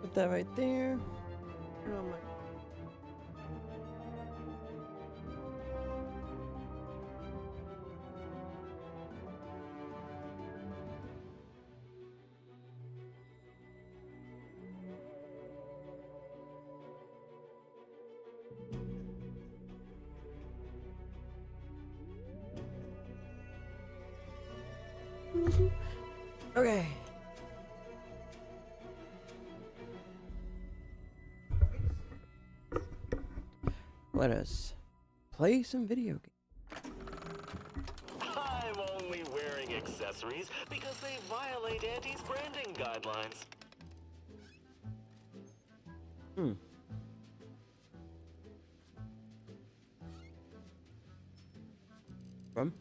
Put that right there. Oh my. Okay. Let us play some video games. I'm only wearing accessories because they violate Auntie's branding guidelines. From?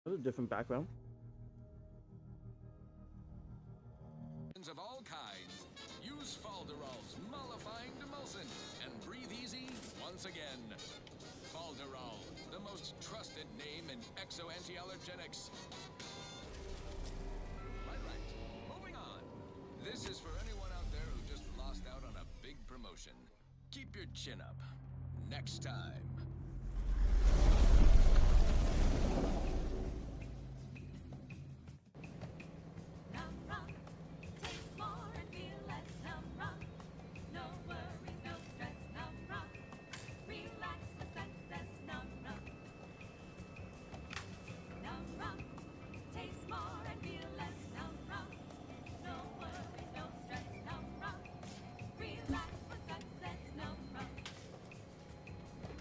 That was a different background. Of all kinds. Use Falderall's mollifying demulcent and breathe easy once again. Falderall, the most trusted name in exo-anti-allergenics. Right. Moving on. This is for anyone out there who just lost out on a big promotion. Keep your chin up. Next time.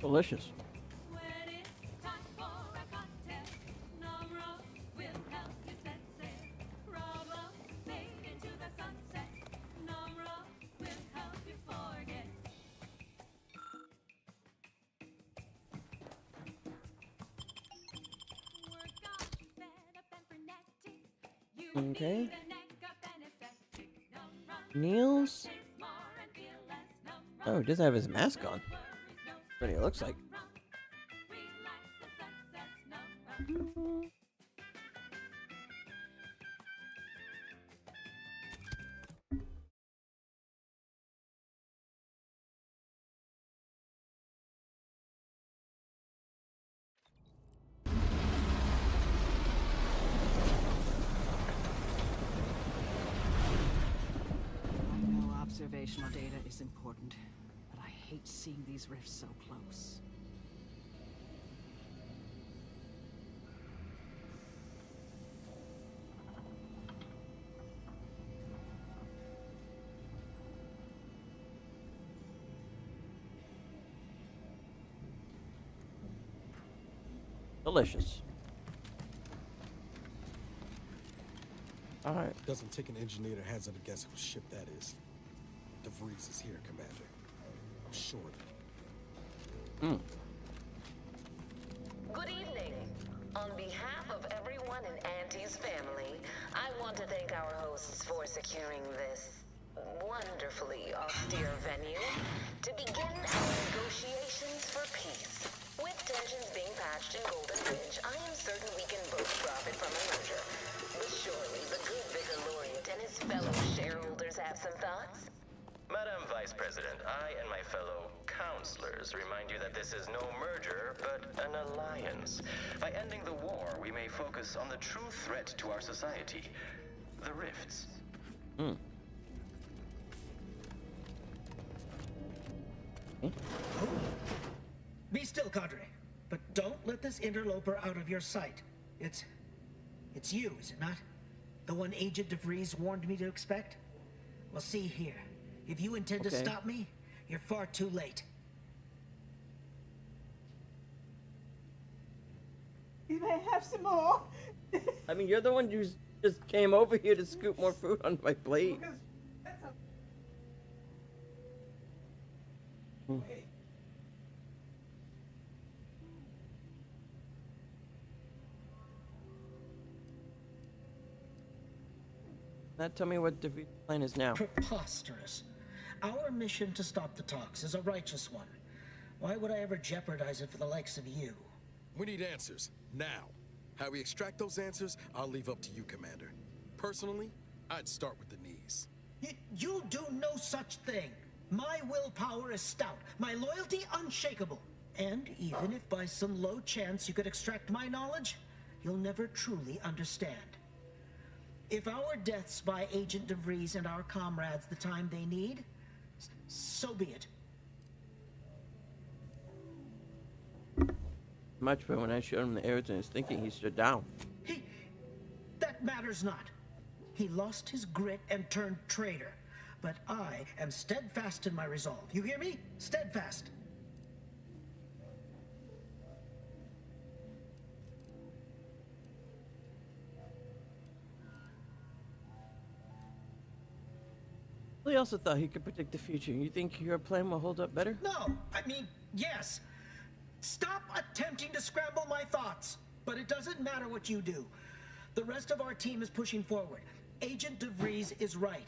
Delicious. Okay. Niels? Oh, he doesn't have his mask on. What he looks like. Observational data is important, but I hate seeing these rifts so close. Delicious. Alright. Doesn't take an engineer to hazard a guess whose ship that is. The Vries is here, Commander. I'm sure of it. Good evening. On behalf of everyone in Auntie's family, I want to thank our hosts for securing this wonderfully austere venue to begin our negotiations for peace. With tensions being patched in Golden Ridge, I am certain we can both profit from a merger. But surely the good Vicar Laureate and his fellow shareholders have some thoughts? Madam Vice President, I and my fellow counselors remind you that this is no merger, but an alliance. By ending the war, we may focus on the true threat to our society, the rifts. Be still, Cadre. But don't let this interloper out of your sight. It's you, is it not? The one Agent de Vries warned me to expect? Well, see here. If you intend to stop me, you're far too late. You may have some more. I mean, you're the one who just came over here to scoop more fruit on my plate. Now tell me what the plan is now. Preposterous. Our mission to stop the talks is a righteous one. Why would I ever jeopardize it for the likes of you? We need answers. Now. How we extract those answers, I'll leave up to you, Commander. Personally, I'd start with the knees. You do no such thing. My willpower is stout, my loyalty unshakable. And even if by some low chance you could extract my knowledge, you'll never truly understand. If our deaths buy Agent DeVries and our comrades the time they need, so be it. Much, but when I showed him the errors in his thinking, he stood down. That matters not. He lost his grit and turned traitor. But I am steadfast in my resolve. You hear me? Steadfast. He also thought he could predict the future. You think your plan will hold up better? No, I mean, yes. Stop attempting to scramble my thoughts. But it doesn't matter what you do. The rest of our team is pushing forward. Agent DeVries is right.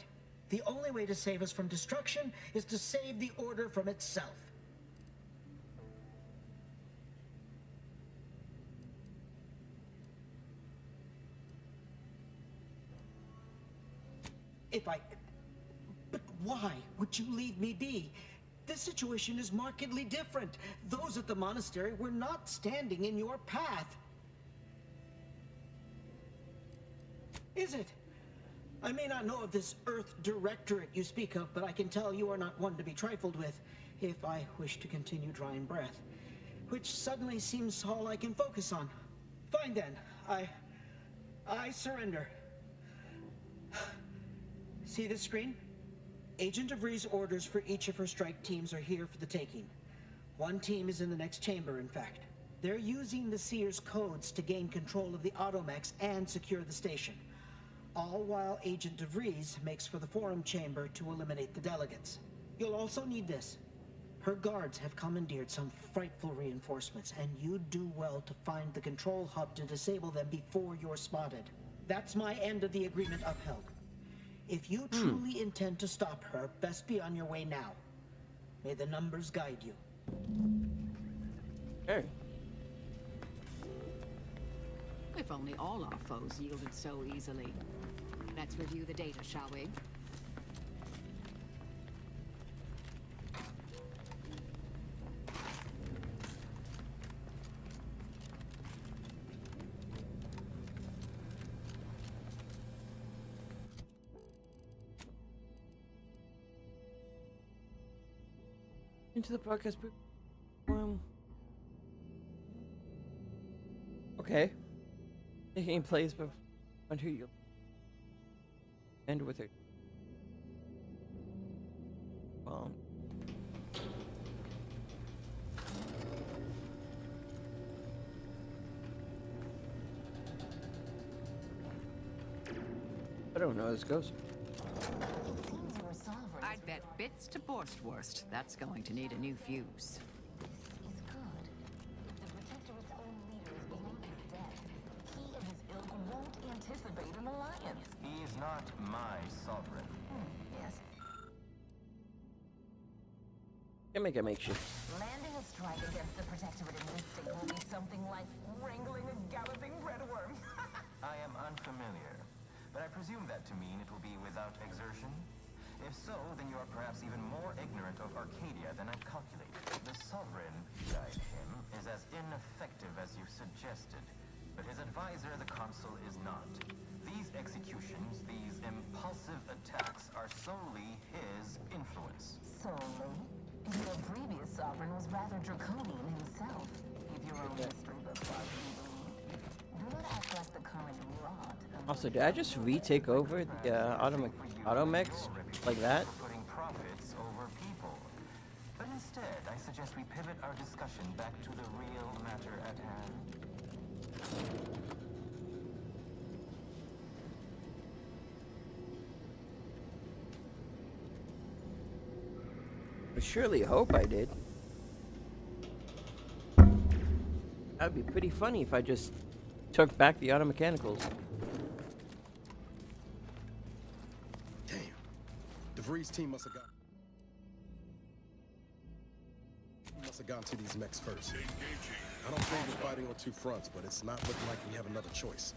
The only way to save us from destruction is to save the Order from itself. But why would you leave me be? This situation is markedly different. Those at the monastery were not standing in your path. Is it? I may not know of this Earth Directorate you speak of, but I can tell you are not one to be trifled with, if I wish to continue drawing breath. Which suddenly seems all I can focus on. Fine then, I surrender. See this screen? Agent DeVries' orders for each of her strike teams are here for the taking. One team is in the next chamber, in fact. They're using the Seer's codes to gain control of the automechs and secure the station. All while Agent DeVries makes for the forum chamber to eliminate the delegates. You'll also need this. Her guards have commandeered some frightful reinforcements, and you'd do well to find the control hub to disable them before you're spotted. That's my end of the agreement upheld. If you truly intend to stop her, best be on your way now. May the numbers guide you. Hey. If only all our foes yielded so easily. Let's review the data, shall we? Into the podcast. Okay. Taking place on who you end with it. I don't know how this goes. I'd bet bits to Borstwurst. That's going to need a new fuse. Is good. The Protectorate's own leader is being his death. He and his ilk won't anticipate an alliance. He is not my sovereign. Yes. Can make a makeshift. Landing a strike against the Protectorate in this state will be something like wrangling a galloping redworm. I am unfamiliar, but I presume that to mean it will be without exertion. If so, then you are perhaps even more ignorant of Arcadia than I calculated. The Sovereign, guide him, is as ineffective as you suggested. But his advisor, the Consul, is not. These executions, these impulsive attacks, are solely his influence. Solely? Your previous sovereign was rather draconian himself. If your own history books are to be believed. Do not act like the current rot. Also, did I just retake over the automechs like that? Putting profits over people. But instead, I suggest we pivot our discussion back to the real matter at hand. I surely hope I did. That'd be pretty funny if I just took back the automechanicals. Damn. DeVries' team must have gotten to these mechs first. I don't think we're fighting on two fronts, but it's not looking like we have another choice.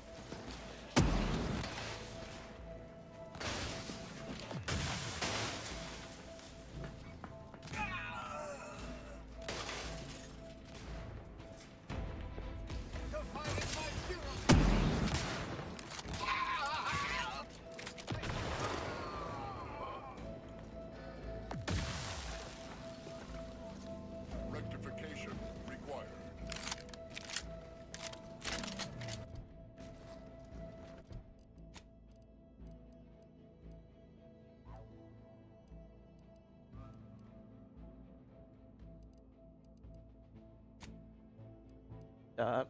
Rectification required. Stop.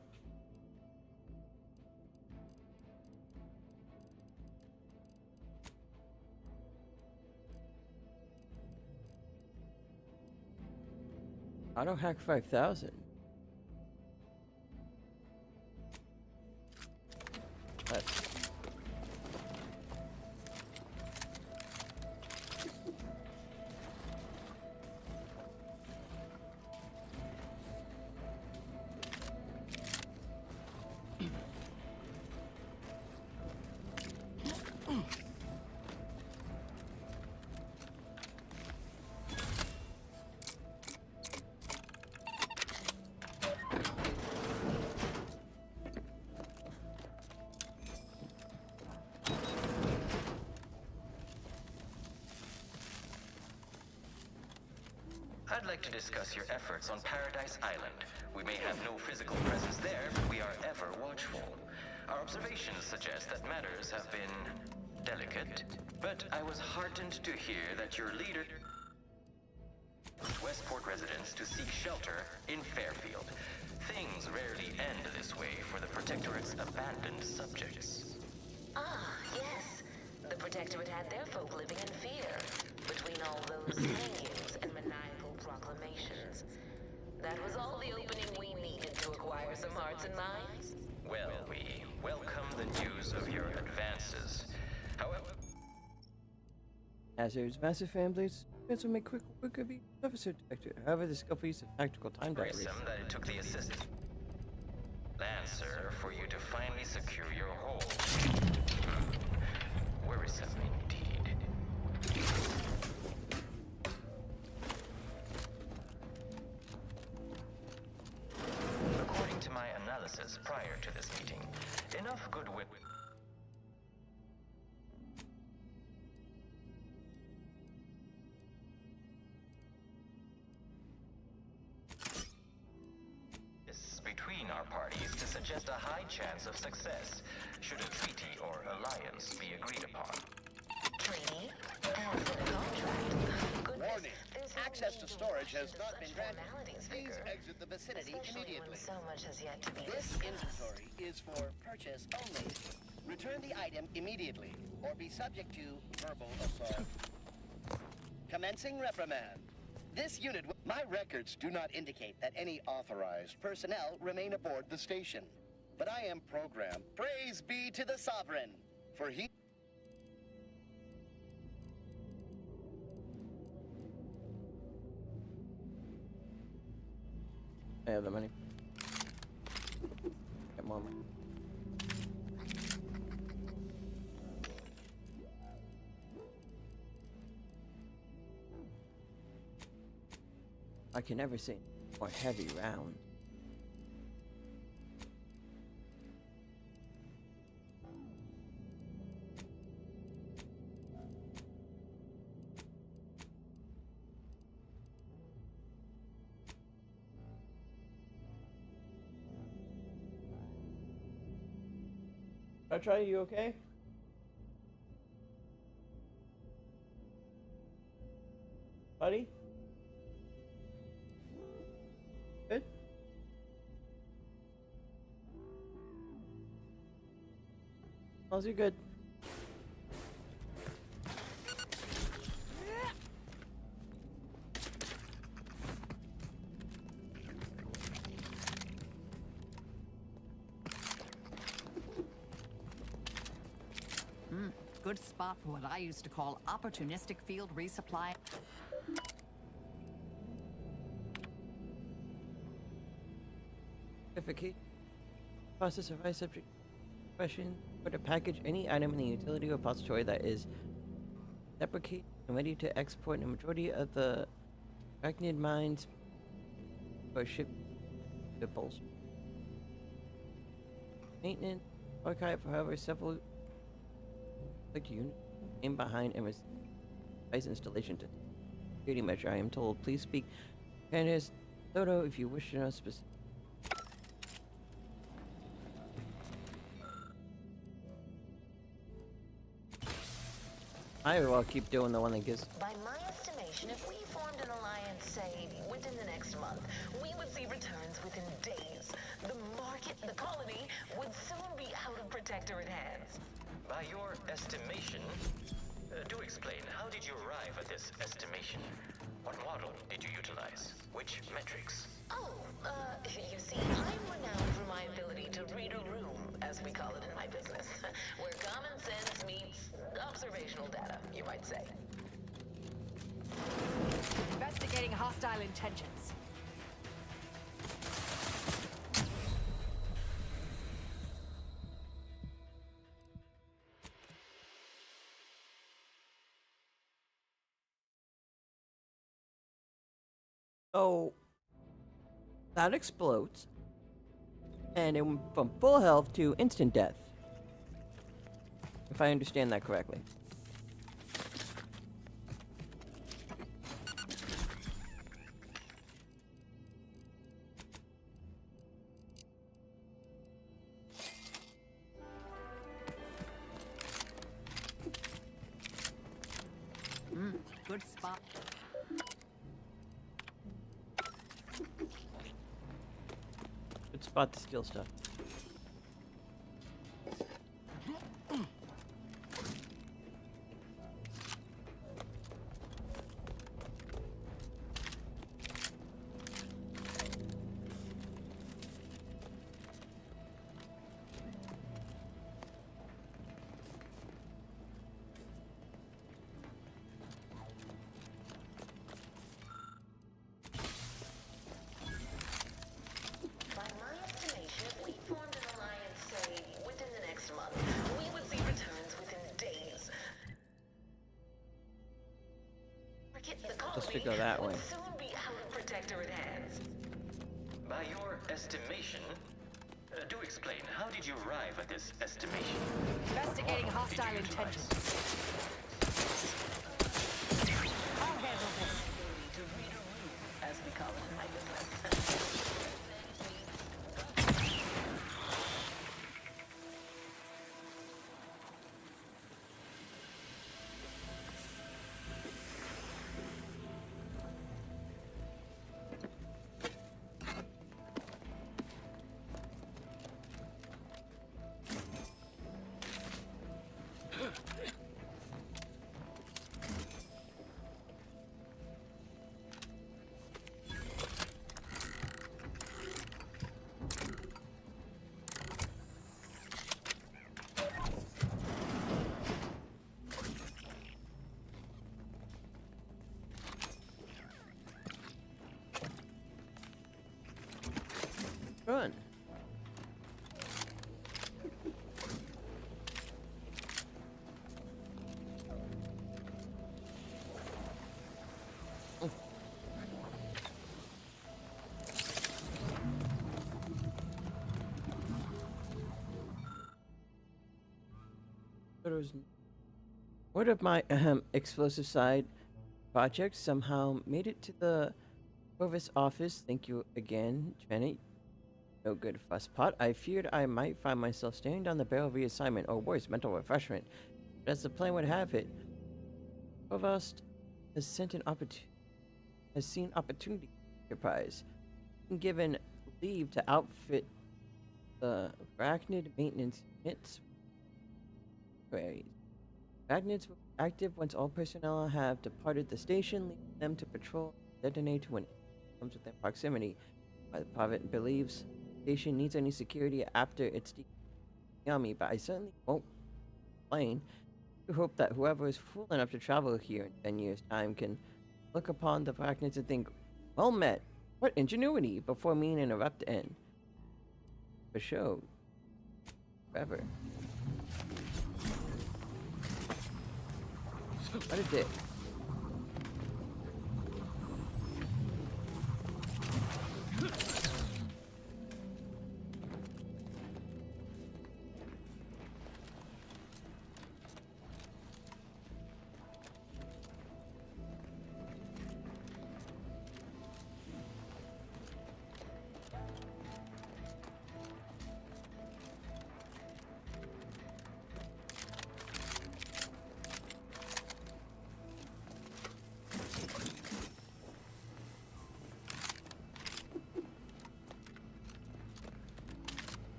Auto hack 5000. I'd like to discuss your efforts on Paradise Island. We may have no physical presence there, but we are ever watchful. Our observations suggest that matters have been delicate, but I was heartened to hear that your leader Westport residents to seek shelter in Fairfield. Things rarely end this way for the Protectorate's abandoned subjects. Ah, yes. The Protectorate had their folk living in fear between all those hangings and maniacal proclamations. That was all the opening we needed to acquire some hearts and minds. Well, we welcome the news of your advances. However, As there's massive fan blades, fans will make quick work of each officer detector. However, the skillful use of tactical time diaries. worrisome that it took the assistant Lancer for you to finally secure your hold. Worrisome indeed. According to my analysis prior to this meeting, enough goodwill. Between our parties to suggest a high chance of success should a treaty or alliance be agreed upon. Treaty? As in a contract? Goodness, Warning. there's no Access need to storage has rush not into been such granted. formalities, Please Vicar. exit the vicinity Especially immediately. when so much has yet to be This discussed. inventory is for purchase only. Return the item immediately, or be subject to verbal assault. Commencing reprimand. This unit, my records do not indicate that any authorized personnel remain aboard the station. But I am programmed. Praise be to the Sovereign, for he... I have the money. Get more money. I can never say more heavy round. I try. You okay? Buddy? Good? How's you good? Good spot for what I used to call opportunistic field resupply. Certification process of Vries subject question or to package any item in the utility repository that is deprecated and ready to export. The majority of the arachnid mines are shipped to Bulls. Maintenance archive, however, several like units came behind and was installation to security measure. I am told. Please speak Candace Soto if you wish to know specific. I will keep doing the one that gives. By my estimation, if we formed an alliance, say, within the next month, we would see returns within days. The market, the colony, would soon be out of protectorate hands. By your estimation, do explain, how did you arrive at this estimation? What model did you utilize? Which metrics? Oh, you see, I'm renowned for my ability to read a room, as we call it in my business, where common sense meets observational data, you might say. Investigating hostile intentions. Oh, that explodes, and it went from full health to instant death. If I understand that correctly. Good spot. Good spot to steal stuff. By my estimation, if we formed an alliance, say, within the next month, we would see returns within days. Market, the Let's colony, go that way. would soon be out of protectorate hands. By your estimation, do explain, how did you arrive at this estimation? Investigating What model did hostile you utilize? intentions. I'll handle this. To read a room, as we call it in my business. Run. Word of my explosive side project somehow made it to the Provost office. Thank you again, Janet. No good fusspot. I feared I might find myself staring down the barrel of reassignment, or worse, mental refreshment. But as the plan would have it, Provost has sent an seen opportunity enterprise, been given leave to outfit the arachnid maintenance units. Arachnids were active once all personnel have departed the station, leaving them to patrol and detonate when it comes within proximity. While the Province believes the station needs any security after its yummy, but I certainly won't complain. I hope that whoever is fool enough to travel here in 10 years' time can look upon the arachnids and think, well met, what ingenuity, before me and interrupt in. a show ever. What a dick.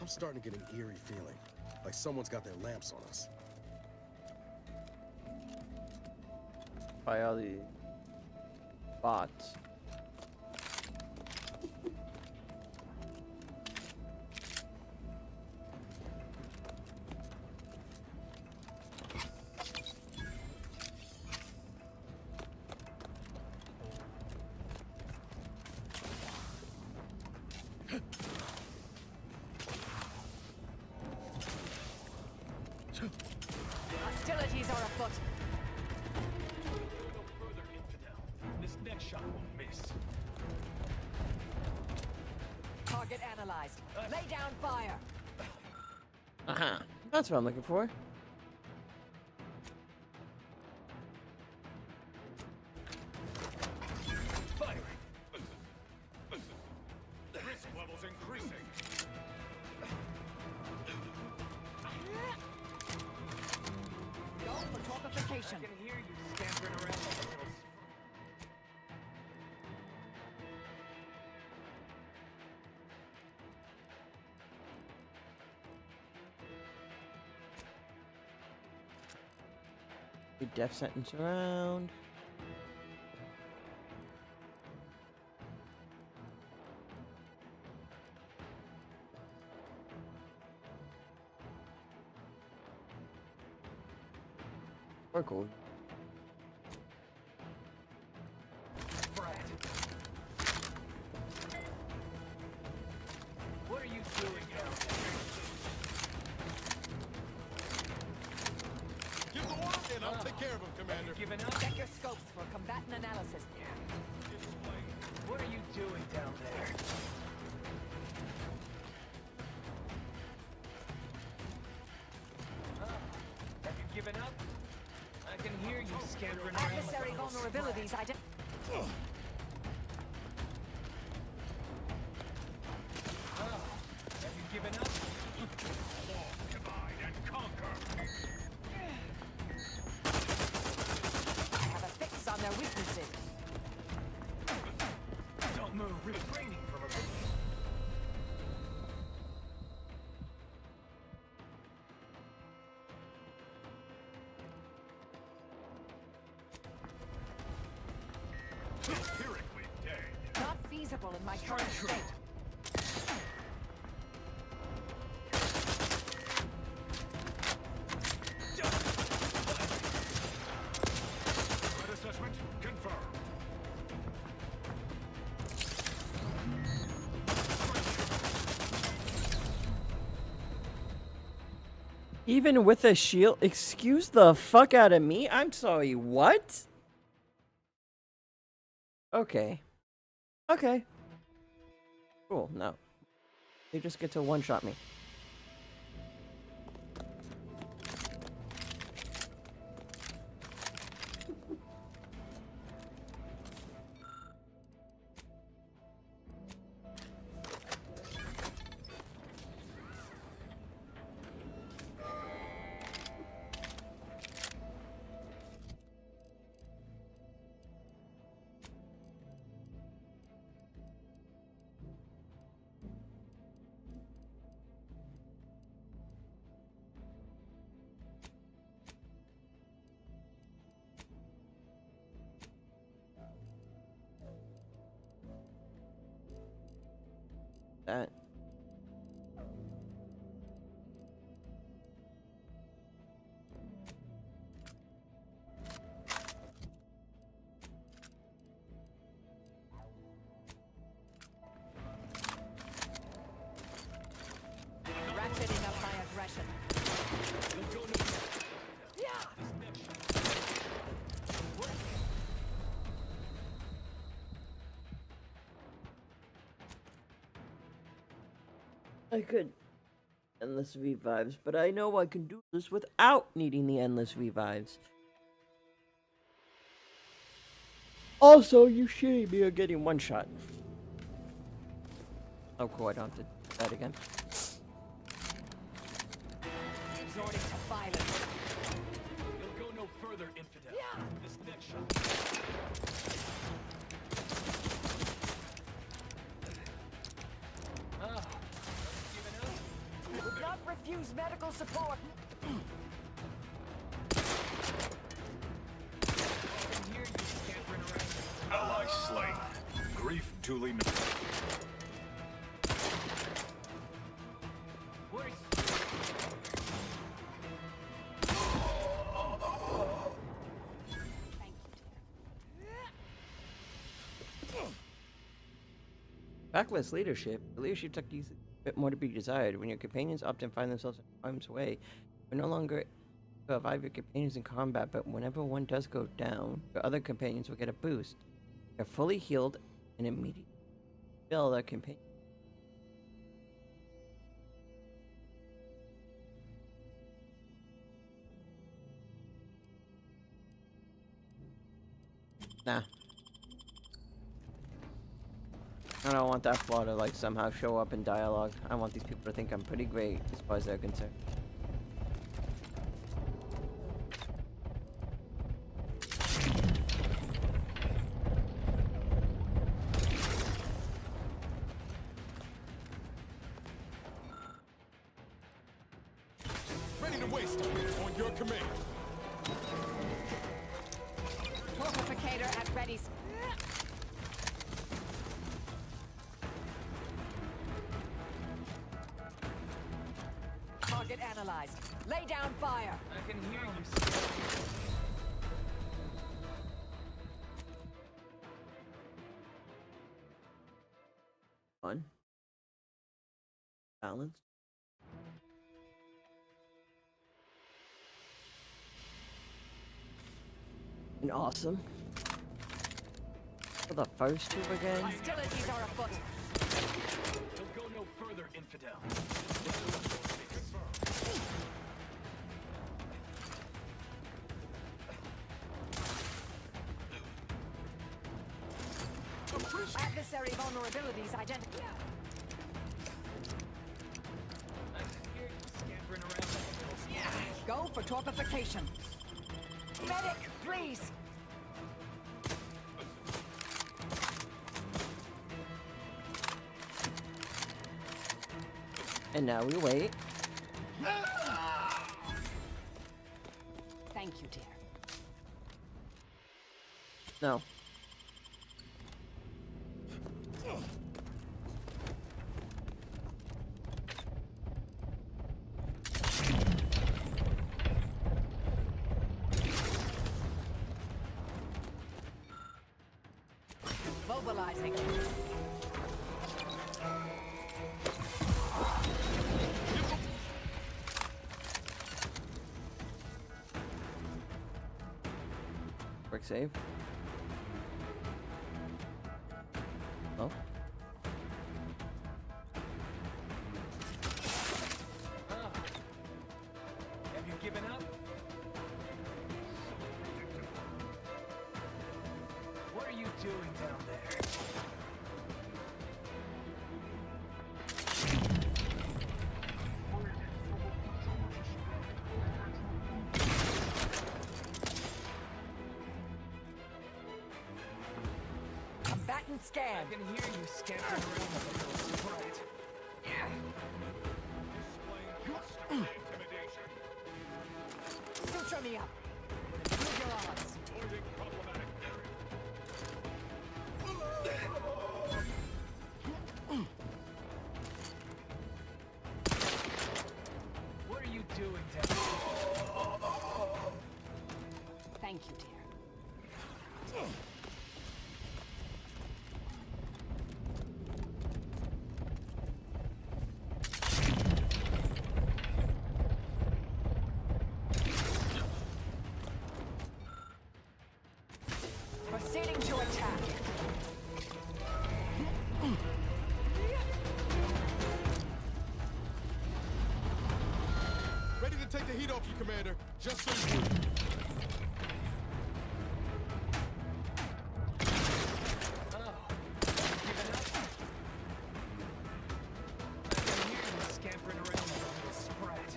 I'm starting to get an eerie feeling, like someone's got their lamps on us. By all the bots. Hostilities are afoot. No further, infidel. This next shot won't miss. Target analyzed. Lay down fire. Uh-huh. That's what I'm looking for. Firing. Risk levels increasing. Go for torpification. I can hear you scampering around like a little. A death sentence around. Or cool. Brat. What are you doing down there? Give the order and I'll take care of him, Commander. Giving up? Check your scopes for combatant analysis. What are you doing down there? Have you given up? I can hear you scampering around. Adversary like a little vulnerabilities identified. Have you given up? Divide and conquer. I have a fix on their weaknesses. Don't move. Refraining from a empirically dead. Not feasible in my current state. Threat assessment confirmed. Even with a shield? Excuse the fuck out of me? I'm sorry, what? Okay. Okay. Cool, no. They just get to one-shot me. that. Ratcheting up my aggression. I could endless revives, but I know I can do this without needing the endless revives. Also, you shitting me are getting one shot. Oh, cool, I don't have to do that again. Exhorting to violence. You'll go no further, infidel. This next shot. Would not refuse medical support. Ally slain. Grief duly noted. Backless leadership. The leadership took a bit more to be desired. When your companions often find themselves in harm's way, you're no longer revive your companions in combat, but whenever one does go down, your other companions will get a boost. They're fully healed and immediately fill their companion. Nah. I don't want that flaw to like somehow show up in dialogue. I want these people to think I'm pretty great as far as they're concerned. Ready to waste on your command. Fortificator at ready. Target analyzed. Lay down fire. I can hear you. Fun. Balance. And awesome. For the first two again. Hostilities are afoot. You'll go no further, infidel. Adversary vulnerabilities identified. I can hear you scampering around. Go for torpification. Medic, please. And now we wait. Thank you, dear. No. Mobilizing. Quick save. Oh. Have you given up? What are you doing down there? Combatant scan. I can hear you scampering around like a little sprite. Suture me up. Improve your odds. Thank you, dear. Proceeding to attack. Ready to take the heat off you, Commander. Just so you know. Scampering around on the spread.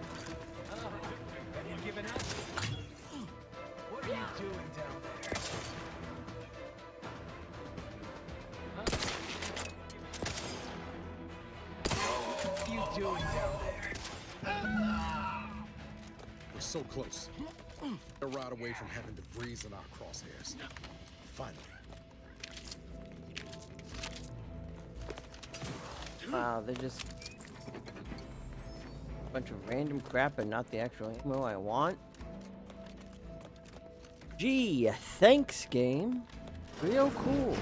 Have you given up? What are you doing down there? What are you doing down there? We're so close. A ride away from having the Vries in our crosshairs. Finally. Wow, they're just a bunch of random crap and not the actual ammo I want. Gee, thanks, game. Real cool.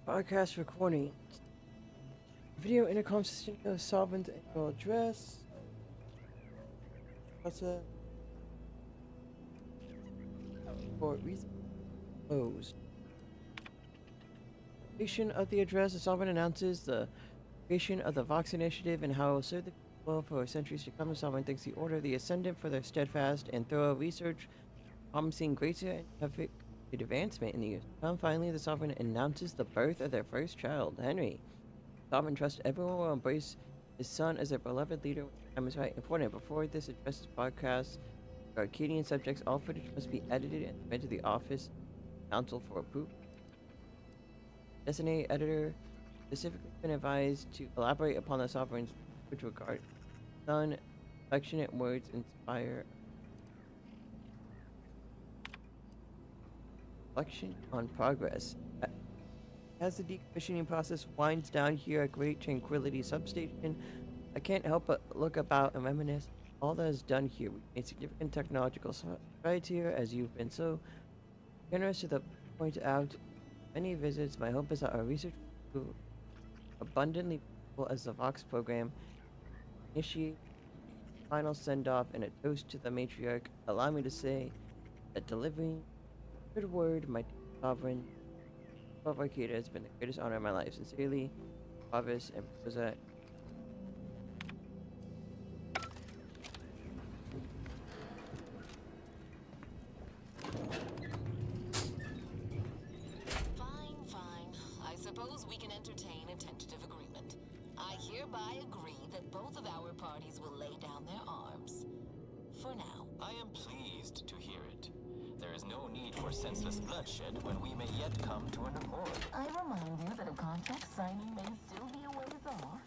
Podcast recording. Video intercom system of Sovereign's email address. What's that? For reason closed. Creation of the address. The Sovereign announces the creation of the Vox Initiative and how it will serve the people for centuries to come. The Sovereign thanks the Order of the Ascendant for their steadfast and thorough research, promising greater and perfect advancement in the years to come. Finally, the Sovereign announces the birth of their first child, Henry. Sovereign trusts everyone will embrace his son as their beloved leader when the time is right. Important, before this address is broadcast to Arcadian subjects, all footage must be edited and submitted to the Office Council for approval. Designated editor specifically been advised to elaborate upon the Sovereign's with regard. Son, affectionate words inspire. Reflection on progress. As the decommissioning process winds down here at Great Tranquility Substation, I can't help but look about and reminisce all that is done here. We've made significant technological strides here, as you've been so generous to point out many visits. My hope is that our research will be abundantly valuable as the Vox program initiate final send-off and a toast to the matriarch. Allow me to say that delivering a good word, my sovereign of Arcada has been the greatest honor of my life. Sincerely, Vries and Rosa. Fine. I suppose we can entertain a tentative agreement. I hereby agree that both of our parties will lay down their arms. For now. I am pleased to hear it. There is no need for senseless bloodshed when we may yet come to an accord. I remind you that a contract signing may still be a ways off,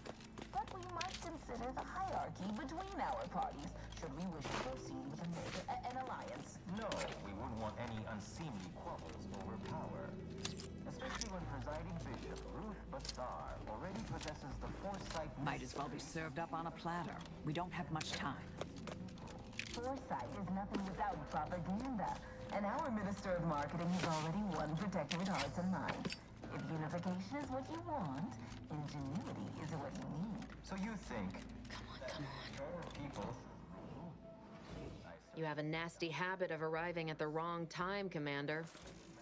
but we might consider the hierarchy between our parties should we wish to proceed with an alliance. No, we wouldn't want any unseemly quarrels over power. Especially when presiding bishop Ruth Bassar already possesses the foresight. Might as well be served up on a platter. We don't have much time. Foresight is nothing without propaganda, and our Minister of Marketing has already won protectorate hearts and minds. If unification is what you want, ingenuity is what you need. So you think? Come on. People. You have a nasty habit of arriving at the wrong time, Commander.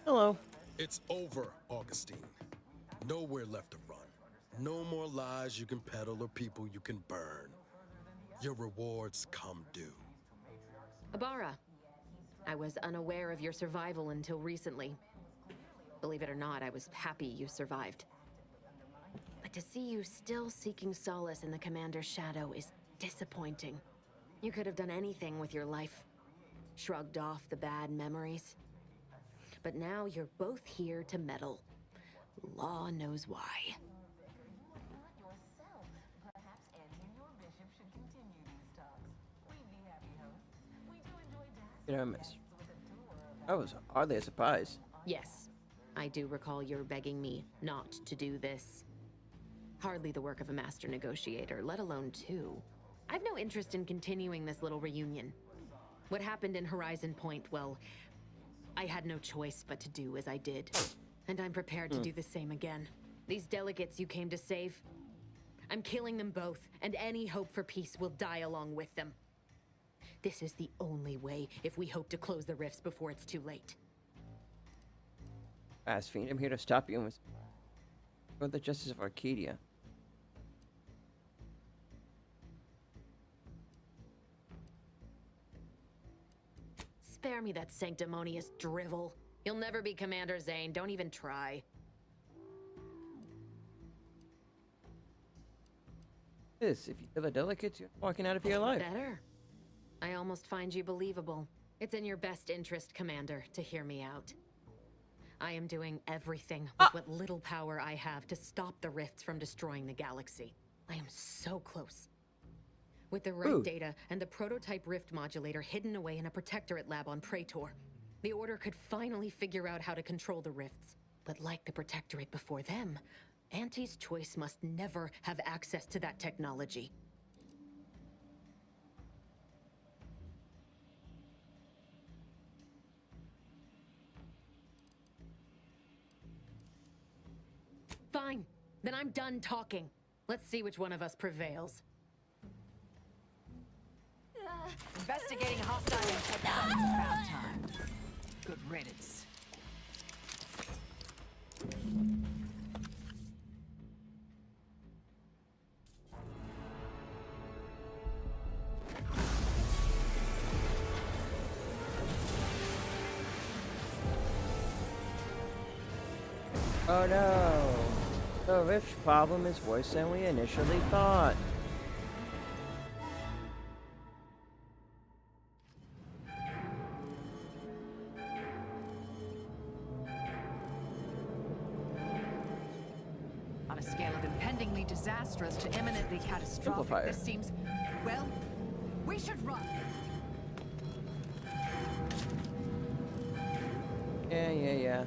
Hello. It's over, Augustine. Nowhere left to run. No more lies you can peddle or people you can burn. Your rewards come due. Ibarra, I was unaware of your survival until recently. Believe it or not, I was happy you survived. But to see you still seeking solace in the Commander's shadow is disappointing. You could have done anything with your life. Shrugged off the bad memories. But now you're both here to meddle. Law knows why. Get our mess. That was hardly a surprise. Yes, I do recall your begging me not to do this. Hardly the work of a master negotiator, let alone two. I've no interest in continuing this little reunion. What happened in Horizon Point, well, I had no choice but to do as I did. And I'm prepared to do the same again. These delegates you came to save, I'm killing them both, and any hope for peace will die along with them. This is the only way if we hope to close the rifts before it's too late. Fast Fiend, I'm here to stop you for the justice of Arcadia. Spare me that sanctimonious drivel. You'll never be Commander Zane, don't even try. If you kill the delegates, you're walking out of here alive. Better. I almost find you believable. It's in your best interest, Commander, to hear me out. I am doing everything with what little power I have to stop the rifts from destroying the galaxy. I am so close. With the right data and the prototype rift modulator hidden away in a protectorate lab on Praetor, the Order could finally figure out how to control the rifts. But like the protectorate before them, Auntie's Choice must never have access to that technology. Fine. Then I'm done talking. Let's see which one of us prevails. Investigating hostile intent. About time. Good riddance. Oh no! The rift problem is worse than we initially thought. On a scale of impendingly disastrous to imminently catastrophic, this seems... Well, we should run. Yeah.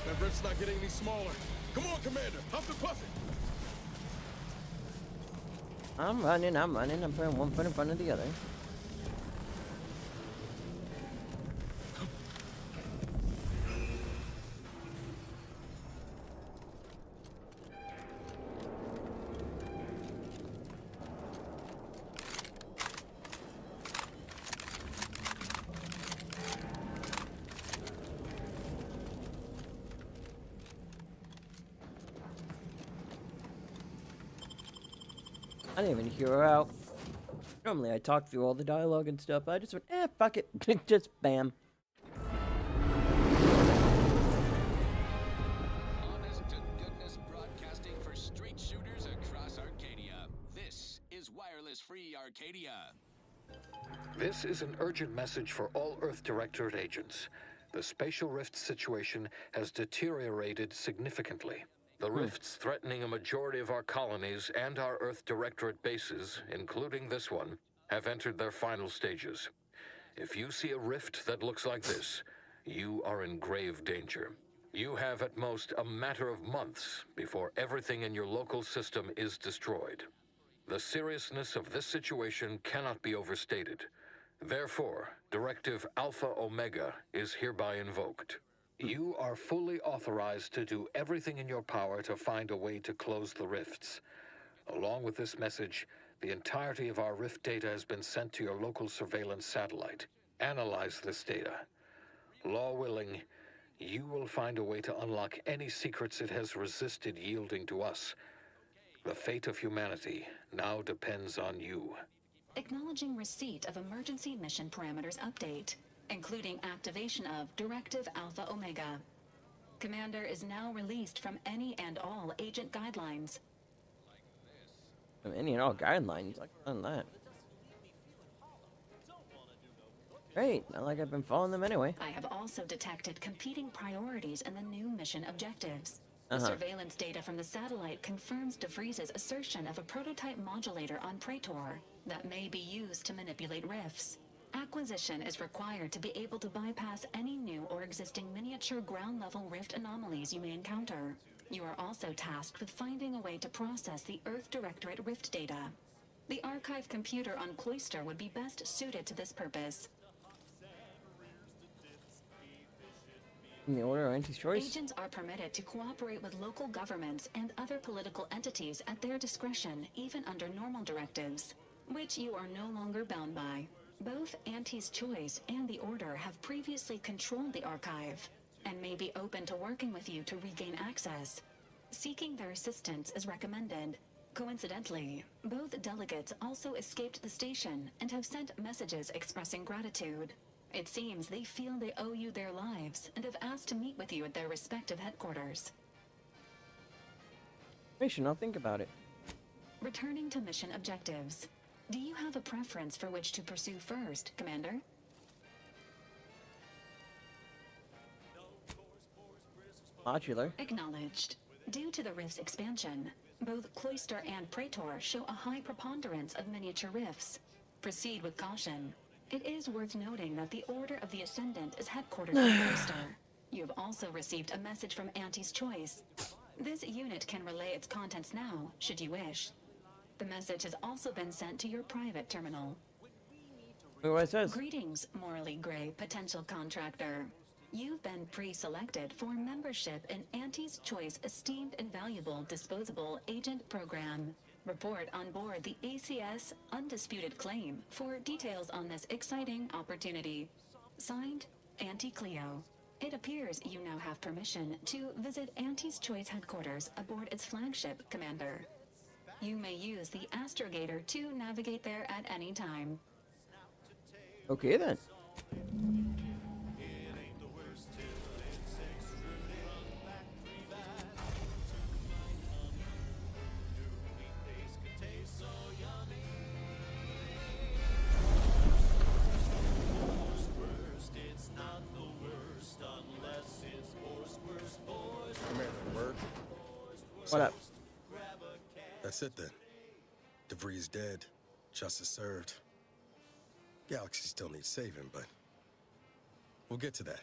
That rift's not getting any smaller. Come on, Commander. Huff and puff it. I'm running. I'm putting one foot in front of the other. I didn't even hear her out. Normally I talk through all the dialogue and stuff, but I just went, fuck it. Just bam. Honest to goodness broadcasting for street shooters across Arcadia. This is Wireless Free Arcadia. This is an urgent message for all Earth Directorate agents. The spatial rift situation has deteriorated significantly. The rifts threatening a majority of our colonies and our Earth Directorate bases, including this one, have entered their final stages. If you see a rift that looks like this, you are in grave danger. You have at most a matter of months before everything in your local system is destroyed. The seriousness of this situation cannot be overstated. Therefore, Directive Alpha Omega is hereby invoked. You are fully authorized to do everything in your power to find a way to close the rifts. Along with this message, the entirety of our rift data has been sent to your local surveillance satellite. Analyze this data. Law willing, you will find a way to unlock any secrets it has resisted yielding to us. The fate of humanity now depends on you. Acknowledging receipt of emergency mission parameters update, including activation of Directive Alpha Omega. Commander is now released from any and all agent guidelines. From any and all guidelines? Like on that. Great, not like I've been following them anyway. I have also detected competing priorities in the new mission objectives. The surveillance data from the satellite confirms De Vries's assertion of a prototype modulator on Praetor that may be used to manipulate rifts. Acquisition is required to be able to bypass any new or existing miniature ground-level rift anomalies you may encounter. You are also tasked with finding a way to process the Earth Directorate rift data. The archive computer on Cloister would be best suited to this purpose. In the order of anti-choice? Agents are permitted to cooperate with local governments and other political entities at their discretion, even under normal directives, which you are no longer bound by. Both Auntie's Choice and the Order have previously controlled the archive, and may be open to working with you to regain access. Seeking their assistance is recommended. Coincidentally, both delegates also escaped the station and have sent messages expressing gratitude. It seems they feel they owe you their lives and have asked to meet with you at their respective headquarters. Mission, I'll think about it. Returning to mission objectives. Do you have a preference for which to pursue first, Commander? Modular. Acknowledged. Due to the rift's expansion, both Cloister and Praetor show a high preponderance of miniature rifts. Proceed with caution. It is worth noting that the Order of the Ascendant is headquartered in Cloister. You have also received a message from Auntie's Choice. This unit can relay its contents now, should you wish. The message has also been sent to your private terminal. What it says? Greetings, morally gray potential contractor. You've been pre-selected for membership in Auntie's Choice Esteemed and Valuable Disposable Agent Program. Report on board the ACS Undisputed Claim for details on this exciting opportunity. Signed, Auntie Cleo. It appears you now have permission to visit Auntie's Choice headquarters aboard its flagship, Commander. You may use the astrogator to navigate there at any time. Okay then. What up? That's it then. De Vries dead. Justice served. Galaxy still needs saving, but we'll get to that.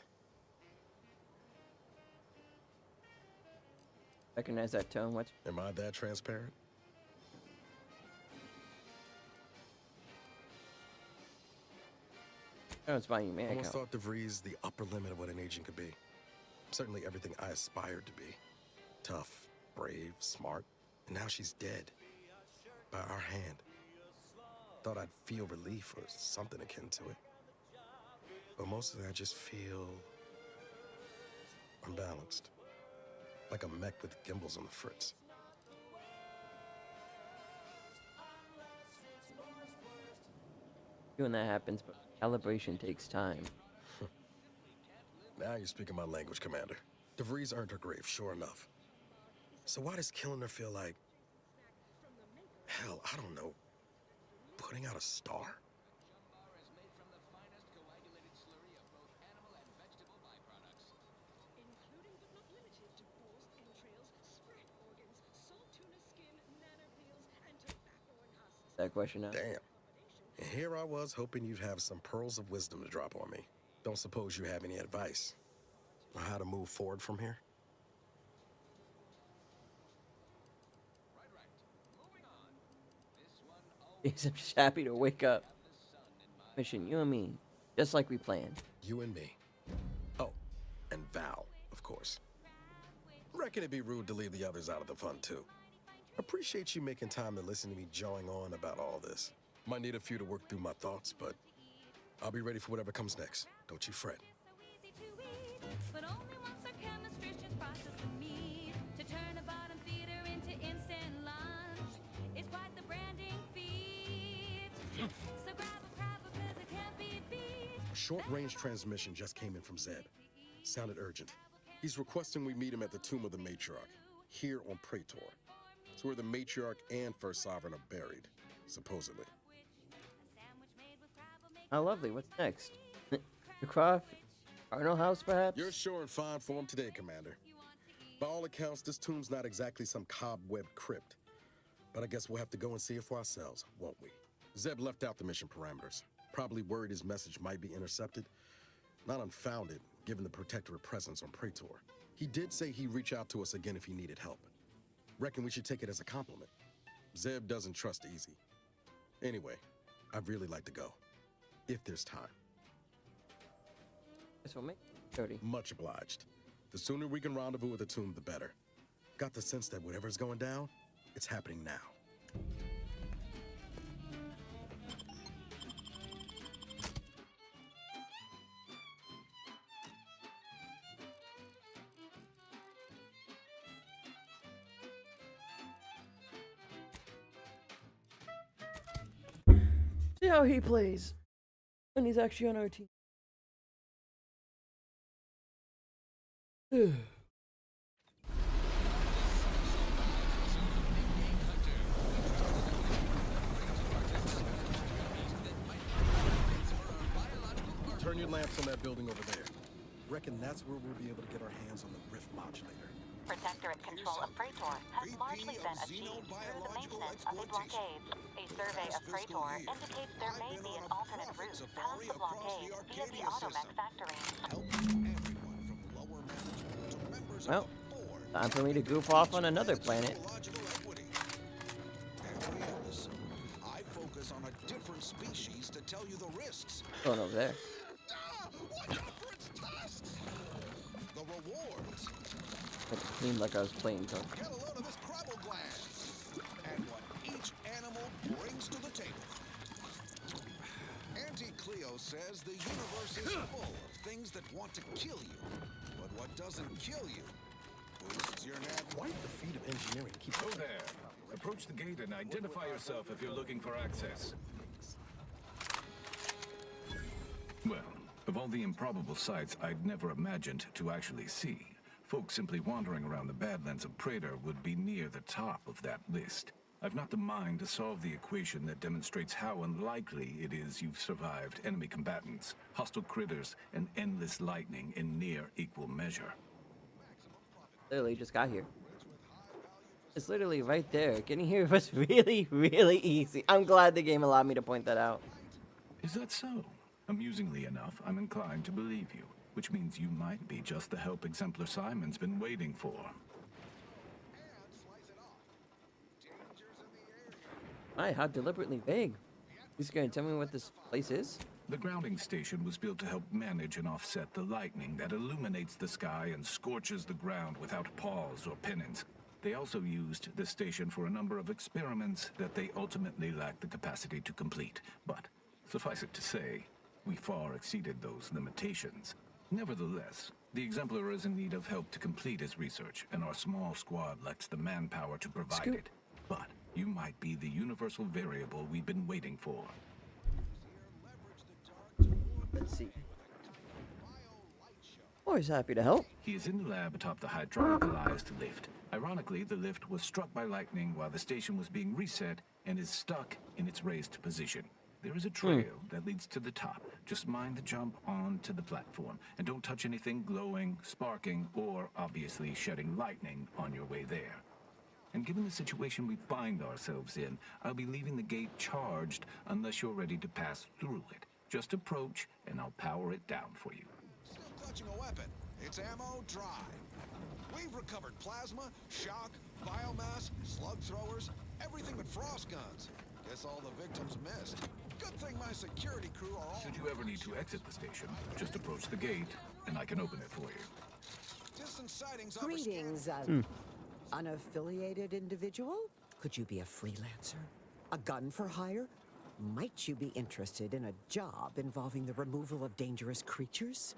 Recognize that tone. What? Am I that transparent? Oh, it's buying you man. I almost thought De Vries the upper limit of what an agent could be. Certainly everything I aspired to be. Tough, brave, smart. And now she's dead. By our hand. Thought I'd feel relief or something akin to it. But mostly I just feel unbalanced. Like a mech with gimbals on the fritz. When that happens, but calibration takes time. Now you're speaking my language, Commander. De Vries earned her grave, sure enough. So why does killing her feel like... hell, I don't know. Putting out a star? That question now. Damn. And here I was hoping you'd have some pearls of wisdom to drop on me. Don't suppose you have any advice on how to move forward from here? I'm just happy to wake up. Mission, you and me. Just like we planned. You and me. Oh, and Val, of course. Reckon it'd be rude to leave the others out of the fun, too. Appreciate you making time to listen to me jawing on about all this. Might need a few to work through my thoughts, but I'll be ready for whatever comes next. Don't you fret. But only one short-range transmission just came in from Zeb. Sounded urgent. He's requesting we meet him at the tomb of the matriarch, here on Praetor. It's where the matriarch and first sovereign are buried, supposedly. How lovely. What's next? The Croft? Cardinal House, perhaps? You're sure in fine form today, Commander. By all accounts, this tomb's not exactly some cobweb crypt. But I guess we'll have to go and see it for ourselves, won't we? Zeb left out the mission parameters. Probably worried his message might be intercepted. Not unfounded, given the protectorate presence on Praetor. He did say he'd reach out to us again if he needed help. Reckon we should take it as a compliment. Zeb doesn't trust easy. Anyway, I'd really like to go. If there's time. This will make 30. Much obliged. The sooner we can rendezvous with the tomb, the better. Got the sense that whatever's going down, it's happening now. See how he plays. And he's actually on our team. Turn your lamps on that building over there. Reckon that's where we'll be able to get our hands on the rift modulator. Protectorate control of Praetor has largely been achieved through the maintenance of a blockade. A survey of Praetor indicates there may be an alternate route past the blockade via the Automech factory. Well, time for me to goof off on another planet. I focus on a different species to tell you the risks. Going over there. Watch out for its tusks. The rewards. It seemed like I was playing Coke. Get a load of this crabble gland. And what each animal brings to the table. Auntie Cleo says the universe is full of things that want to kill you. But what doesn't kill you boosts your net. Quite the feat of engineering. Keep Go there. Approach the gate and identify yourself if you're looking for access. Well, of all the improbable sights I'd never imagined to actually see, folks simply wandering around the Badlands of Praetor would be near the top of that list. I've not the mind to solve the equation that demonstrates how unlikely it is you've survived enemy combatants, hostile critters, and endless lightning in near equal measure. Literally just got here. It's literally right there. Getting here was really, really easy. I'm glad the game allowed me to point that out. Is that so? Amusingly enough, I'm inclined to believe you, which means you might be just the help Exemplar Simon's been waiting for. My, how deliberately vague. He's going to tell me what this place is? The grounding station was built to help manage and offset the lightning that illuminates the sky and scorches the ground without pause or penance. They also used the station for a number of experiments that they ultimately lacked the capacity to complete. But, suffice it to say, we far exceeded those limitations. Nevertheless, the Exemplar is in need of help to complete his research, and our small squad lacks the manpower to provide it. But you might be the universal variable we've been waiting for. Let's see. Always happy to help. He is in the lab atop the hydraulicalized lift. Ironically, the lift was struck by lightning while the station was being reset and is stuck in its raised position. There is a trail that leads to the top. Just mind the jump onto the platform, and don't touch anything glowing, sparking, or obviously shedding lightning on your way there. And given the situation we find ourselves in, I'll be leaving the gate charged unless you're ready to pass through it. Just approach, and I'll power it down for you. Still clutching a weapon. It's ammo dry. We've recovered plasma, shock, biomass, slug throwers, everything but frost guns. Guess all the victims missed. Good thing my security crew are all... Should you ever need to exit the station, just approach the gate, and I can open it for you. Distant sightings. Greetings, unaffiliated individual? Could you be a freelancer? A gun for hire? Might you be interested in a job involving the removal of dangerous creatures?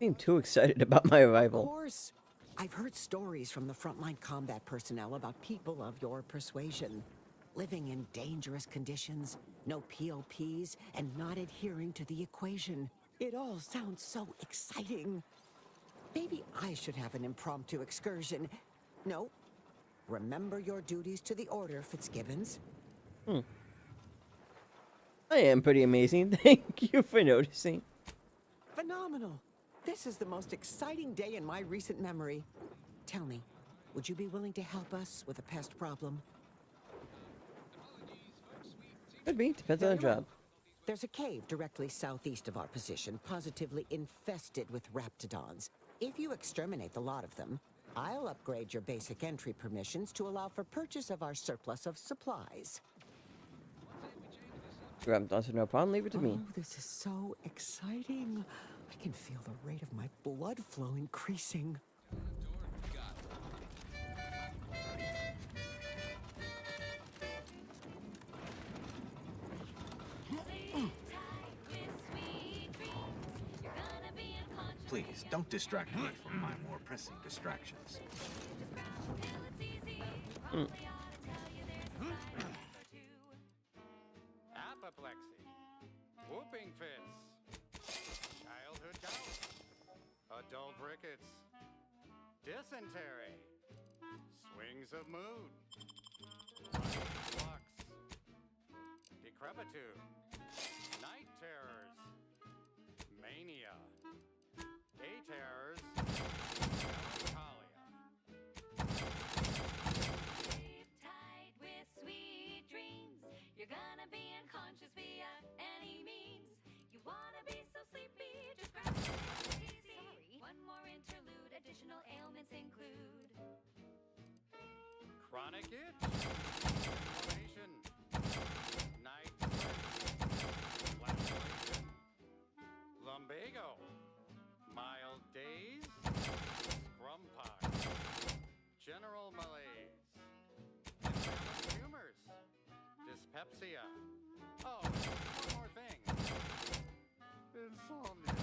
I'm too excited about my arrival. Of course. I've heard stories from the frontline combat personnel about people of your persuasion, living in dangerous conditions, No POPs, and not adhering to the equation. It all sounds so exciting. Maybe I should have an impromptu excursion. No. Remember your duties to the Order, Fitzgibbons. I am pretty amazing. Thank you for noticing. Phenomenal. This is the most exciting day in my recent memory. Tell me, would you be willing to help us with a pest problem? Could be. Depends on the job. There's a cave directly southeast of our position, positively infested with raptidons. If you exterminate the lot of them, I'll upgrade your basic entry permissions to allow for purchase of our surplus of supplies. Raptidons are no problem. Leave it to me. Oh, this is so exciting. I can feel the rate of my blood flow increasing. Please, don't distract me from my more pressing distractions. Apoplexy, whooping fits, childhood gout, adult rickets, dysentery, swings of mood, flux, decrepitude, night terrors, mania, day terrors, melancholia. Sleep tight with sweet dreams. You're gonna be unconscious via any means. You wanna be so sleepy, just grab easy. One more interlude, additional ailments include Chronic itch, inflammation, night sweats, flatulation, lumbago, mild daze, scrum pox, general malaise, imbalanced humors, dyspepsia. Oh, and one more thing. Insomnia.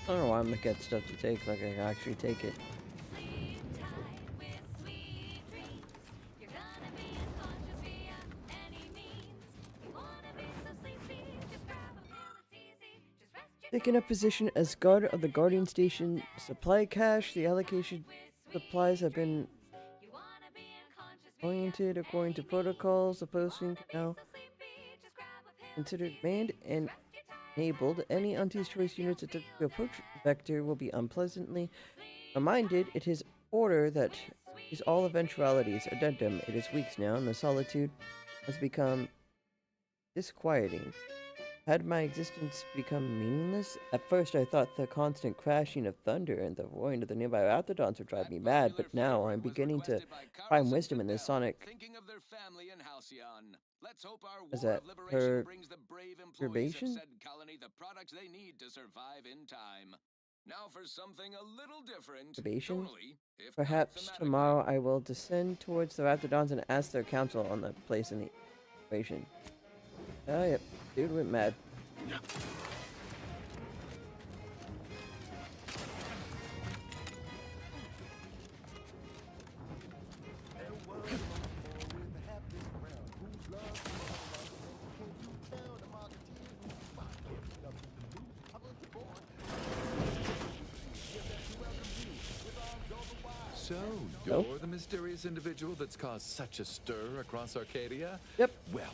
I don't know why I'm looking at stuff to take like I can actually take it. Taking up position as guard of the Guardian Station supply cache, the allocation supplies have been oriented according to protocols. The posting now considered manned and enabled. Any Auntie's Choice units attempting to approach Vector will be unpleasantly reminded it is order that is all eventualities. Addendum. It is weeks now, and the solitude has become disquieting. Had my existence become meaningless? At first I thought the constant crashing of thunder and the roaring of the nearby raptidons would drive me mad, but now I'm beginning to find wisdom in this sonic. Let's hope our Is war that of liberation her brings the brave employees of perturbation? said colony the products they need to survive in time. Now for something a little different. Perturbation? Totally, if Perhaps tomorrow I will descend towards the raptidons and ask their counsel on the place in the equation. Oh, yep. Dude went mad. So, you're the mysterious individual that's caused such a stir across Arcadia? Yep. Well,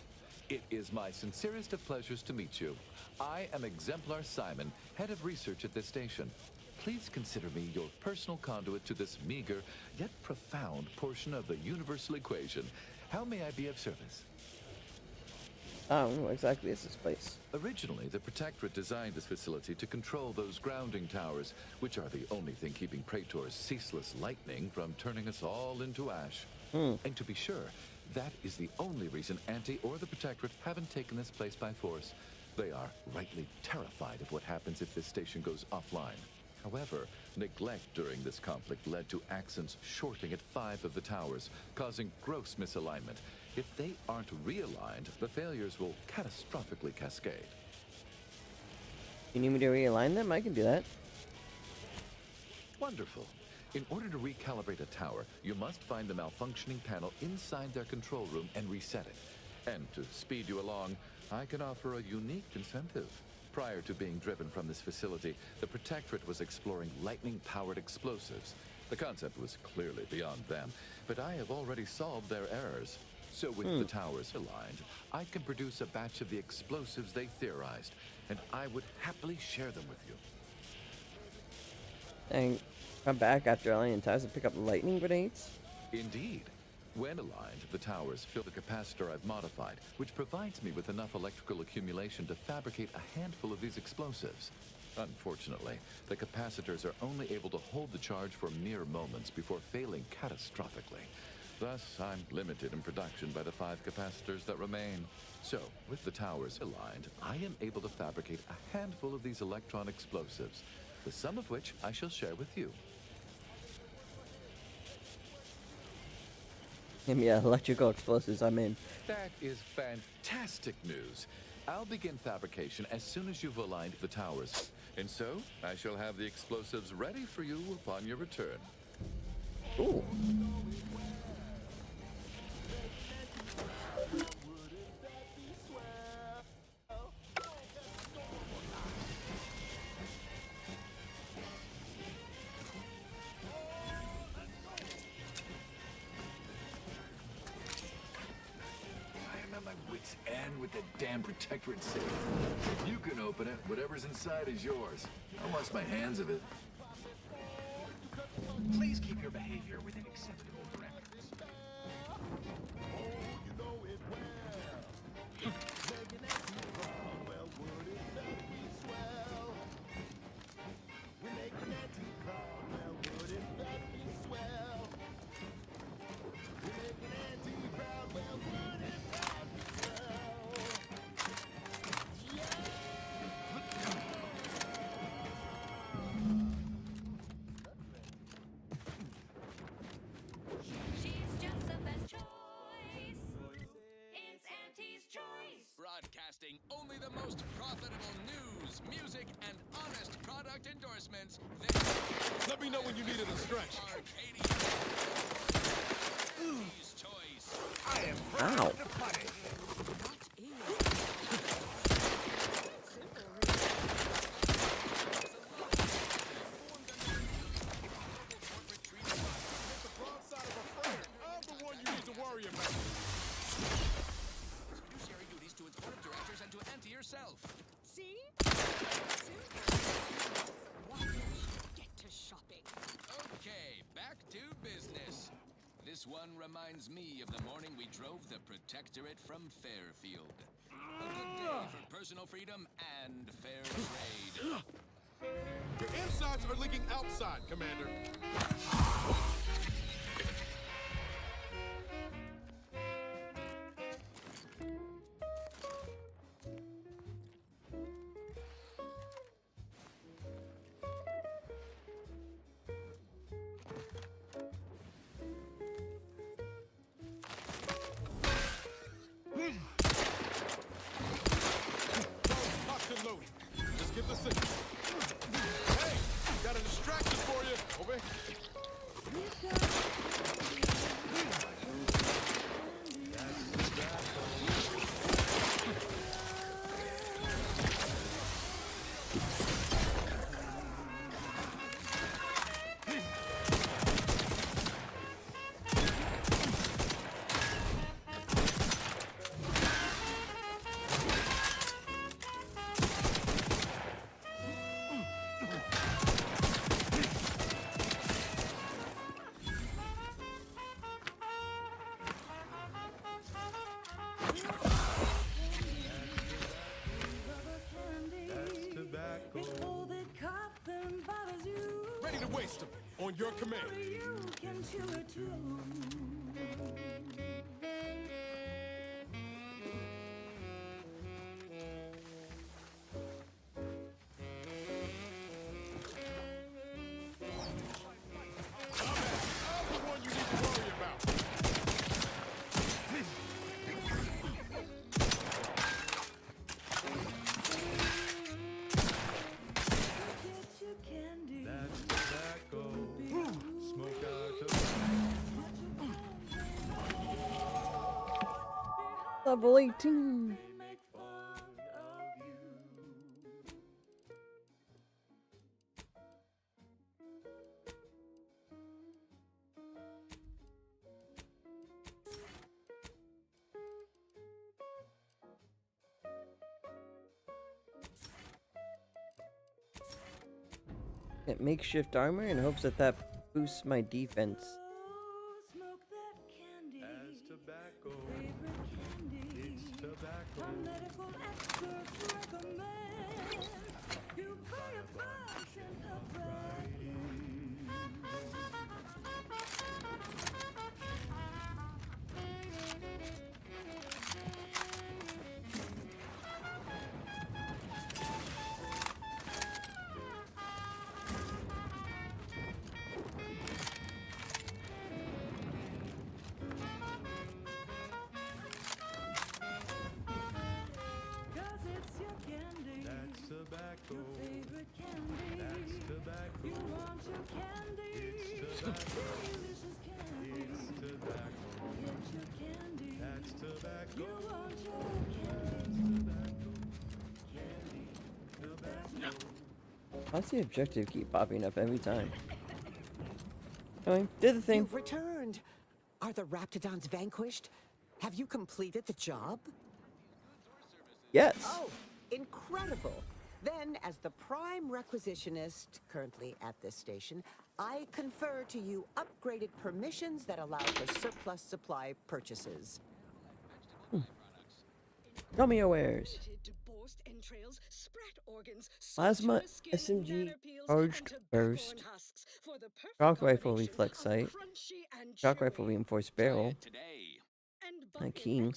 it is my sincerest of pleasures to meet you. I am Exemplar Simon, head of research at this station. please consider me your personal conduit to this meager yet profound portion of the universal equation. How may I be of service? I don't know what exactly is this place. Originally, the Protectorate designed this facility to control those grounding towers, which are the only thing keeping Praetor's ceaseless lightning from turning us all into ash. And to be sure, that is the only reason Anti or the Protectorate haven't taken this place by force. They are rightly terrified of what happens if this station goes offline. However, neglect during this conflict led to Accents shorting at 5 of the towers, causing gross misalignment. If they aren't realigned, the failures will catastrophically cascade. You need me to realign them? I can do that. Wonderful. In order to recalibrate a tower, you must find the malfunctioning panel inside their control room and reset it. And to speed you along, I can offer a unique incentive. Prior to being driven from this facility, the Protectorate was exploring lightning-powered explosives. The concept was clearly beyond them, but I have already solved their errors. So with the towers aligned, I can produce a batch of the explosives they theorized, and I would happily share them with you. And come back after alien towers and pick up lightning grenades? Indeed. When aligned, the towers fill the capacitor I've modified, which provides me with enough electrical accumulation to fabricate a handful of these explosives. Unfortunately, the capacitors are only able to hold the charge for mere moments before failing catastrophically. Thus, I'm limited in production by the 5 capacitors that remain. So, with the towers aligned, I am able to fabricate a handful of these electron explosives, the sum of which I shall share with you. Give me electrical explosives, I'm in. That is fantastic news. I'll begin fabrication as soon as you've aligned the towers. And so, I shall have the explosives ready for you upon your return. Ooh. And with the damn Protectorate safe. If you can open it, whatever's inside is yours. I wash my hands of it. Please keep your behavior within acceptable parameters. Broadcasting only the most profitable news, music, and honest product endorsements. Let me know when you needed a stretch. Arcadia's choice. I am proud to punish. I'm the one you need to worry about. Fiduciary duties to its board of directors and to Auntie herself. See? Why don't you get to shopping? Okay, back to business. This one reminds me of the morning we drove the Protectorate from Fairfield. A good day for personal freedom and fair trade. Your insides are leaking outside, Commander. Locked and loaded. Just get the signal. Hey, got a distraction for you. Over here. system on your command. Level 18. Get makeshift armor in hopes that that boosts my defense. As tobacco, it's tobacco. A medical expert recommend you buy a bunch and puff right in. That's tobacco. Your favorite candy. That's tobacco. You want your candy. It's tobacco. Delicious candy. It's tobacco. Get your candy. That's tobacco. You want your candy. Candy. Tobacco. Why's the objective keep popping up every time? Anyway, did the thing. You've returned. Are the Raptidons vanquished? Have you completed the job? Yes. Oh, incredible. Then, as the prime requisitionist currently at this station, I confer to you upgraded permissions that allow for surplus supply purchases. Tell me your wares. Plasma SMG charged burst. Shock rifle reflex sight. Shock rifle reinforced barrel. My king.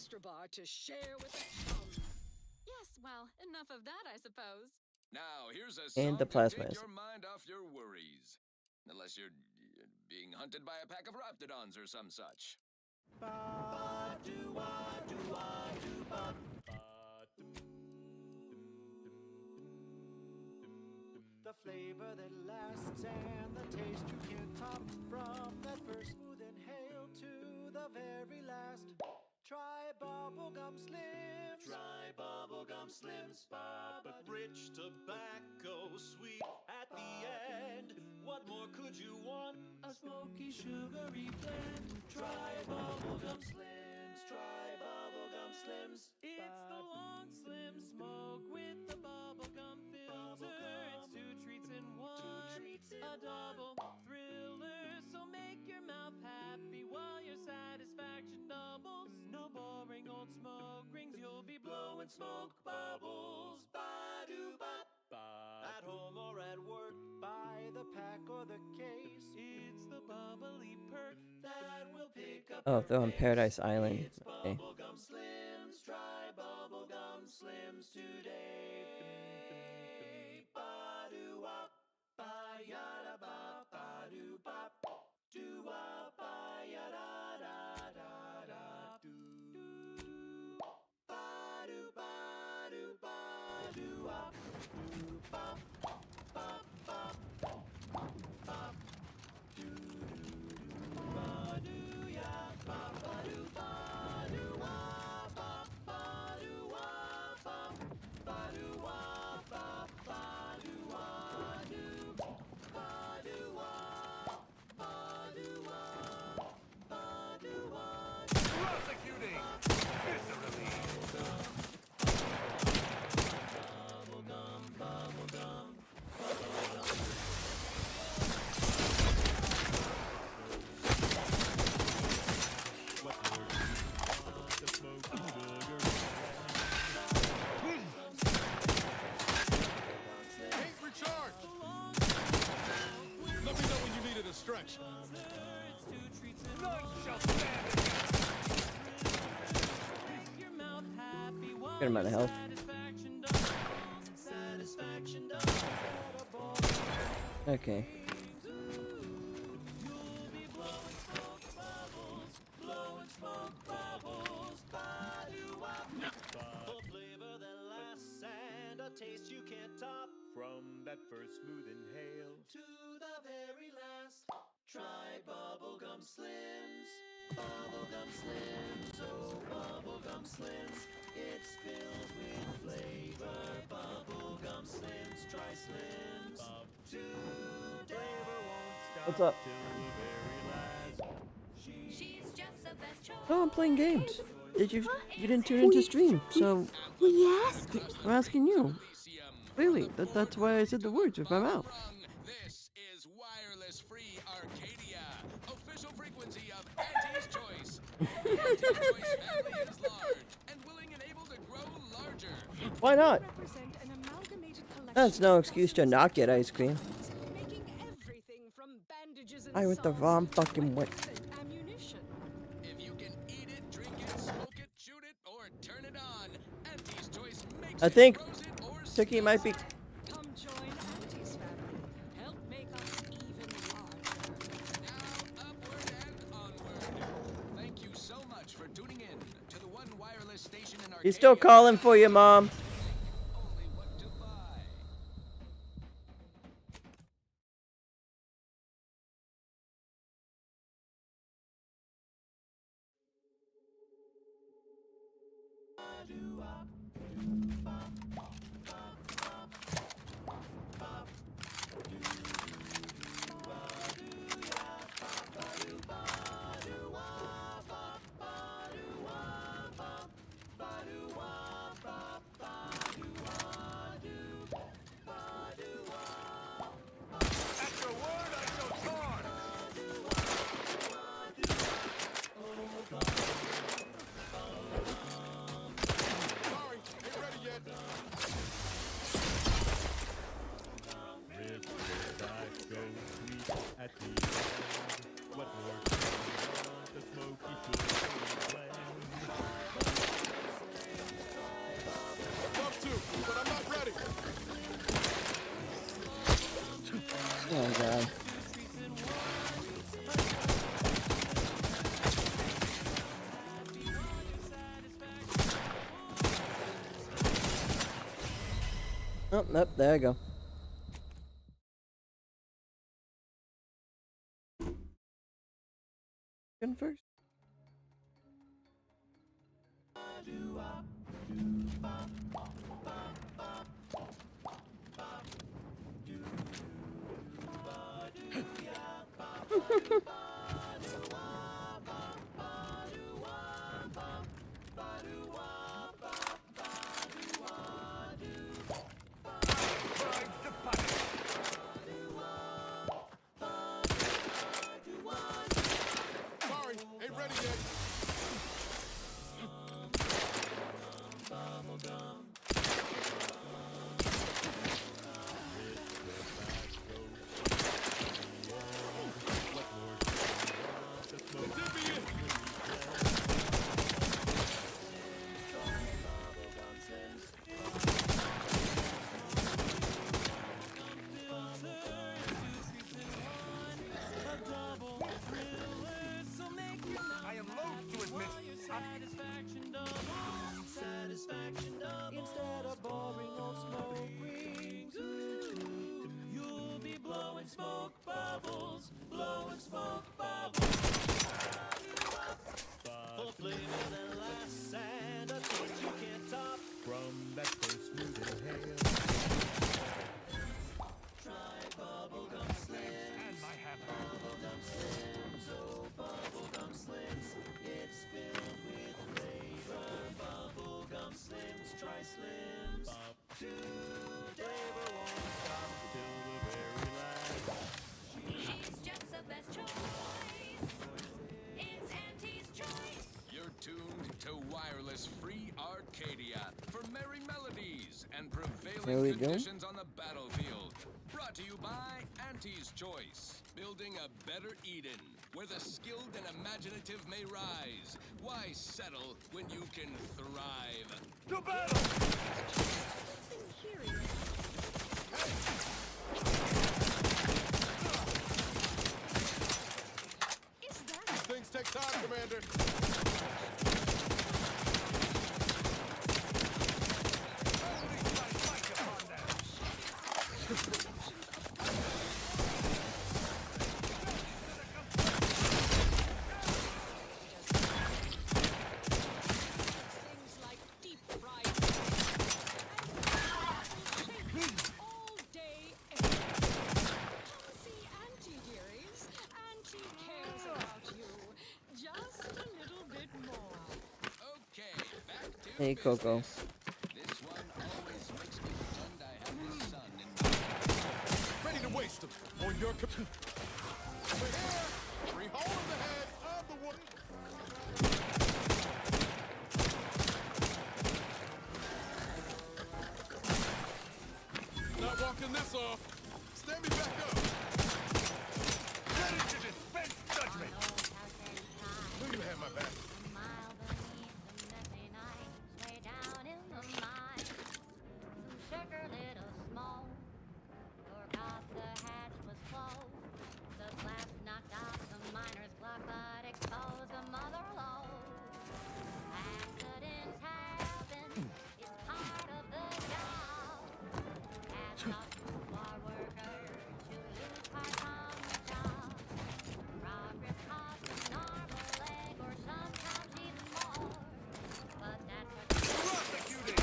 Yes, well, enough of that, I suppose. Now, here's a And song the to plasma take your mind off your worries. Unless you're being hunted by a pack of Raptidons or some such. The flavor that lasts and the taste you can't top. From that first smooth inhale to the very last. Try bubblegum slims. Try bubblegum slims. But rich tobacco, sweet at the end. What more could you want? A smoky, sugary blend. Try bubblegum slims. Try bubblegum slims. It's the long slim smoke with the bubblegum filter. It's two treats in one. A double thriller. So make your mouth happy while your satisfaction doubles. No boring old smoke rings, you'll be blowing smoke bubbles. Ba-do-bop. At home or at work, by the pack or the case. It's the bubbly perk that will pick up. Oh, they're on Paradise Island. It's Okay. bubblegum slims. Try bubblegum slims today. Ba-do-wop. Ba-yada-bop. Ba-do-bop. Do-wop. Ba-yada-da-da-da-do. Ba-do-ba-do-ba-do-wop. Do-bop. Bop, bop. Bop. Do-do-do. Ba-do-ya. Ba-ba-do-ba-do-wop. Ba-ba-do-wop. Ba-do-wop. Ba-ba-do-wop-do. Ba-do-wop. Ba-do-wop. Ba-do-wop. Prosecuting! Viscerally! Bubblegum, bubblegum. Good amount of health. Okay. Flavor that lasts and a taste you can't top. From that first smooth inhale to the very last. Try bubblegum slims. Bubblegum slims. Oh, bubblegum slims. It's filled with flavor. Bubblegum slims. Try slims. Today won't stop. What's up? Till the very last. She's just the best choice. Oh, I'm playing games. You didn't tune into stream, so Yes. I'm asking you. Really, that's why I said the words with my mouth. This is wireless free Arcadia, official frequency of Auntie's Choice. Auntie's Choice family is large and willing and able to grow larger. Why not? Represent an amalgamated collection That's no excuse to not get ice cream. making everything from bandages and I went the salves wrong to fucking way. weapons and ammunition. If you can eat it, drink it, smoke it, shoot it, or turn it on, Auntie's Choice makes I it, think grows it, or Tookie might be. Come join Auntie's family. Help make us even larger. now upward and onward. Thank you so much for tuning in to the one wireless station in Arcadia. He's still calling for you, Mom. Only what to buy. Sorry, ain't ready yet. At the end, what more can you want? The smoky blend. Love to, but I'm not ready. Oh god. Oh, nope, there you go. Going first. Sorry, ain't ready yet. I am loath to admit instead of boring old smoke rings, you'll be blowing smoke bubbles, for flavor that lasts and a taste you can't top. From that first smooth inhale, try bubblegum slims. And my habit. Bubblegum slims, oh bubblegum slims. It's filled with flavor. Bubblegum slims, try slims. Today won't stop till the very last. She's just the best choice. It's Auntie's Choice. You're tuned to wireless free Arcadia for merry melodies and There prevailing we go. conditions on the battlefield. Brought to you by Auntie's Choice, building a better Eden where the skilled and imaginative may rise. Why settle when you can thrive? To battle! These things take time, Commander. Things like deep fried all day, every day. Come see Auntie, dearies. Auntie cares about you just a little bit more. Okay, back to Hey, Coco. This one always makes me pretend I have the sun in my Ready to waste them on your We're here! Three hole in the head of the wood. Not walking this off. Stand me back up. Ready to dispense judgment. Will you have my back? Sugar little small, forgot the hatch was closed. The blast knocked off the miner's clock, but exposed the mother lode. Accidents happen, it's part of the job. Hats off to our workers who lose part on the job. Progress costs an arm, a leg, or sometimes even more. But that's what Prosecuted!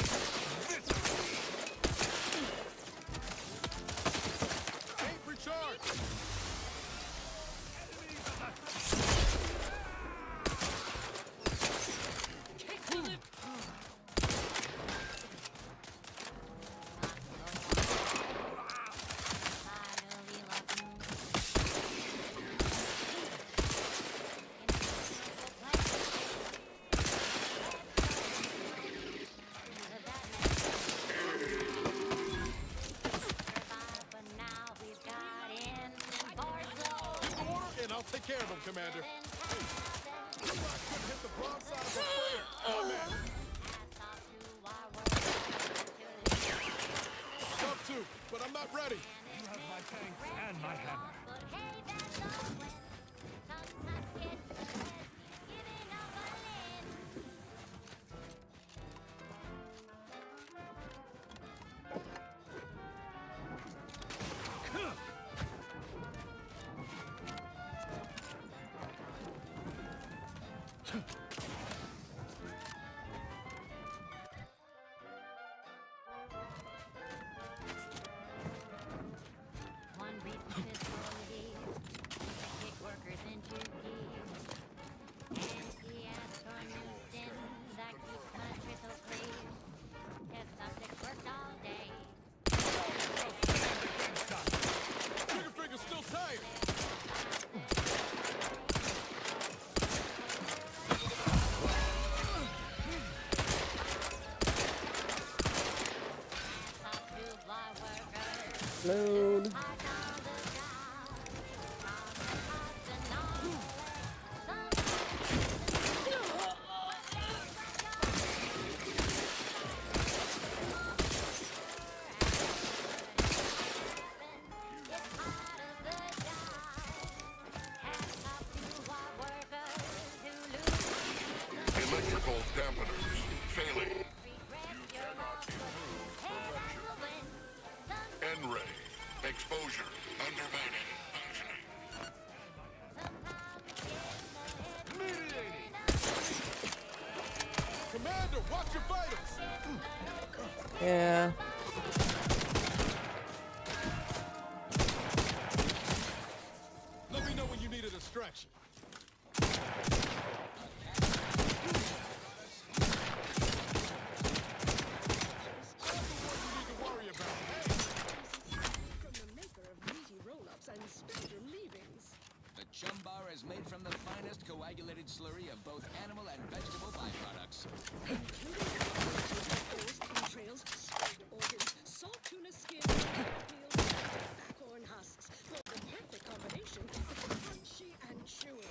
Ain't recharged! And I'll take care of him, Commander. I couldn't hit the broadside of a freighter. Oh, man. Tough too, but I'm not ready. You have my tanks and my hammer. one reason is kick workers into gear. NPS or new sin that keeps country so clear. Test subject worked all day. Trigger finger's still tight. Load. Electrical dampeners failing. N-ray. Exposure. Undermining. Commander, watch your vitals. Yeah. Let me know when you need a distraction. The chum bar is made from the finest coagulated slurry of both animal and vegetable byproducts. Entrails, sweet organs, salt tuna skin, peels, acorn husks. For the perfect combination of crunchy and chewy.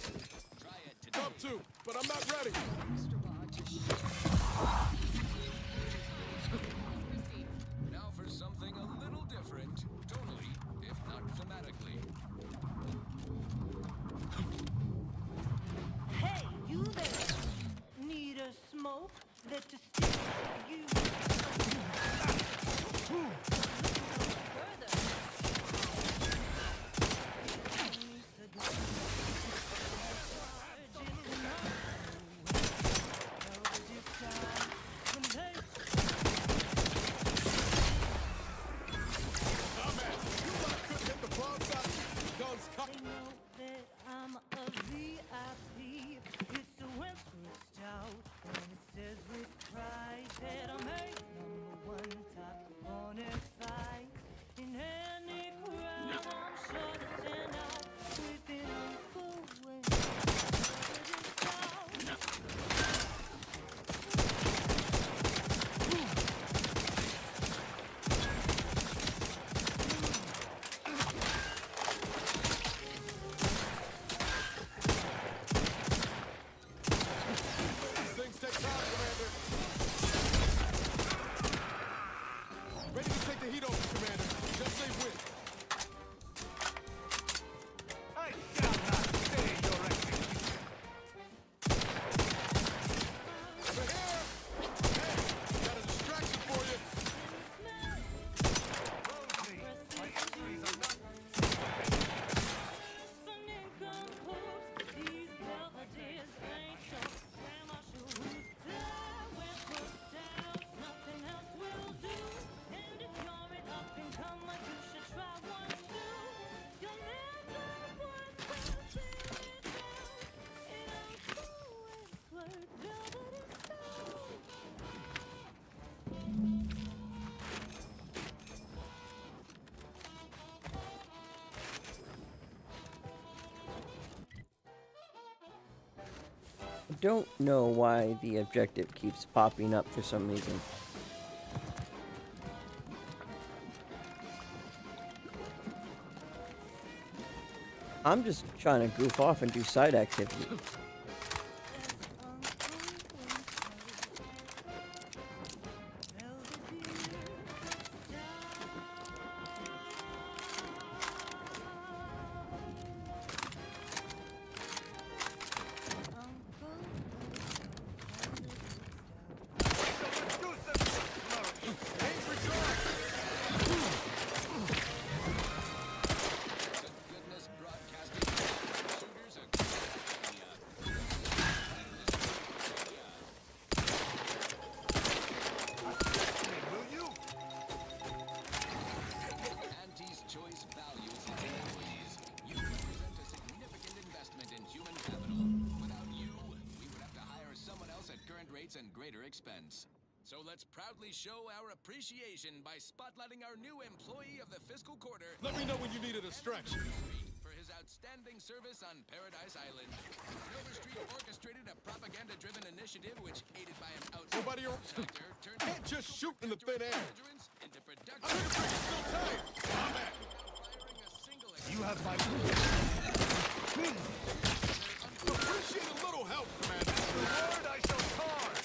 Try it today. Top two. don't know why the objective keeps popping up for some reason. I'm just trying to goof off and do side activities. And greater expense. So let's proudly show our appreciation by spotlighting our new employee of the fiscal quarter. Let me know when you need a distraction. For his outstanding service on Paradise Island. Overstreet orchestrated a propaganda-driven initiative which, aided by an outside nobody sector, turned can't just shoot in the thin air. Into production. You have my appreciate a little help, Commander. The Lord I shall charge.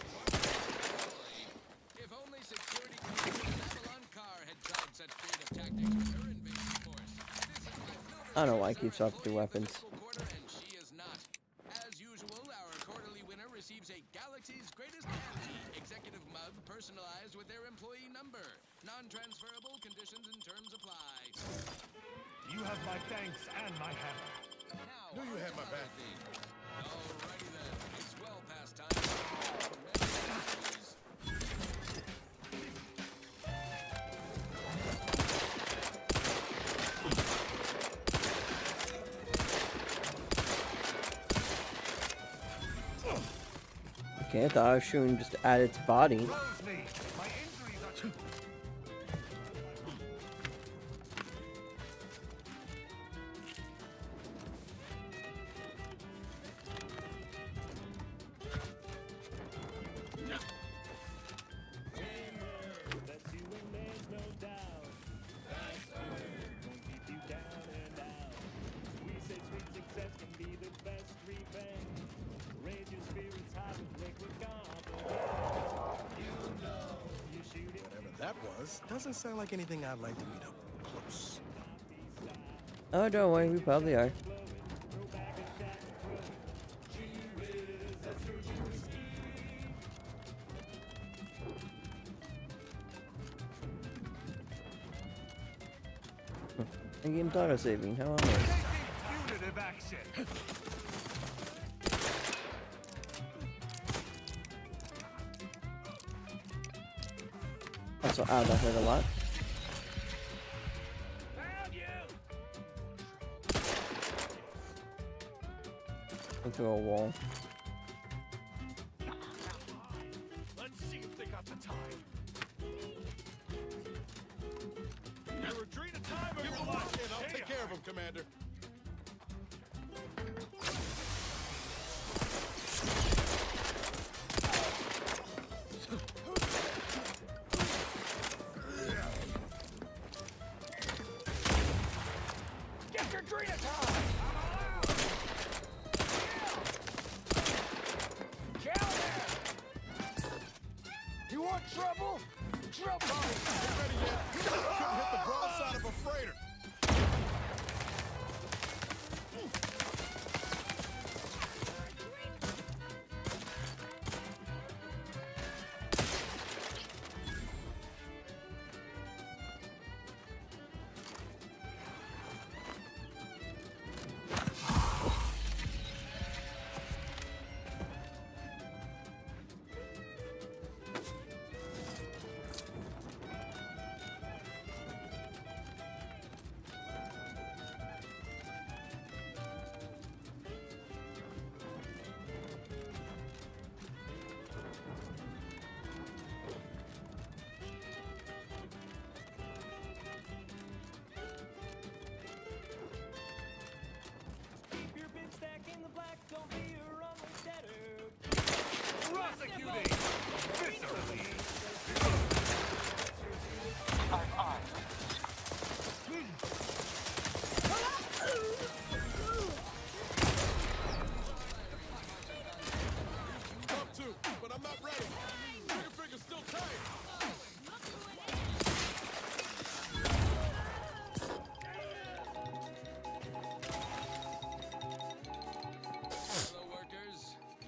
If only security Avalon Carr had tried such creative tactics with her invasion force. I don't know why I keep swapping through weapons. And she is not. As usual, our quarterly winner receives a Galaxy's Greatest Anti-Executive mug personalized with their employee number. Non-transferable conditions and terms apply. You have my thanks and my hammer. Now, Knew you had my back. Alrighty then. It's well past time. Okay, I thought I was shooting just at its body. That doesn't sound like anything I'd like to meet up close. Oh, don't worry, we probably are. The game's auto-saving, how honest. Punitive action. Also, ow, that hurt a lot. Into a wall. Let's see if they got the time. You're a dream of time. Give them one, and I'll take care of them, Commander. Get your dream of time. You want trouble? Trouble! Get ready yet? Couldn't hit the broadside of a freighter.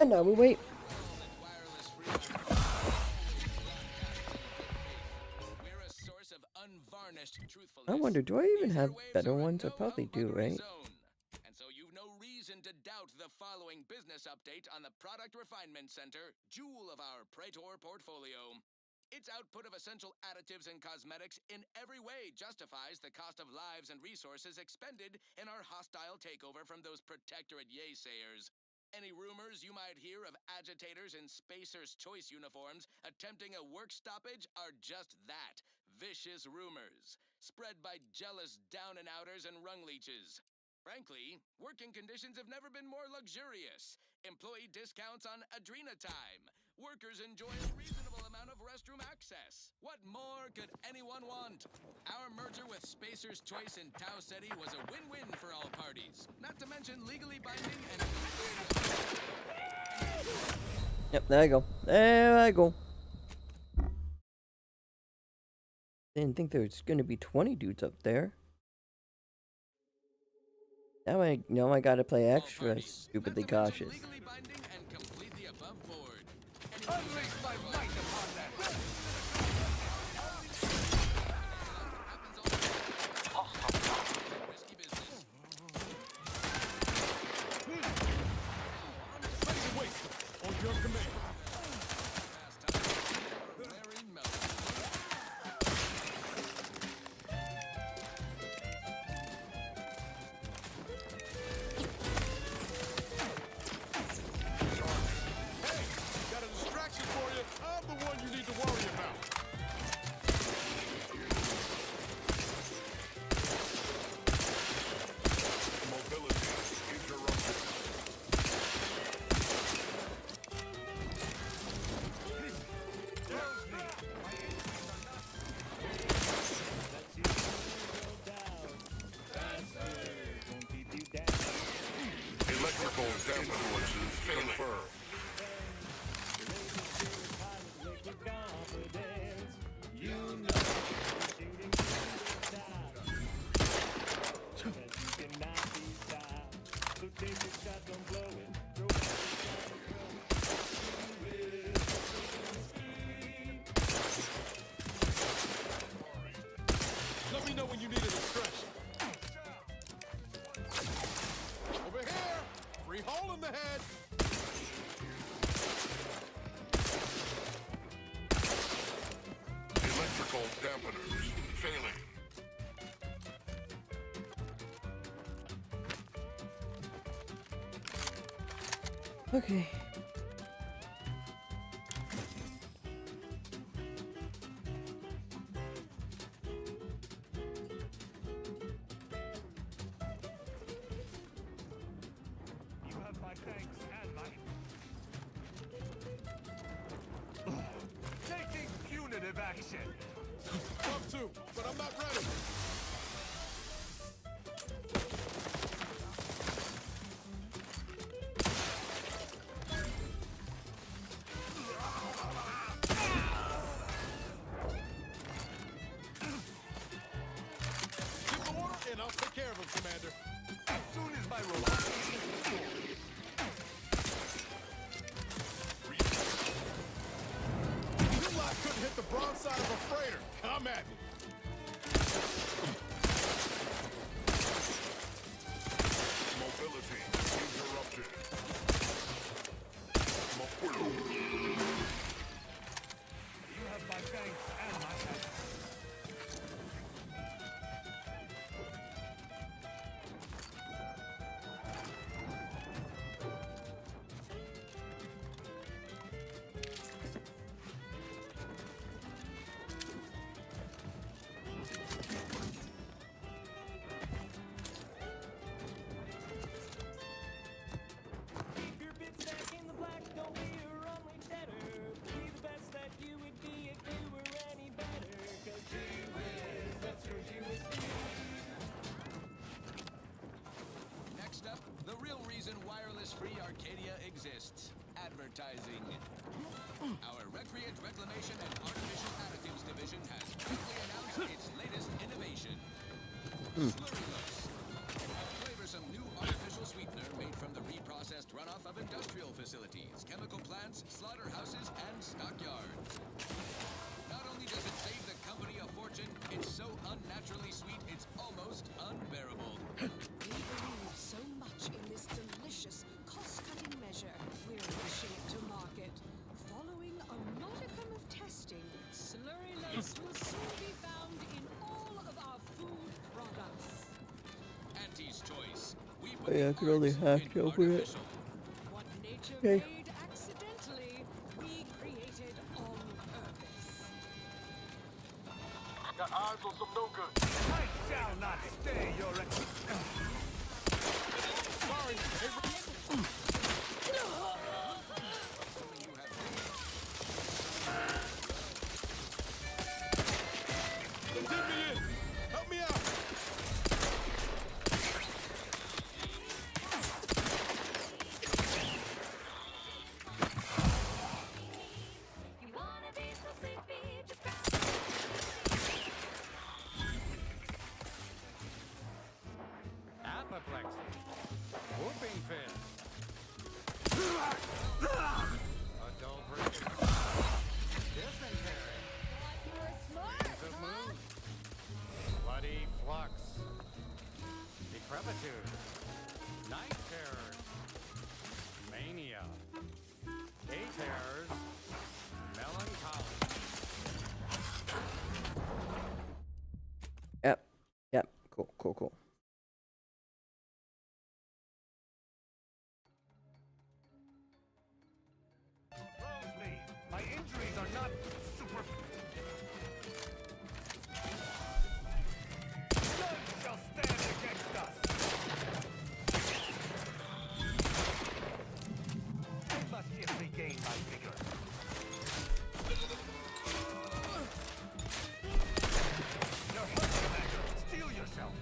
And now we wait. I wonder, do I even have better ones? I probably do, right? And so you've no reason to doubt the following business update on the Product Refinement Center, jewel of our Praetor portfolio. Its output of essential additives and cosmetics in every way justifies the cost of lives and resources expended in our hostile takeover from those Protectorate yaysayers. Any rumors you might hear of agitators in Spacer's Choice uniforms attempting a work stoppage are just that, vicious rumors, spread by jealous down-and-outers and rung leeches. Frankly, working conditions have never been more luxurious. Employee discounts on Adrena time. Workers enjoy a reasonable amount of restroom access. What more could anyone want? Our merger with Spacer's Choice in Tau City was a win-win for all parties. Not to mention legally binding and... Yep, there I go. There I go. Didn't think there was going to be 20 dudes up there. Now I gotta play extra stupidly cautious. Legally binding and completely above board. Unleash my might upon that! Risky business. Waste on your command. Very mellow. Got a distraction for you. I'm the one you need to worry about. Mobility interrupted. Electrical dampener confirmed. Let me know when you need a distraction. Over here! Free hole in the head! Electrical dampeners failing. Okay. You have my thanks and my... Taking punitive action. Up to, but I'm not ready. Give the order and I'll take care of him, Commander. As soon as my robot... You lot couldn't hit the broadside of a freighter. Come at me. Mobility interrupted. You have my thanks and my thanks. Keep your bits back in the black, don't be a runway debtor. Be the best that you would be if you were any better. Cause gee whiz, that's your USD. Next up, the real reason wireless-free Arcadia exists. Advertising. Our Recreate Reclamation and Artificial Additives division has quickly announced its latest innovation. Slurryless. A flavorsome new artificial sweetener made from the reprocessed runoff of industrial facilities. This will soon be found in all of our food products. Auntie's choice. We Oh, put yeah, I could only hack to open it. What nature Okay. made accidentally, we created on purpose. Got eyes on some no good. I shall not stay your Sorry. Let me in. Help me out. You wanna be so sleepy, just Apoplexy. Whooping fist. Adultery. Dysentery. Chains of moon. Bloody flux. Decrepitude. Night terrors. Mania. Day terrors. Melancholy. Yep. Yep. Cool. Cool. Cool. Rosalie, my injuries are not super. None shall stand against us. I must just regain my vigor. You're hurt, Commander. Steel yourself.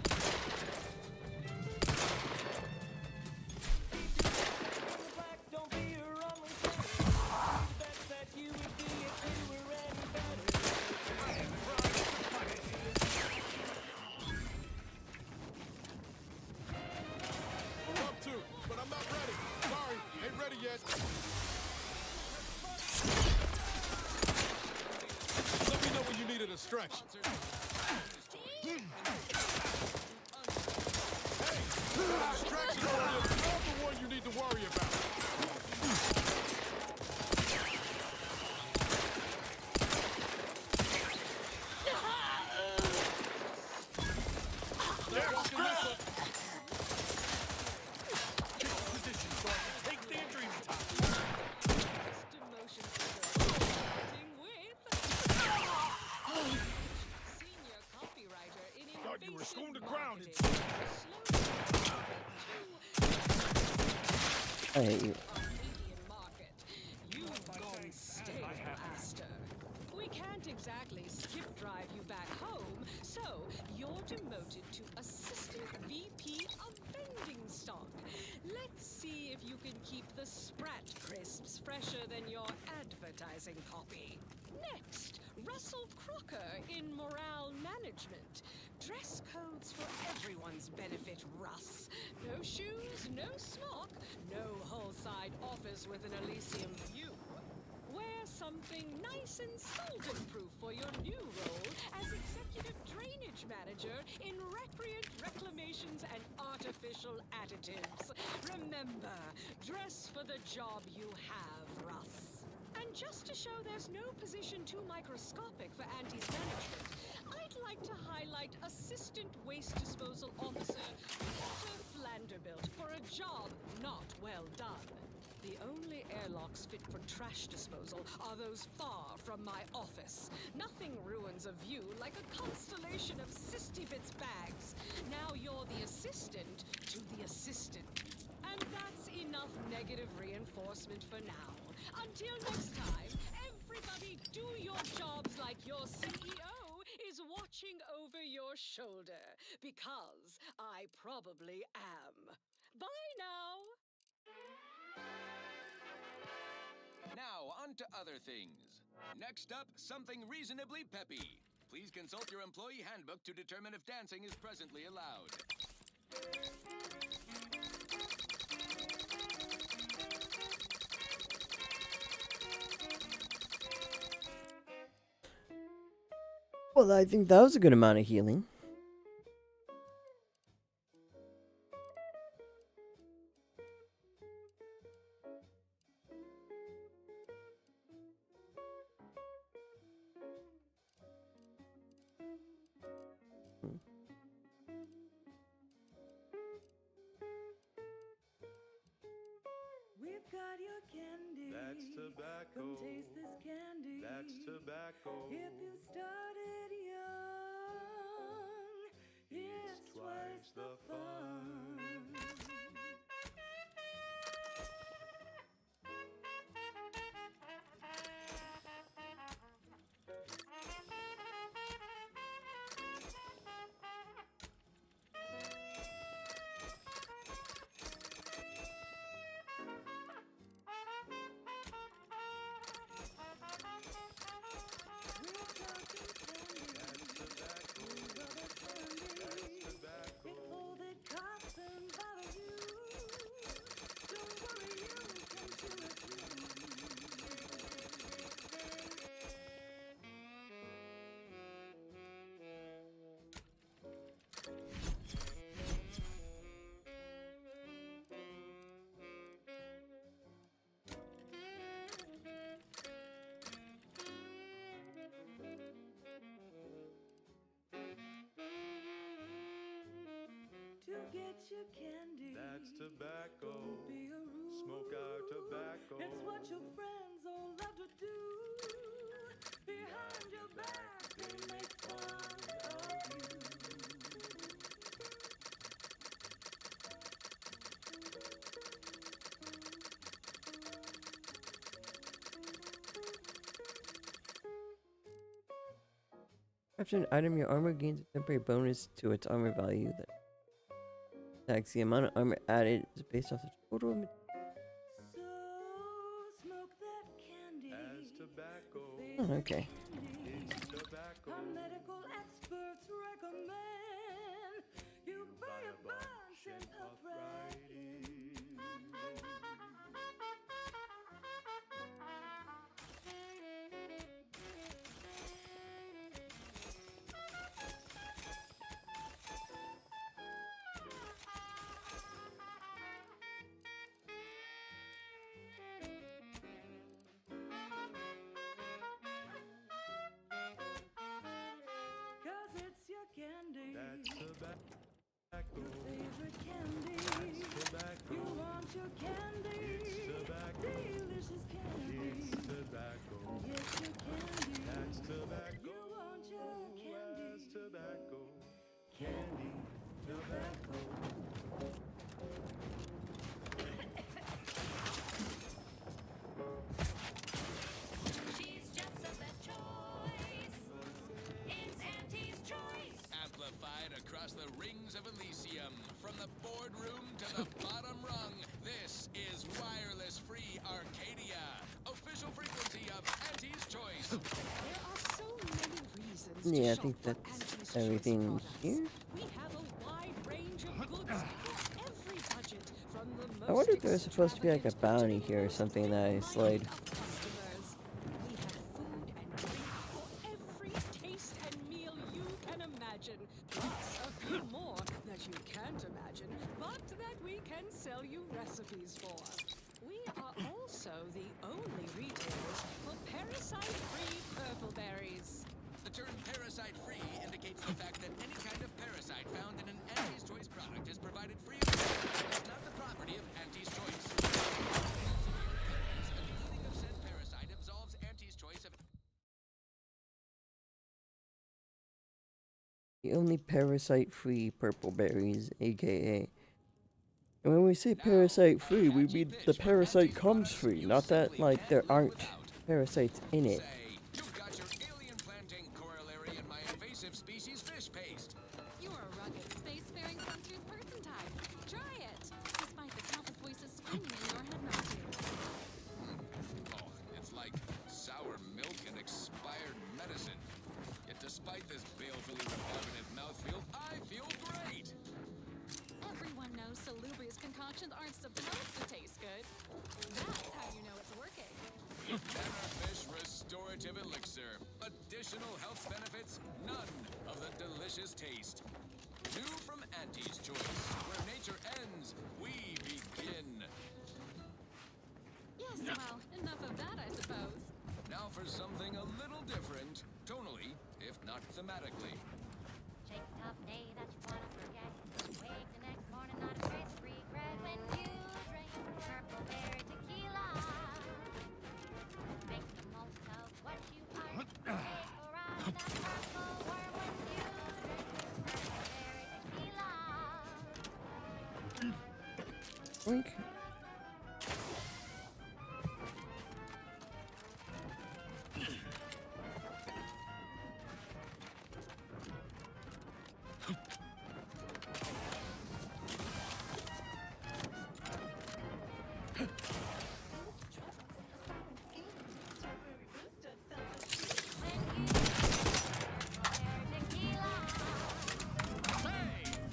Black, don't be a wrongly setter. The best that you would be if you were any better. I am proud to punish. Love to, but I'm not ready. Sorry, ain't ready yet. Let me know when you need a distraction. Hey, distraction over there. You're the one you need to worry about. They're walking this up. Get in position so I can take the injury time. Demotion starting with senior copywriter in Thought you were schooled to invasive ground marketing. I hate you. Arcadian market. You've gone stale, Aster. We can't exactly skip drive you back home, so you're demoted to assistant VP of vending stock. Let's see if you can keep the Sprat crisps fresher than your advertising copy. Next, Russell Crocker in morale management. Dress codes for everyone's benefit, Russ. No shoes, no smock, no whole-side office with an Elysium view. Wear something nice and solvent-proof for your new role as Executive Drainage Manager in Recreant Reclamations and Artificial Additives. Remember, dress for the job you have, Russ. And just to show there's no position too microscopic for Auntie's management, I'd like to highlight Assistant Waste Disposal Officer Walter Flanderbilt for a job not well done. The only airlocks fit for trash disposal are those far from my office. Nothing ruins a view like a constellation of Sistybits bags. Now you're the assistant to the assistant. And that's enough negative reinforcement for now. Until next time, everybody do your jobs like your CEO is watching over your shoulder. Because I probably am. Bye now! Now, on to other things. Next up, something reasonably peppy. Please consult your employee handbook to determine if dancing is presently allowed. Well, I think that was a good amount of healing. Come taste this candy. That's tobacco. If you started young, it's twice the fun. To get your candy, That's tobacco. Don't be a rude. Smoke our tobacco. It's what your friends all love to do. Behind your back, they make fun of you. After an item, your armor gains a temporary bonus to its armor value that attacks. The amount of armor added is based off the total. So smoke that candy. As tobacco. Oh, okay. It's tobacco. Our medical experts recommend you buy a bunch and puff right in. Cause it's your candy. That's tobacco. Favorite candy. That's tobacco. You want your candy. It's tobacco. Delicious candy. It's tobacco. Yes, your candy. That's tobacco. You want your candy. That's tobacco. Candy. Tobacco. She's just the best choice. It's Auntie's choice. Amplified across the rings of Elysium, from the boardroom to the bottom rung, this is wireless free Arcadia, official frequency of Auntie's Choice. There are so many reasons Yeah, I to think shop for that's Auntie's Choice everything products. here. We have a wide range of goods for every budget, from the most I wonder if there's supposed to be like a bounty here or something that I slayed. customers. We have food and drink for every taste and meal you can imagine, plus a few more that you can't imagine, but that we can sell you recipes for. We are also the only retailers for parasite-free purple berries. The term parasite-free indicates the fact that any kind of parasite found in an Auntie's Choice product is provided free of charge and is not the property of Auntie's Choice. And the eating of said parasite absolves Auntie's Choice of... The only parasite-free purple berries, aka. And when we say parasite-free, we mean the parasite comes free, not that like there aren't parasites in it. You've got your alien planting corollary in my invasive species fish paste. You are a rugged, space-faring frontier person type. Try it, despite the countless voices screaming in your head not to. Oh, it's like sour milk and expired medicine. Yet despite this balefully repulsive mouthfeel, I feel great! Everyone knows salubrious concoctions aren't supposed to taste good. That's how you know it's working. Fish Restorative Elixir. Additional health benefits, none of the delicious taste. New from Auntie's Choice. Where nature ends, we begin. Yes, well, enough of that, I suppose. Now for something a little different, tonally, if not thematically. Shake the tough day that you wanna forget. Wake the next morning, not a trace of regret when you drink purple berry tequila. Oink.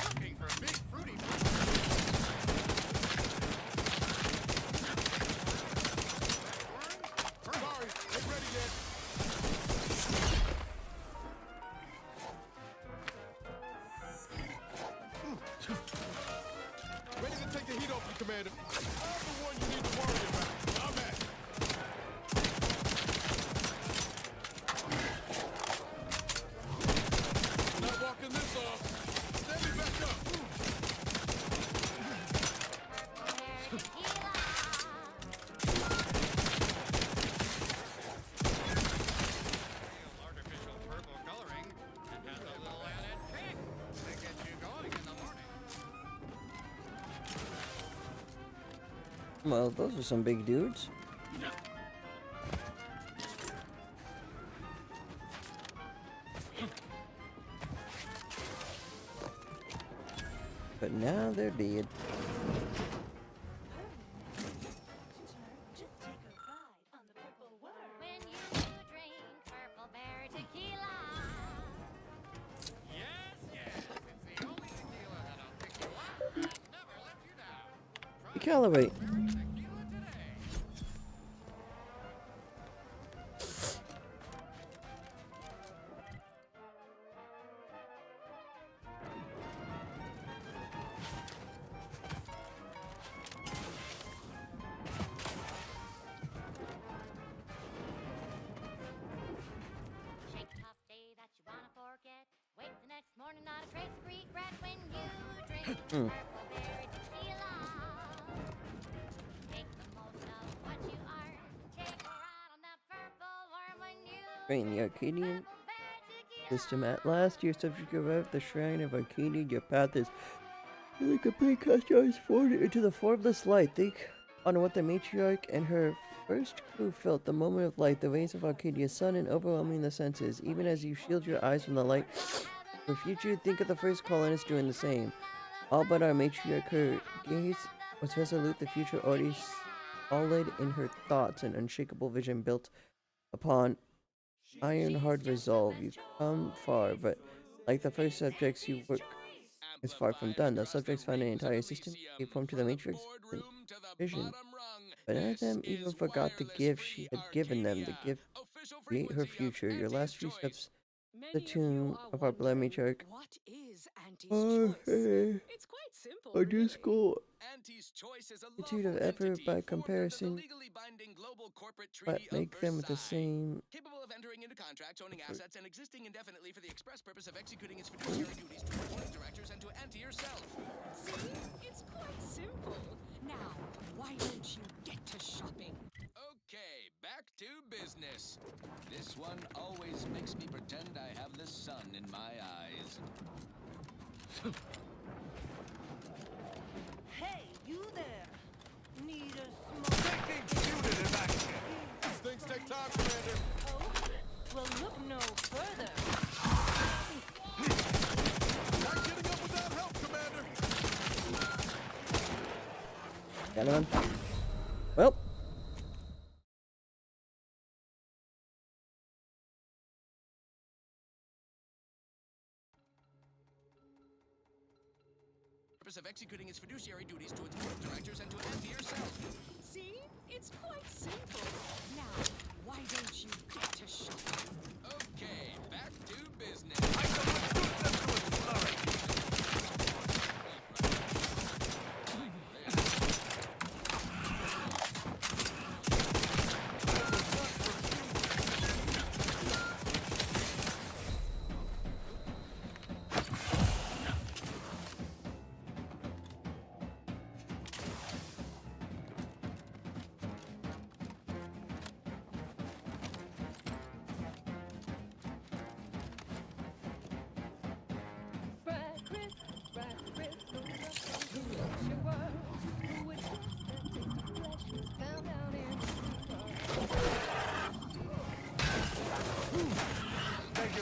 Looking for big fruity Sorry, ain't ready yet. Ready to take the heat off you, Commander. I'm the one you need to worry about. I'm at. Not walking this off. Stand me back up. Artificial purple coloring and has a little added kick to get you going in the morning. Well, those are some big dudes. But now they're dead. When you drink purple berry tequila. Yes, yes, it's the only tequila that'll pick you up and never let you down. Calibrate. Shake a tough day that you wanna forget. Wake the next morning, not a trace of regret when you drink purple berry tequila. Make the most of what you are. Take a ride on that purple worm when you Train the Arcadian system at last. Your subject arrived at the shrine of Arcadia. Your path is really complete. Cast your eyes forward into the formless light. Think on what the matriarch and her first crew felt the moment of light, the rays of Arcadia's sun, and overwhelming the senses. Even as you shield your eyes from the light for future, think of the first colonists doing the same. All but our matriarch, her gaze was resolute, the future already solid in her thoughts, an unshakable vision built upon iron hard resolve. You come far, but like the first subjects, you work is far from done. The subjects found an entire system gave form to the matrix vision. But none of them even forgot the gift she had given them, the gift to create her future. Your last few steps, the tomb of our beloved matriarch. What is Auntie's Oh, choice? hey. It's quite simple, A new really. school. Auntie's choice is a Institute lawful of effort entity by formed under the comparison, legally binding global corporate but treaty of make them with the Versailles. same. Capable of entering into contracts, owning effort. assets, and existing indefinitely for the express purpose of executing its fiduciary duties to the board of directors and to Auntie herself. See? It's quite simple. Now, why don't you get to shopping? Okay, back to business. This one always makes me pretend I have the sun in my eyes. Hey, you there! Need a smoke? Unit in action. These things take time, Commander. Oh, well, look no further. Not getting up without help, Commander. Got him. Well. Purpose of executing its fiduciary duties to its board of directors and to Auntie herself. See? It's quite simple. Now, why don't you get to shopping? Okay, back to business.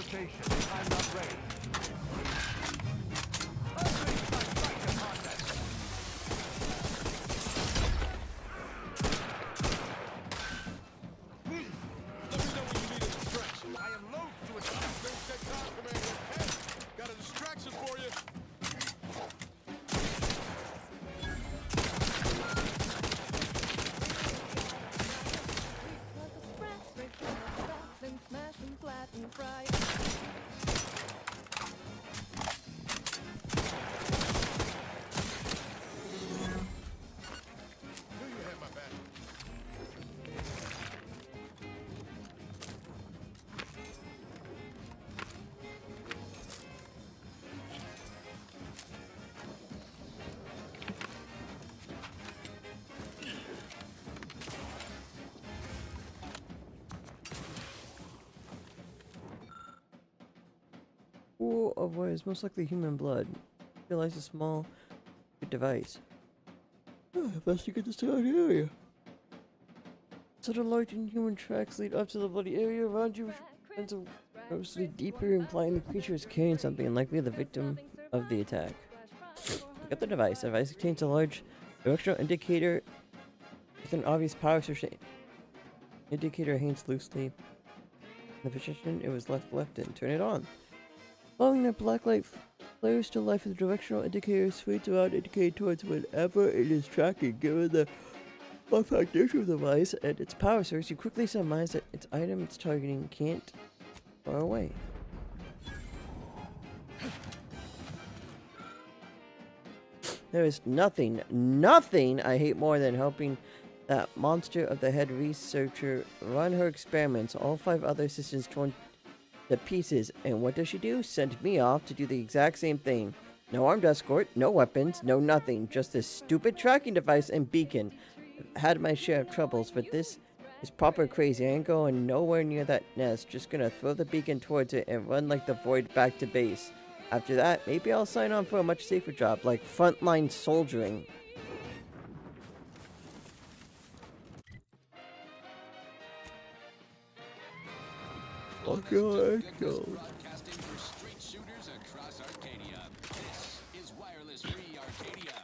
station. I'm not ready. Unleash my fight upon them. Let me know when you need a distraction. I am loath to attack. Don't take time, Commander. Hey, got a distraction for you. Knew you had my back. Pool of what is most likely human blood. Realize a small device. Best you get this out area. So the large inhuman tracks lead up to the bloody area around you, which runs noticeably deeper, implying the creature is carrying something, likely the victim of the attack. Pick up the device. The device contains a large directional indicator with an obvious power source. Indicator hangs loosely in the position it was left in. Turn it on. Following the black light flares to life, the directional indicator swings around, indicating towards whatever it is tracking. Given the compact nature of the device and its power source, you quickly surmise that its item it's targeting can't far away. There is nothing I hate more than helping that monster of the head researcher run her experiments. All 5 other assistants torn to pieces, and what does she do? Send me off to do the exact same thing. No armed escort, no weapons, no nothing. Just this stupid tracking device and beacon. I've had my share of troubles, but this is proper crazy. I ain't going nowhere near that nest. Just gonna throw the beacon towards it and run like the void back to base. After that, maybe I'll sign on for a much safer job, like frontline soldiering. Fuck your echo. Broadcasting for street shooters across Arcadia. This is Wireless Free Arcadia.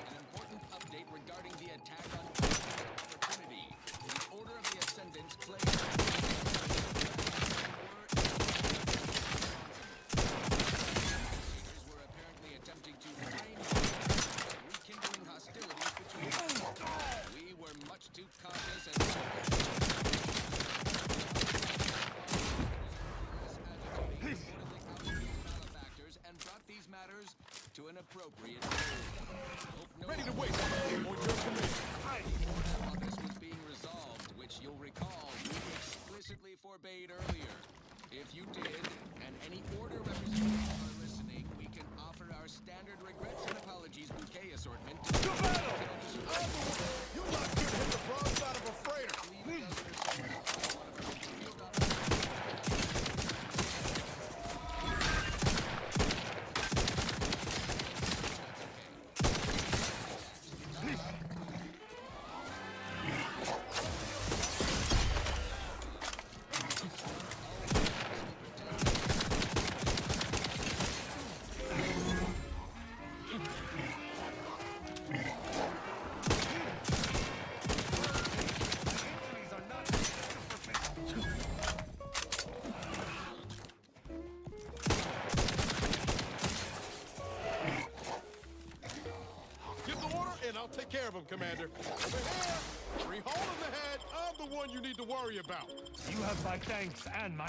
An important update regarding the attack on Opportunity. The Order of the Ascendants claims were apparently attempting to frame rekindling hostilities between us. We were much too cautious and malefactors and brought these matters to an appropriate Ready to wait. On your command. while this was being resolved, which you'll recall we explicitly forbade earlier. If you did, and any order representatives are listening, we can offer our standard regrets and apologies bouquet assortment. To battle! You're not going to hit the broadside of a freighter. And I'll take care of him, Commander. Over here! Free hole in the head! I'm the one you need to worry about. You have my thanks and my...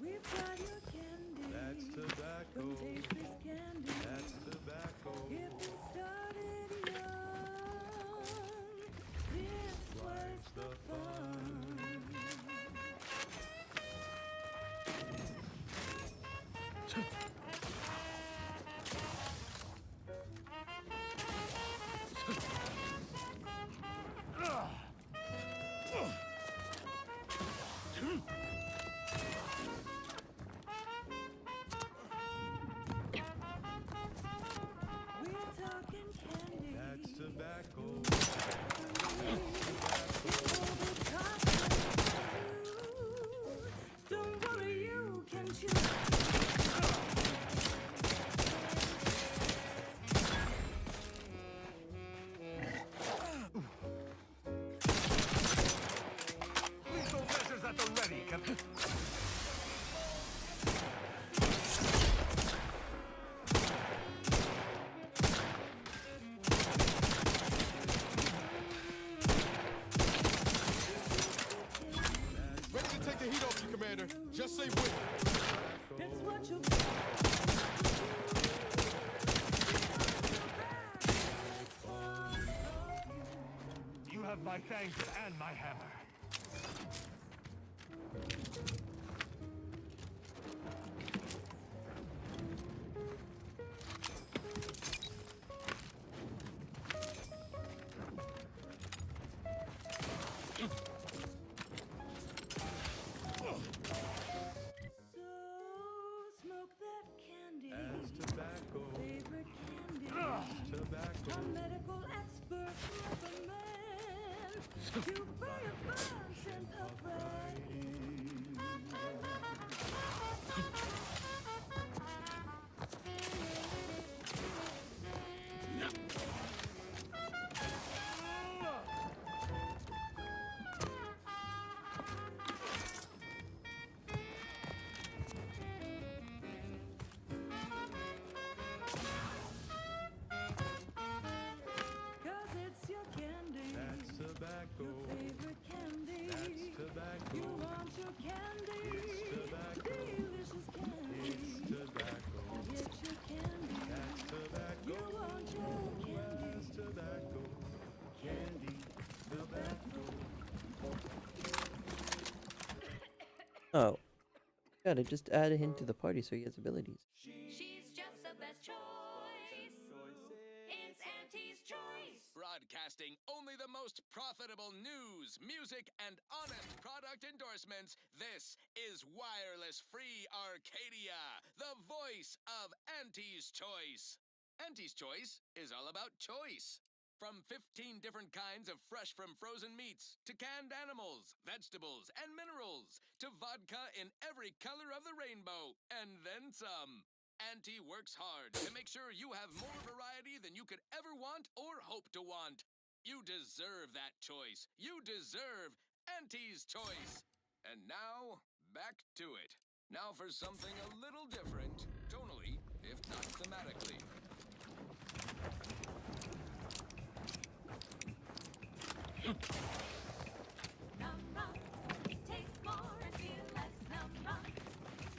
We've got your candy. That's tobacco. Come taste this candy. That's tobacco. If it started young, this was the fun. my thanks and my hammer. Smoke that candy. As tobacco. Favorite candy. Tobacco. A medical expert recommends to buy a bunch and puff right in. Cause it's your candy. That's tobacco. Your favorite candy. That's tobacco. You want your candy. It's tobacco. Delicious candy. It's tobacco. Get your candy. That's tobacco. You want your candy. That's tobacco. Candy. Tobacco. Oh. God, I just added him to the party so he has abilities. She's just the best choice. It's Auntie's choice. Broadcasting only the most profitable news, music, and honest product endorsements, this is Wireless Free Arcadia, the voice of Auntie's Choice. Auntie's Choice is all about choice. From 15 different kinds of fresh from frozen meats, to canned animals, vegetables, and minerals, to vodka in every color of the rainbow, and then some. Auntie works hard to make sure you have more variety than you could ever want or hope to want. You deserve that choice. You deserve Auntie's Choice. And now, back to it. Now for something a little different, tonally, if not thematically. Num rum, taste more and feel less. Num rum,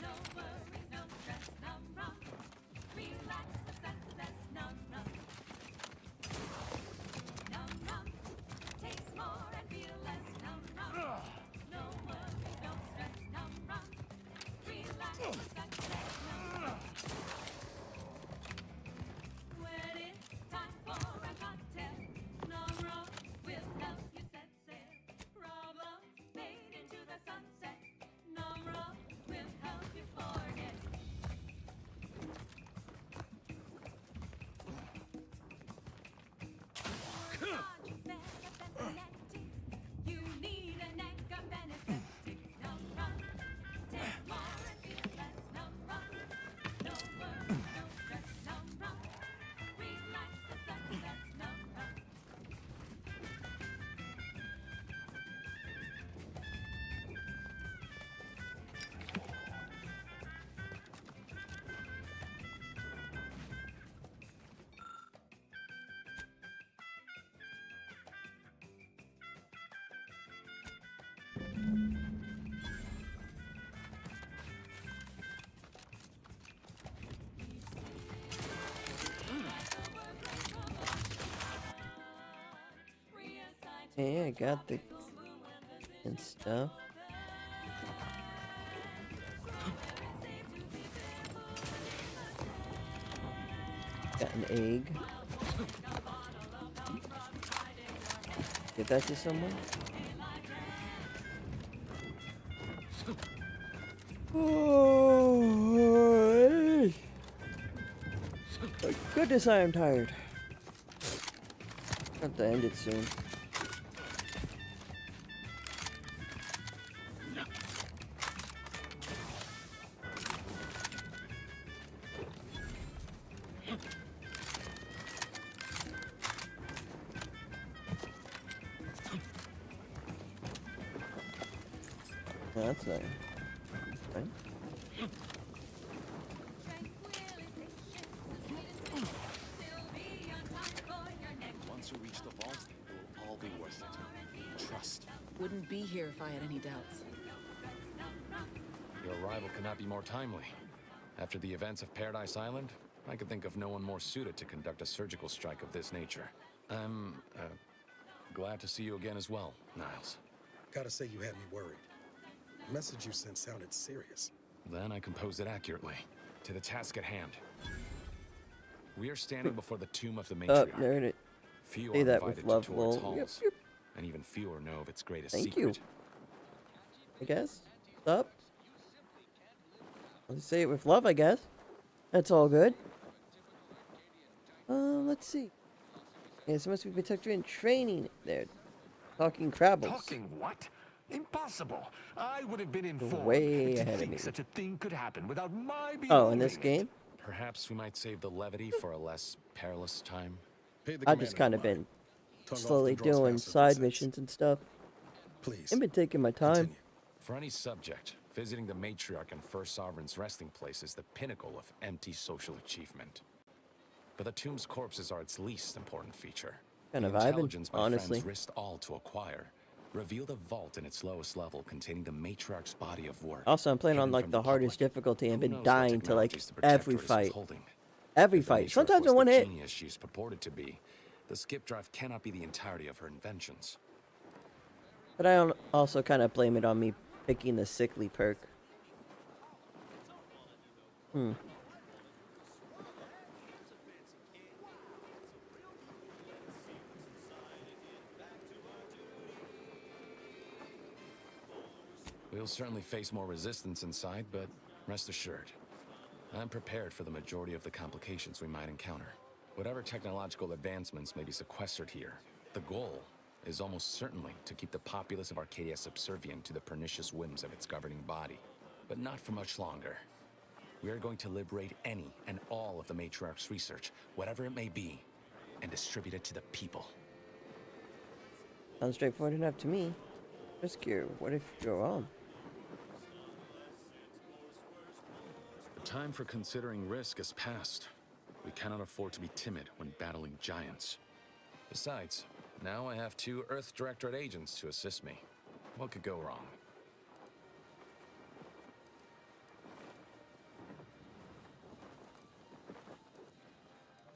no worries, no stress. Num rum, relax the senses. Num rum, num rum, taste more and feel less. Num rum, no worries, no stress. Num rum, relax the senses. Num rum. When it's time for a cocktail, num rum will help you set sail. Problems fade into the sunset. Num rum will help you forget. You need a neck of anesthetic. Num rum, take more and feel less. Num rum, no worries, no stress. Num rum, relax the sunset. Num rum. Hey, I got the and stuff. Got an egg. Give that to someone. Oh, goodness, I am tired. Have to end it soon. No, that's not right. Once you reach the vault, it will all be worth it. Trust. Wouldn't be here if I had any doubts. Your arrival cannot be more timely. After the events of Paradise Island, I could think of no one more suited to conduct a surgical strike of this nature. I'm Glad to see you again as well, Niles. Gotta say you had me worried. The message you sent sounded serious. Then I composed it accurately. To the task at hand. We are standing before the tomb of the matriarch. Nerd it. Few Say are that with invited love, to tour its lol. halls, Yep. and even fewer know of its greatest Thank secret. you. I guess. What's up? Let's say it with love, I guess. That's all good. Let's see. Yeah, so must be protector in training there. Talking Crabbles. Talking what? Impossible. I would have been informed Way to ahead of think me. such a thing could happen without my being Oh, in this game? Perhaps we might save the levity for a less perilous time. I've just kind of been slowly doing side missions and stuff. Please. I've been taking my time. For any subject, visiting the matriarch and First Sovereign's resting place is the pinnacle of empty social achievement. But the tomb's corpses are its least important feature. Kind of the vibing, intelligence my honestly. friends risked all to acquire revealed a vault in its lowest level containing the matriarch's body of work. Also, I'm playing on hidden like from the hardest difficulty and Who been knows what dying to like technologies the every Protectorate is fight. withholding? Every If the fight. matriarch Sometimes was in one the hit. genius she's purported to be, the skip drive cannot be the entirety of her inventions. But I don't also kind of blame it on me picking the sickly perk. We'll certainly face more resistance inside, but rest assured, I'm prepared for the majority of the complications we might encounter. Whatever technological advancements may be sequestered here, the goal is almost certainly to keep the populace of Arcadia subservient to the pernicious whims of its governing body. But not for much longer. We are going to liberate any and all of the Matriarch's research, whatever it may be, and distribute it to the people. Sounds straightforward enough to me. Risk here. What if you're wrong? The time for considering risk is past. We cannot afford to be timid when battling giants. Besides, now I have 2 Earth Directorate agents to assist me. What could go wrong?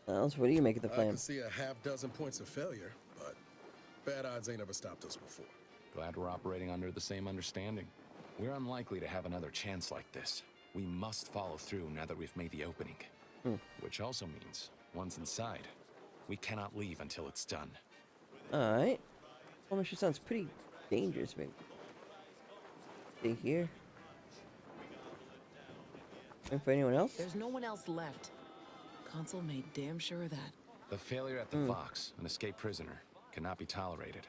Niles, what do you make of the I plan? can see a half dozen points of failure, but bad odds ain't ever stopped us before. Glad we're operating under the same understanding. We're unlikely to have another chance like this. We must follow through now that we've made the opening. Which also means, once inside, we cannot leave until it's done. Alright. Well, she sounds pretty dangerous, maybe. Stay here. And for anyone else? There's no one else left. Consul made damn sure of that. The failure at the Fox, an escaped prisoner, cannot be tolerated.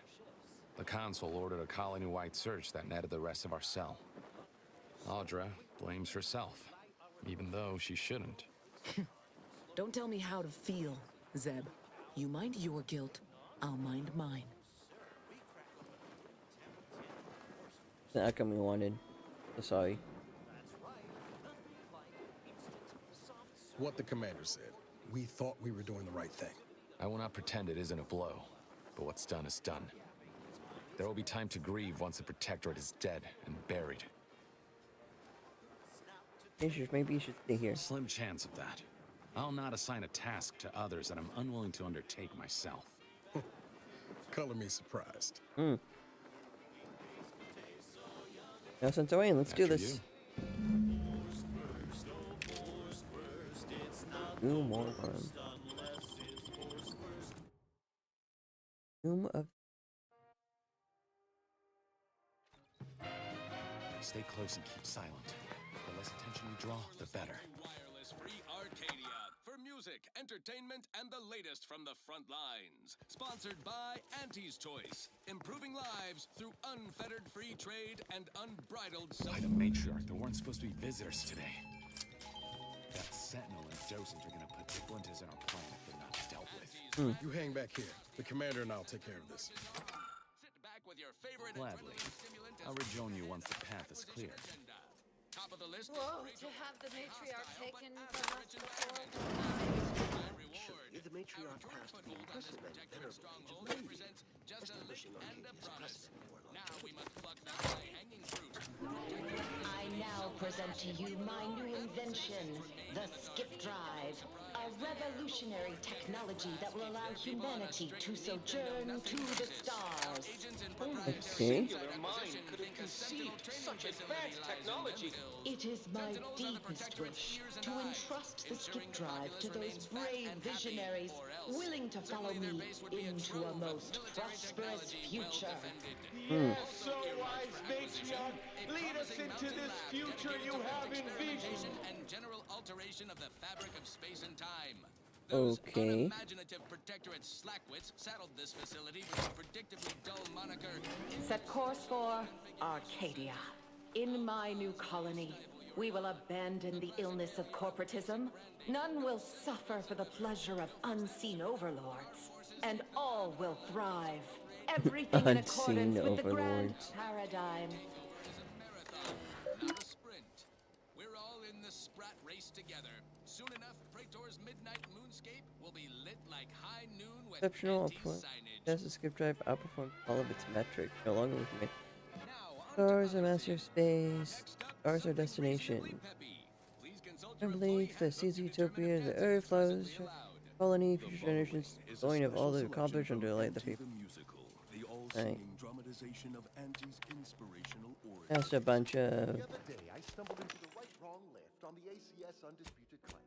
The consul ordered a colony-wide search that netted the rest of our cell. Audra blames herself, even though she shouldn't. Don't tell me how to feel, Zeb. You mind your guilt, I'll mind mine. The outcome we wanted. So sorry. What the commander said. We thought we were doing the right thing. I will not pretend it isn't a blow, but what's done is done. There will be time to grieve once the Protectorate is dead and buried. Maybe you should stay here. Slim chance of that. I'll not assign a task to others that I'm unwilling to undertake myself. Color me surprised. No sense away, let's do After this. you. Do more harm. Doom of Stay close and keep silent. The less attention you draw, the better. Wireless Free Arcadia for music, entertainment, and the latest from the front lines. Sponsored by Auntie's Choice, improving lives through unfettered free trade and unbridled By the matriarch, there weren't supposed to be visitors today. That Sentinel and Docent are gonna put splinters in our plan if they're not dealt with. You hang back here. The commander and I'll take care of this. Sit back with your favorite Gladly. I'll rejoin you once the path is clear. Top of the list. Whoa, to have the matriarch taken from us before. Reward. The matriarch has to be imprisonment Stronghold represents just a link and a promise. Now we must pluck that high-hanging fruit. I now present to you my new invention, the Skip Drive, a revolutionary technology that will allow humanity to sojourn to the stars. Okay. Singular mind could have conceived such advanced technology. It is my deepest wish to entrust the skip drive to those brave visionaries willing to follow me into a most prosperous future. Yes, so wise matriarch, lead us into this future you have envisioned. And general alteration of the fabric of space and time. Those Okay. unimaginative protectorate slackwits saddled this facility with the predictably dull moniker. Set course for Arcadia. In my new colony, we will abandon the illness of corporatism. None will suffer for the pleasure of unseen overlords. And all will thrive. Everything in accordance with the grand paradigm. Not a sprint. We're all in the sprat race together. Soon enough, Praetor's midnight moonscape will be lit like high noon with Exceptional anti-signage. Does the skip drive outperform all of its metrics? No longer with me. Stars are master of space. Stars are destination. I believe the seeds of utopia, the earth flows, colony, future generations, going of all the accomplished and delight the people. Right. Dramatization of Auntie's inspirational origin. That's a bunch of. The other day, I stumbled into the right-wrong lift on the ACS Undisputed Claim.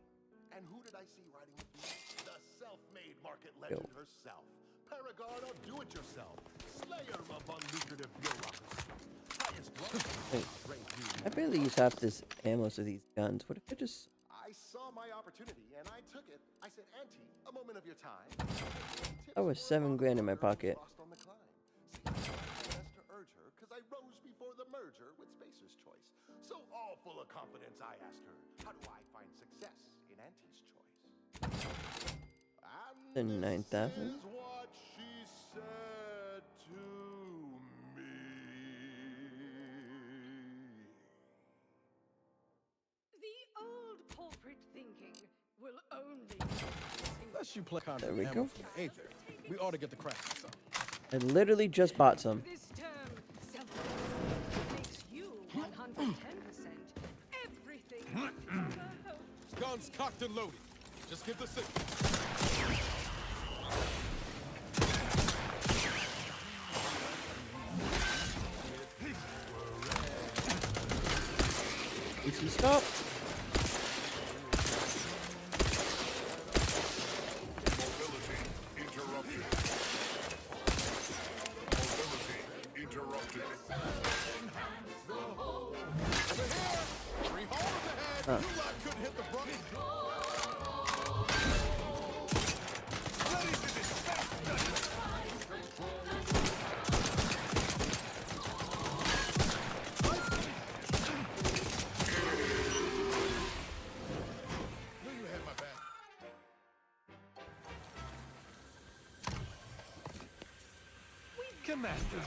And who did I see riding with me? The self-made market legend herself. Paragon of do-it-yourself. Slayer of unlucrative bureaucracy. Highest Wait. I barely use half this ammo to these guns. What if I just. I saw my opportunity, and I took it. I said, Auntie, a moment of your time. I was $7 grand in my pocket. Lost on the climb. See, I tried my best to urge her, because I rose before the merger with Spacer's Choice. So all full of confidence, I asked her, how do I find success in Auntie's Choice? The 9,000. This is what she said to me. The old corporate thinking will only. Unless you play There we go. Aether, we ought to get the crack on some. I literally just bought some. This term, self makes you 110%. Everything. Guns cocked and loaded. Just give the signal. Easy stop. Interrupted. Mobility interrupted. Huh. Couldn't hit the front. Commander.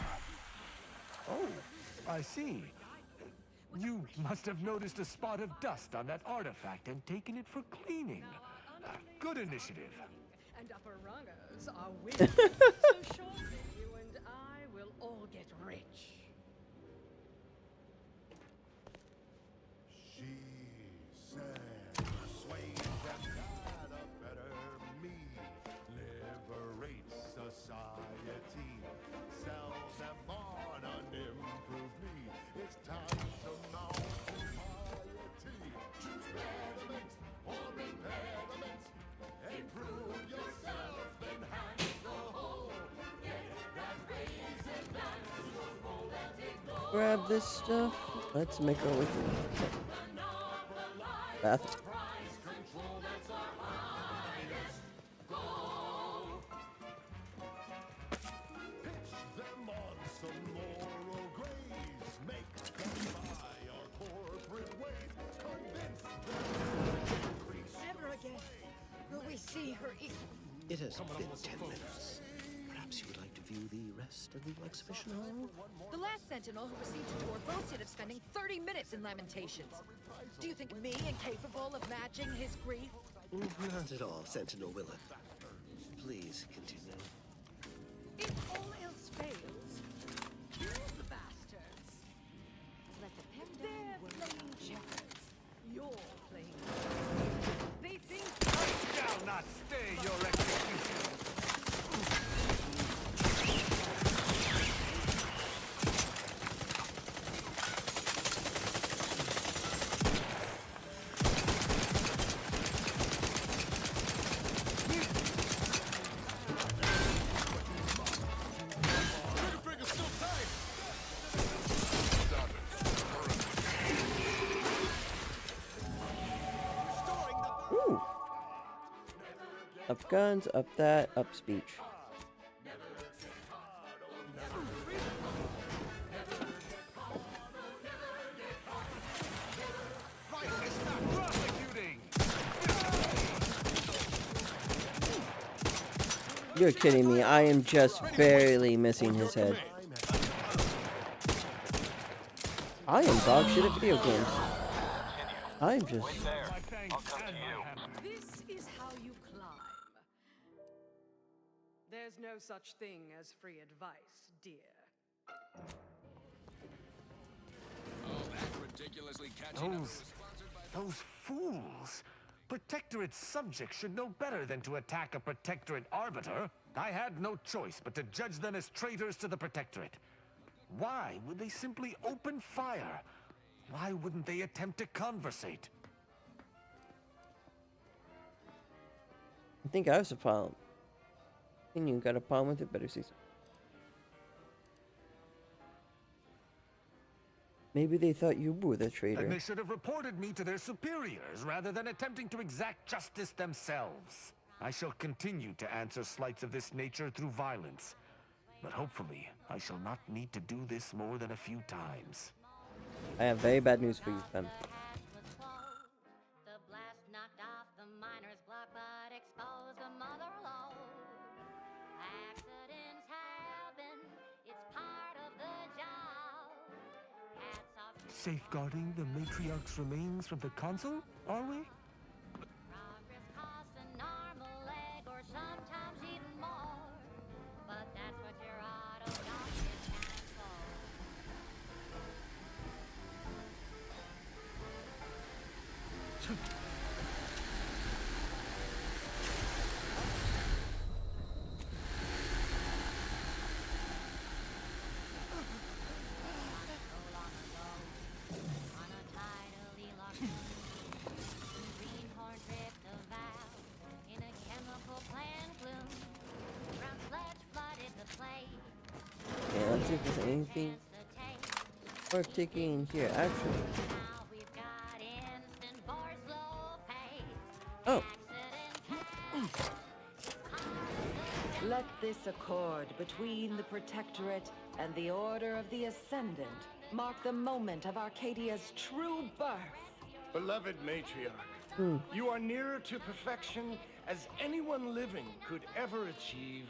Oh, I see. You must have noticed a spot of dust on that artifact and taken it for cleaning. Good initiative. And upper rungers are winning. So shortly, you and I will all get rich. She said, sway that got a better me. Liberate society. Sell them on an improved me. It's time to mount piety. Choose betterment or impairment. Improve yourself, enhance the whole. Get that raise advance to a full and ignore. Grab this stuff. Let's make our way through. Bath. Never again will we see her equal. It has been 10 minutes. Perhaps you would like to view the rest of the exhibition hall? The last Sentinel who received a tour boasted of spending 30 minutes in Lamentations. Do you think me incapable of matching his grief? Not at all, Sentinel Willett. Please continue. If all else fails, kill the bastards. Let the pen They're playing checkers. You're playing. They think. Up guns, up that, up speech. You're kidding me. I am just barely missing his head. I am dog shit at video games. I'm just... This is how you climb. There's no such thing as free advice, dear. Ridiculously catchy number was sponsored by Those fools! Protectorate subjects should know better than to attack a Protectorate arbiter. I had no choice but to judge them as traitors to the Protectorate. Why would they simply open fire? Why wouldn't they attempt to conversate? I think I was a problem. And you got a problem with it, better say so. Maybe they thought you were the traitor. And they should have reported me to their superiors rather than attempting to exact justice themselves. I shall continue to answer slights of this nature through violence. But hopefully, I shall not need to do this more than a few times. I have very bad news for you, Fem. The blast knocked off the miner's block, but exposed the mother lode. Accidents happen, it's part of the job. Hats off to Safeguarding the matriarch's remains from the console, are we? progress costs an arm, a leg, or sometimes even more. But that's what your auto doc is time for. On a tidally locked greenhorn tripped a valve in a chemical plant bloom. Brown sludge flooded the plate. Okay, let's see if there's anything worth taking in here. Actually, Now we've got instant for slow pace. oh, Let this accord between the Protectorate and the Order of the Ascendant mark the moment of Arcadia's true birth. Beloved matriarch, you are nearer to perfection as anyone living could ever achieve.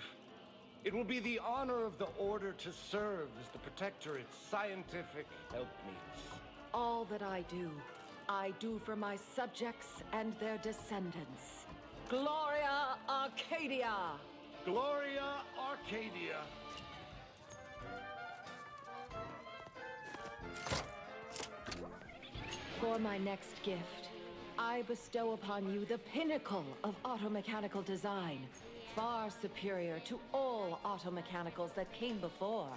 It will be the honor of the Order to serve as the Protectorate's scientific helpmeets. All that I do for my subjects and their descendants. Gloria Arcadia! Gloria Arcadia! For my next gift, I bestow upon you the pinnacle of automechanical design, far superior to all automechanicals that came before.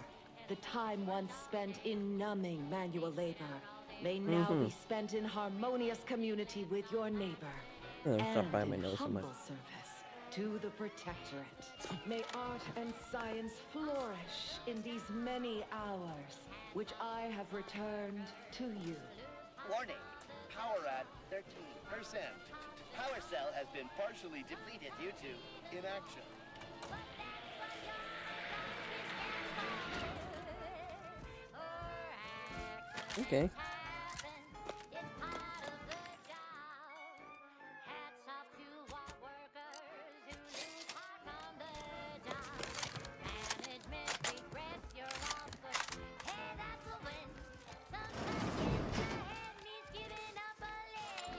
The time once spent in numbing manual labor may now be spent in harmonious community with your neighbor. stop by my in nose so much. humble service to the Protectorate. May art and science flourish in these many hours, which I have returned to you. Warning, power at 13%. Power cell has been partially depleted due to inaction. okay. Hats off to our workers who lose heart on the job. Management regrets your output. Hey, that's a win. Sometimes getting ahead means giving up a limb.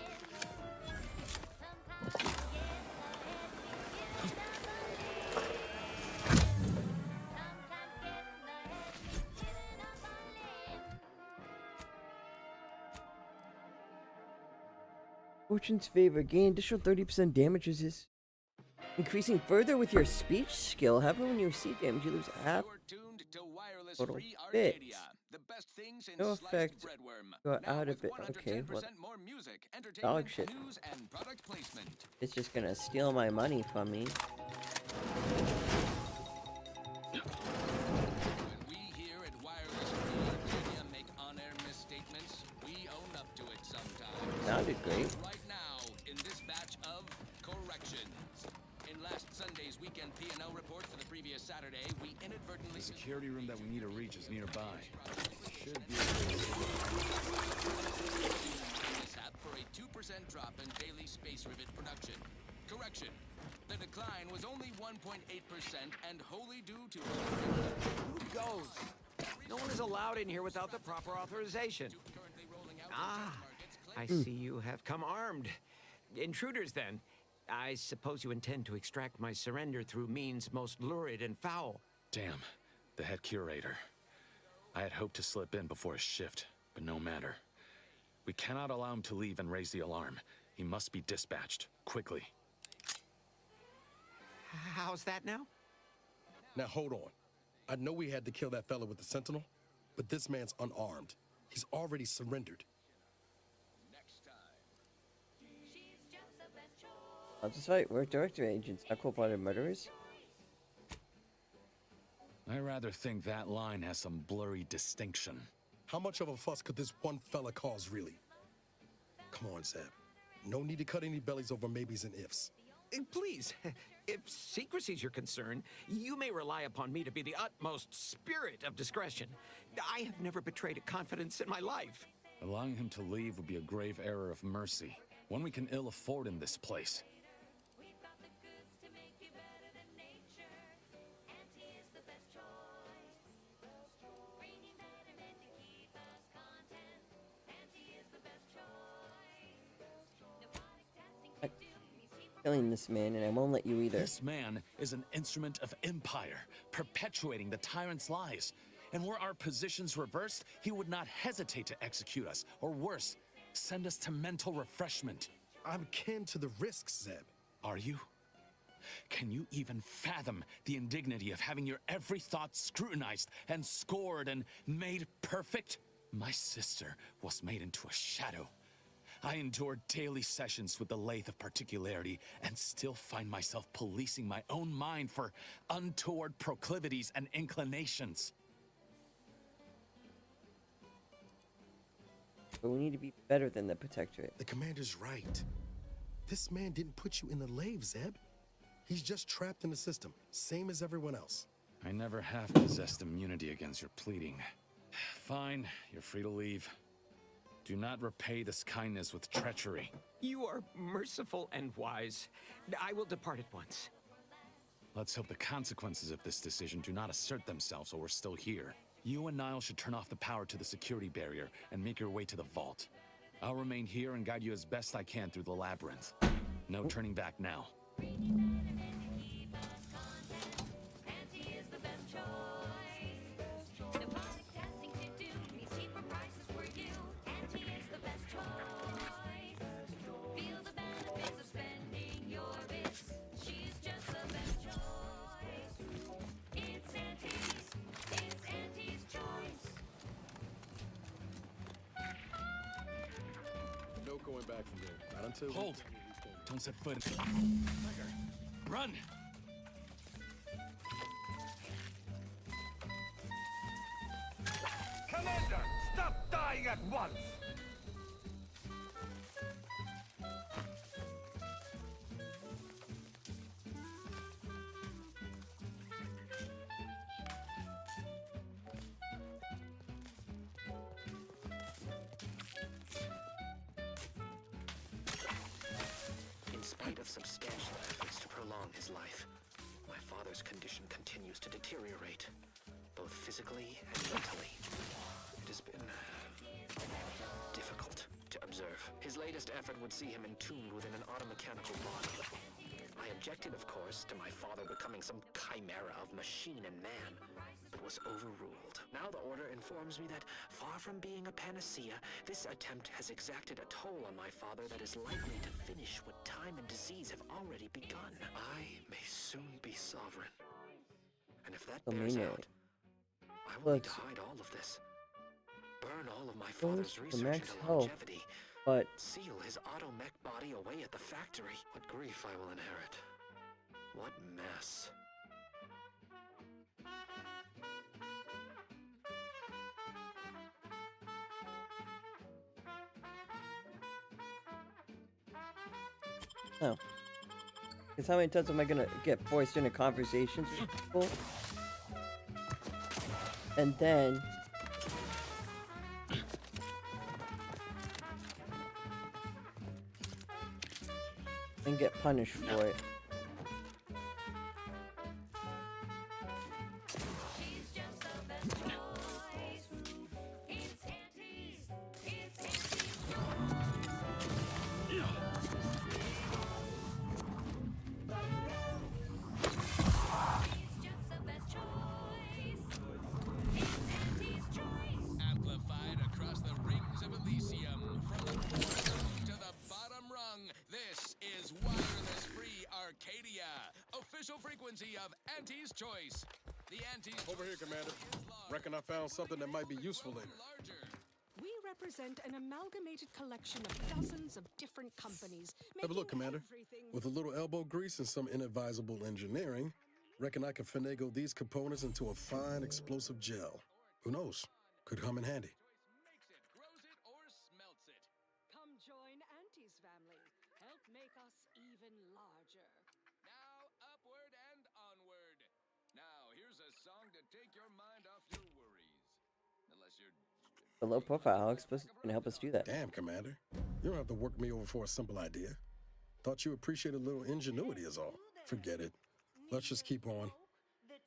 Sometimes getting ahead means giving up a limb. Sometimes getting ahead means giving up a limb. Fortune's favor. Gain additional 30% damage resist. Increasing further with your speech skill. However, when you receive damage, you lose half You're tuned to wireless total free bit. Arcadia. The best things in No sliced effect. breadworm. Go Now out with of it. Okay, 110% what? more music, Dog entertainment, shit. news, and product placement. It's just gonna steal my money from me. When we here at Wireless Free Arcadia make on-air misstatements, we own up to it sometimes. Sounded great. Right now, in this batch of corrections. In Saturday, we inadvertently... The security room that we need to reach is nearby. Should be... mishap for a 2% drop in daily space rivet production. Correction. The decline was only 1.8% and wholly due to... Who goes? No one is allowed in here without the proper authorization. Ah, I see you have come armed. Intruders, then. I suppose you intend to extract my surrender through means most lurid and foul. Damn, the head curator. I had hoped to slip in before his shift, but no matter. We cannot allow him to leave and raise the alarm. He must be dispatched, quickly. How's that now? Now hold on. I know we had to kill that fella with the Sentinel, but this man's unarmed. He's already surrendered. That's right, we're director agents, not cold-blooded murderers. I rather think that line has some blurry distinction. How much of a fuss could this one fella cause, really? Come on, Zeb. No need to cut any bellies over maybes and ifs. Please, if secrecy's your concern, you may rely upon me to be the utmost spirit of discretion. I have never betrayed a confidence in my life. Allowing him to leave would be a grave error of mercy, one we can ill afford in this place. Killing this man, and I won't let you either. This man is an instrument of empire, perpetuating the tyrant's lies. And were our positions reversed, he would not hesitate to execute us, or worse, send us to mental refreshment. I'm kin to the risks, Zeb. Are you? Can you even fathom the indignity of having your every thought scrutinized and scored and made perfect? My sister was made into a shadow. I endured daily sessions with the lathe of particularity and still find myself policing my own mind for untoward proclivities and inclinations. But we need to be better than the Protectorate. The commander's right. This man didn't put you in the lathe, Zeb. He's just trapped in the system, same as everyone else. I never have possessed immunity against your pleading. Fine, you're free to leave. Do not repay this kindness with treachery. You are merciful and wise. I will depart at once. Let's hope the consequences of this decision do not assert themselves while we're still here. You and Niall should turn off the power to the security barrier and make your way to the vault. I'll remain here and guide you as best I can through the labyrinth. No turning back now. No going back from there. Not until... Hold! Don't set foot in... Tiger! Run! Commander, stop dying at once! In spite of substantial efforts to prolong his life, my father's condition continues to deteriorate, both physically and mentally. It has been difficult to observe. His latest effort would see him entombed within an automechanical body. I objected, of course, to my father becoming some chimera of machine and man, but was overruled. Now the Order informs me that, far from being a panacea, this attempt has exacted a toll on my father that is likely to finish what time and disease have already begun. I may soon be sovereign. And if that bears out, I will need to hide all of this. Burn all of my father's research into longevity. But seal his automech body away at the factory. What grief I will inherit. What mess. oh. Because how many times am I gonna get forced into conversations with people? and then get punished for it. Amplified across the rings of Elysium, from the fourth rung to the bottom rung, this is wireless free Arcadia, official frequency of Auntie's Choice. The Auntie's Over here, Commander. Reckon I found something that might be useful later. We represent an amalgamated collection of dozens of different companies. Have a look, Commander. With a little elbow grease and some inadvisable engineering, reckon I can finagle these components into a fine explosive gel. Who knows? Could come in handy. Come join Auntie's family. Help make us even larger. Now upward and onward. Now here's a song to take your mind off your worries. Unless you're The low profile, how explosive can help us do that? Damn, Commander. You don't have to work me over for a simple idea. Thought you appreciated a little ingenuity is all. Forget it. Let's just keep on.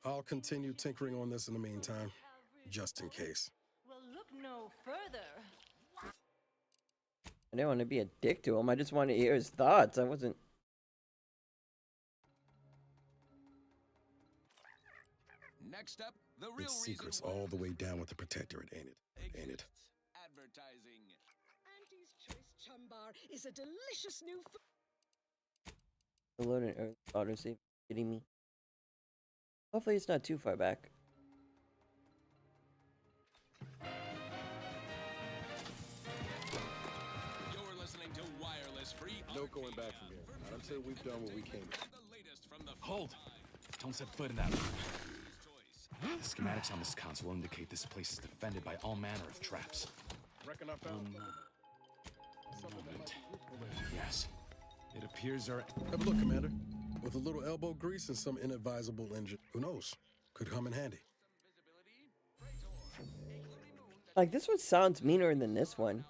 I'll continue tinkering on this in the meantime, just in case. Well, look no further. I didn't want to be a dick to him. I just wanted to hear his thoughts. I wasn't. next up, the real It's reason secrets all the way down with the Protectorate, ain't it? Ain't it? advertising. Auntie's Choice Chum Bar is a delicious new food. Alone in Earth, autosave. Kidding me? Hopefully it's not too far back. You're listening to Wireless Free. No going back from here. Not until we've done what we came to. Hold! Don't set foot in that room. The schematics on this console indicate this place is defended by all manner of traps. Reckon I found Moment. Yes. It appears our... Have a look, Commander. With a little elbow grease and some inadvisable engine. Who knows? Could come in handy. Like, this one sounds meaner than this one.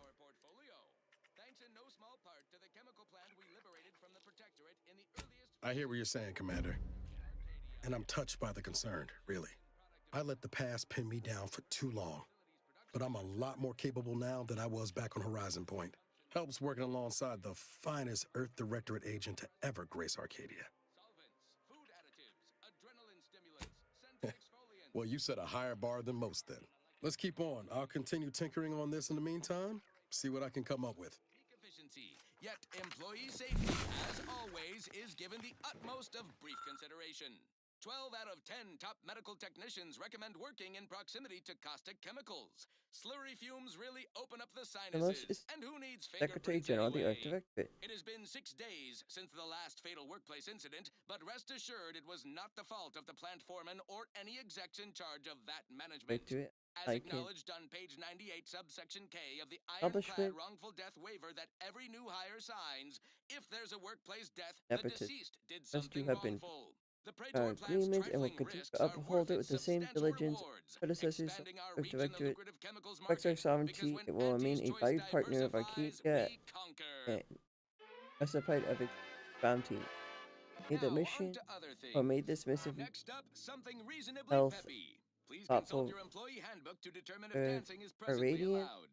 I hear what you're saying, Commander. And I'm touched by the concern, really. I let the past pin me down for too long. But I'm a lot more capable now than I was back on Horizon Point. Helps working alongside the finest Earth Directorate agent to ever grace Arcadia. Well, you set a higher bar than most then. Let's keep on. I'll continue tinkering on this in the meantime. See what I can come up with. Efficiency. Yet employee safety, as always, is given the utmost of brief consideration. 12 out of 10 top medical technicians recommend working in proximity to caustic chemicals. Slurry fumes really open up the sinuses. And who needs Secretary fingerprints General of the Earth anyway? Directorate. It has been 6 days since the last fatal workplace incident, but rest assured it was not the fault of the plant foreman or any execs in charge of that management. Directorate. As acknowledged on page 98, subsection K of the ironclad Accomplishment. wrongful death waiver that every new hire signs, if there's a workplace death, Nepotism. the deceased did Must something you have been wrongful. The Praetor plant's agreement and will trifling continue risks to are uphold worth it its with the same substantial diligence. rewards, Predecessors expanding our of reach in the Directorate. lucrative chemicals Respects our market, sovereignty. because It will when remain a Auntie's valued Choice partner of diversifies, Arcadia we conquer. and justified of its bounty. Made the Now, mission, on to other or things. made this mission Next up, something reasonably health, peppy. Please thoughtful, consult your employee handbook to determine if uh, dancing is presently radiant, allowed.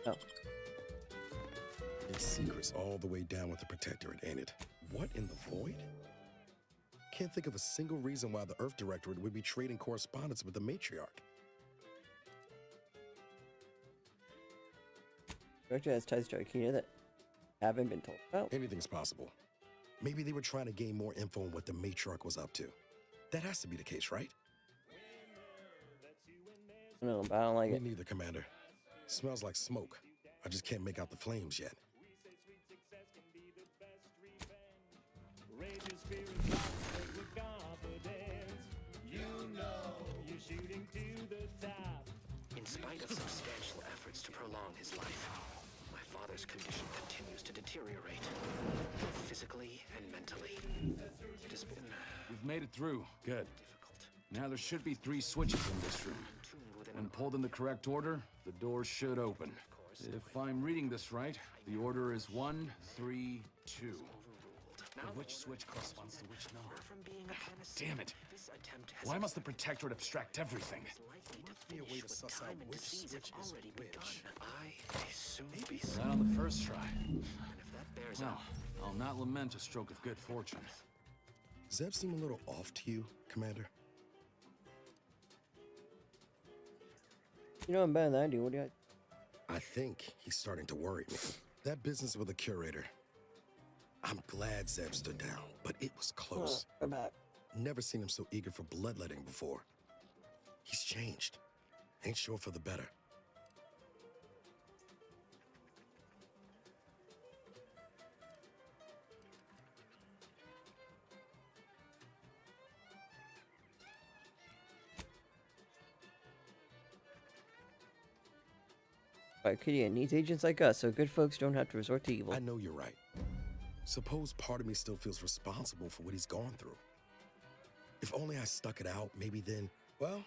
Oh. It's secrets all the way down with the Protectorate, ain't it? What in the void? Can't think of a single reason why the Earth Directorate would be trading correspondence with the Matriarch. Director has ties to Arcadia that haven't been told about. Anything's possible. Maybe they were trying to gain more info on what the Matriarch was up to. That has to be the case, right? No, but I don't like Me it. neither, Commander. Smells like smoke. I just can't make out the flames yet. Raise your spirits up with confidence. You know you're shooting to the top. In spite of substantial efforts to prolong his life, my father daughter's condition continues to deteriorate, physically and mentally. It has been We've made it through. Good. Now there should be 3 switches in this room. When pulled in the correct order, the doors should open. If I'm reading this right, the order is 1, 3, 2. But which switch corresponds to which number? Damn it! Why must the Protectorate abstract everything? Must be a way to suss out which switch is which. Maybe Not on the first try. if that bears Well, I'll not lament a stroke of good fortune. Zeb seem a little off to you, Commander? You know I'm better than I do. What do you? I think he's starting to worry me. That business with the curator. I'm glad Zeb stood down, but it was close. We're back. Never seen him so eager for bloodletting before. He's changed. Ain't sure for the better. Arcadia needs agents like us, so good folks don't have to resort to evil. I know you're right. Suppose part of me still feels responsible for what he's gone through. If only I stuck it out, maybe then, well,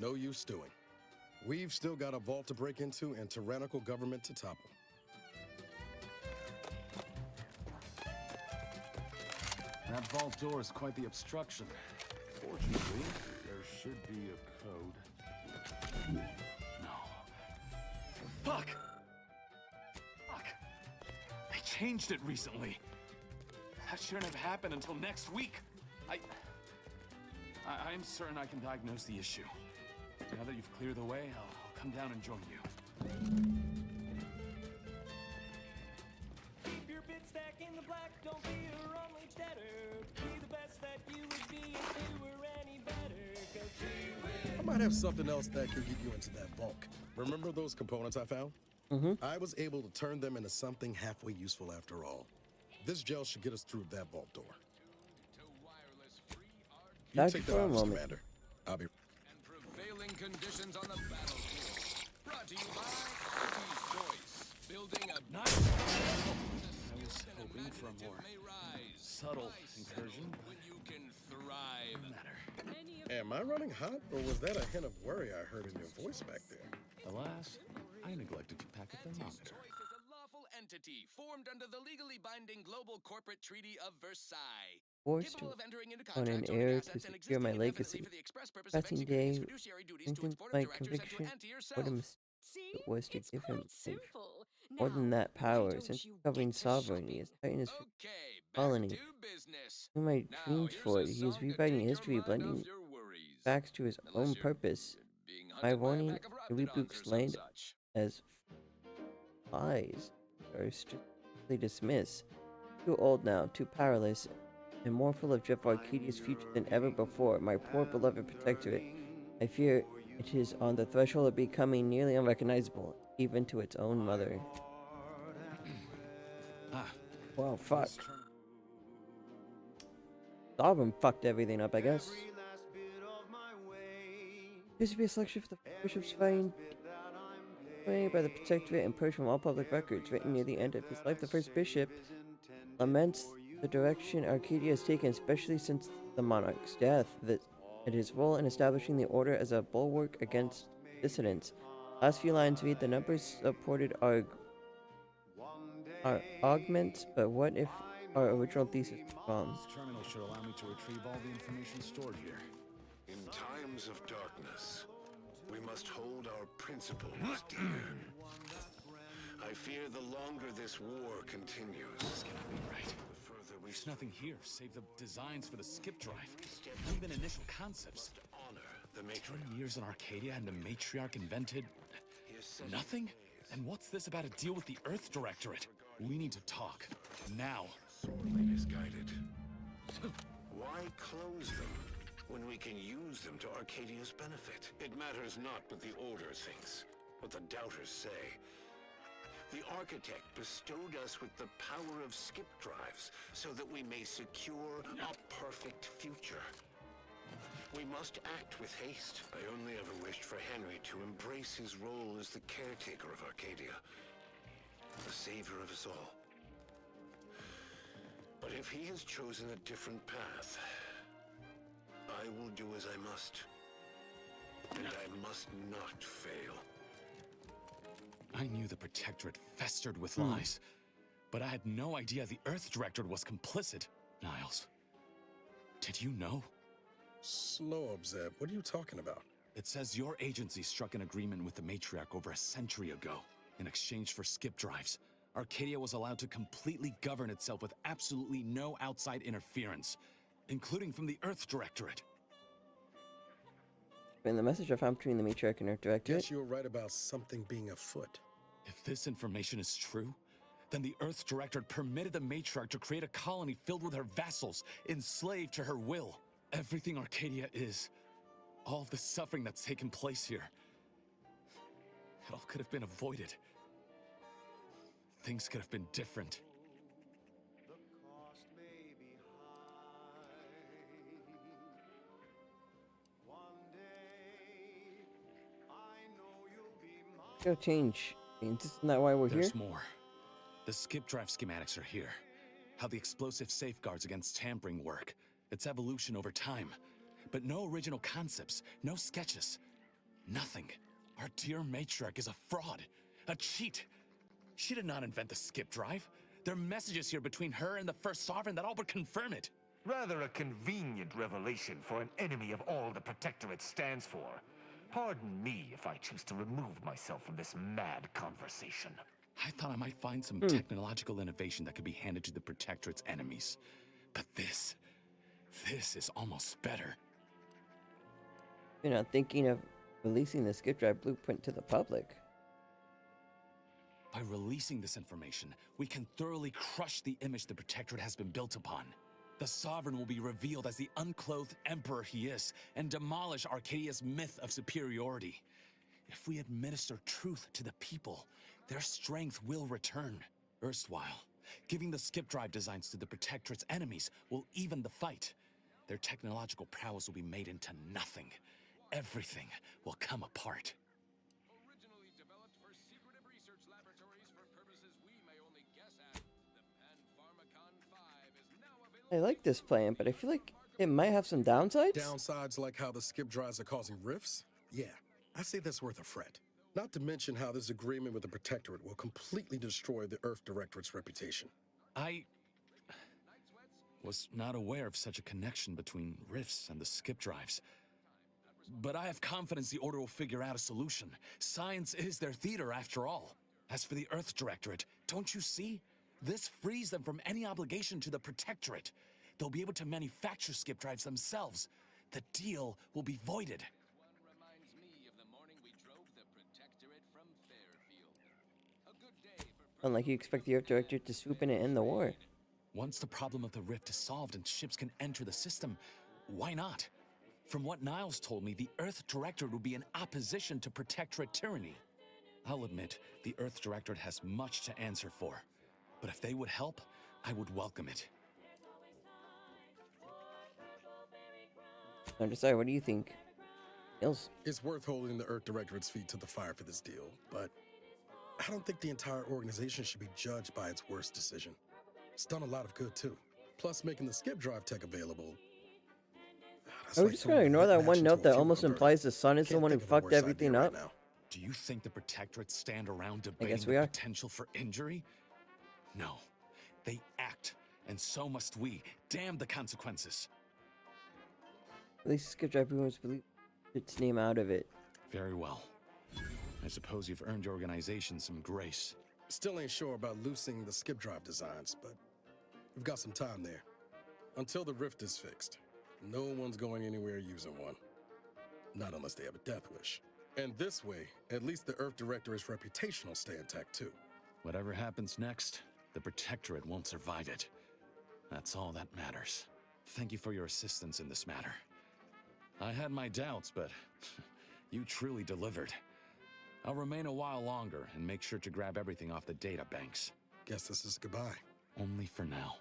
no use doing. We've still got a vault to break into and tyrannical government to topple. That vault door is quite the obstruction. Fortunately, there should be a code. No. Fuck! Fuck! They changed it recently. That shouldn't have happened until next week. I'm certain I can diagnose the issue. Now that you've cleared the way, I'll come down and join you. Keep your bit stack in the black, don't be a wrong wage debtor. Be the best that you would be if you were any better. 'Cause she will. I might have something else that can get you into that vault. Remember those components I found? I was able to turn them into something halfway useful after all. This gel should get us through that vault door. You Back take for that a office, moment. Commander. I'll be... Prevailing conditions on the battlefield. Brought to you by Artie's Choice. Building a Nice! I was hoping for a more subtle incursion. when you can thrive. Am I running hot, or was that a hint of worry I heard in your voice back there? Alas, I neglected to pack a thermometer. Choice is a lawful entity formed under the legally binding Global Corporate Treaty of Versailles. Forced Capable of entering into on an contracts, heir owning to assets, and secure my existing indefinitely legacy. for the express purpose of Passing executing its day fiduciary duties to strengthened its board of my directors and to conviction and to what a yourself. mistake it was to give him life. Simple. More than that, Why power, don't since you covering get to sovereignty as tight as Okay, back colony. to business. In my Now, dreams here's for a it, he is song to rewriting take your history, mind blending off your worries. facts to his Unless own you're purpose. being My hunted by a warning pack of to raptidons rebooks or some land such. as lies are strictly dismissed. Too old now, too powerless, and more full of dread for Arcadia's future than ever before. My poor beloved protectorate. I fear it is on the threshold of becoming nearly unrecognizable, even to its own mother. Well, fuck. Sovereign fucked everything up, I guess. There should be a selection for the bishop's fighting by the protectorate and purged from all public records. Written near the end of his life, the first bishop laments the direction Arcadia has taken, especially since the monarch's death, and his role in establishing the order as a bulwark against dissidents. Last few lines read, the numbers supported are augments, but what if our original thesis was wrong? This terminal should allow me to retrieve all the information stored here. In times of darkness, we must hold our principles dear. I fear the longer this war continues, This cannot be right. the further we There's nothing here save the designs for the skip drive. Not even initial concepts. honor the 10 matriarch. years in Arcadia and the matriarch invented nothing? And what's this about a deal with the Earth Directorate? We need to talk. Now. Sorely misguided. Why close them when we can use them to Arcadia's benefit? It matters not what the Order thinks, what the doubters say. The Architect bestowed us with the power of skip drives so that we may secure a perfect future. We must act with haste. I only ever wished for Henry to embrace his role as the caretaker of Arcadia. the savior of us all. But if he has chosen a different path, I will do as I must. And I must not fail. I knew the Protectorate festered with lies, but I had no idea the Earth Directorate was complicit. Niles, did you know? Slow up, Zeb. What are you talking about? It says your agency struck an agreement with the Matriarch over a century ago. In exchange for skip drives, Arcadia was allowed to completely govern itself with absolutely no outside interference, including from the Earth Directorate. In the message I found between the Matriarch and Earth Directorate. Guess you were right about something being afoot. If this information is true, then the Earth Directorate permitted the Matriarch to create a colony filled with her vassals, enslaved to her will. Everything Arcadia is, all of the suffering that's taken place here, it all could have been avoided. Things could have been different. Go change. Isn't that why we're There's here? more. The skip drive schematics are here. How the explosive safeguards against tampering work. Its evolution over time. But no original concepts, no sketches. Nothing. Our dear Matriarch is a fraud. A cheat. She did not invent the skip drive. There are messages here between her and the First Sovereign that all but confirm it. Rather a convenient revelation for an enemy of all the Protectorate stands for. Pardon me if I choose to remove myself from this mad conversation. I thought I might find some technological innovation that could be handed to the Protectorate's enemies. But this is almost better. You're not thinking of releasing the skip drive blueprint to the public. By releasing this information, we can thoroughly crush the image the Protectorate has been built upon. The Sovereign will be revealed as the unclothed emperor he is, and demolish Arcadia's myth of superiority. If we administer truth to the people, their strength will return. Erstwhile, giving the skip drive designs to the Protectorate's enemies will even the fight. Their technological prowess will be made into nothing. Everything will come apart. Originally developed for secretive research laboratories for purposes we may only guess at, the Panpharmacon 5 is now available. I like this plan, but I feel like it might have some downsides. Downsides like how the skip drives are causing rifts? Yeah, I say that's worth a fret. Not to mention how this agreement with the Protectorate will completely destroy the Earth Directorate's reputation. I was not aware of such a connection between rifts and the skip drives. But I have confidence the Order will figure out a solution. Science is their theater, after all. As for the Earth Directorate, don't you see? This frees them from any obligation to the Protectorate. They'll be able to manufacture skip drives themselves. The deal will be voided. One reminds me of the morning we drove the Protectorate from Fairfield. A good day for Unlike you expect the Earth Directorate to swoop in and end the war. Once the problem of the rift is solved and ships can enter the system, why not? From what Niles told me, the Earth Directorate will be in opposition to Protectorate tyranny. I'll admit, the Earth Directorate has much to answer for. But if they would help, I would welcome it. I'm sorry, what do you think? Nils? It's worth holding the Earth Directorate's feet to the fire for this deal, but I don't think the entire organization should be judged by its worst decision. It's done a lot of good, too. Plus, making the skip drive tech available. Are we just gonna ignore that one note that almost implies the sun is the one who fucked everything up? Do you think the Protectorate stand around I debating guess we the are. potential for injury? No. They act, and so must we. Damn the consequences. At least skip drive rumors believe its name out of it. Very well. I suppose you've earned your organization some grace. Still ain't sure about loosening the skip drive designs, but we've got some time there. Until the rift is fixed, no one's going anywhere using one. Not unless they have a death wish. And this way, at least the Earth Directorate's reputation will stay intact too. Whatever happens next, the Protectorate won't survive it. That's all that matters. Thank you for your assistance in this matter. I had my doubts, but you truly delivered. I'll remain a while longer and make sure to grab everything off the data banks. Guess this is goodbye. Only for now.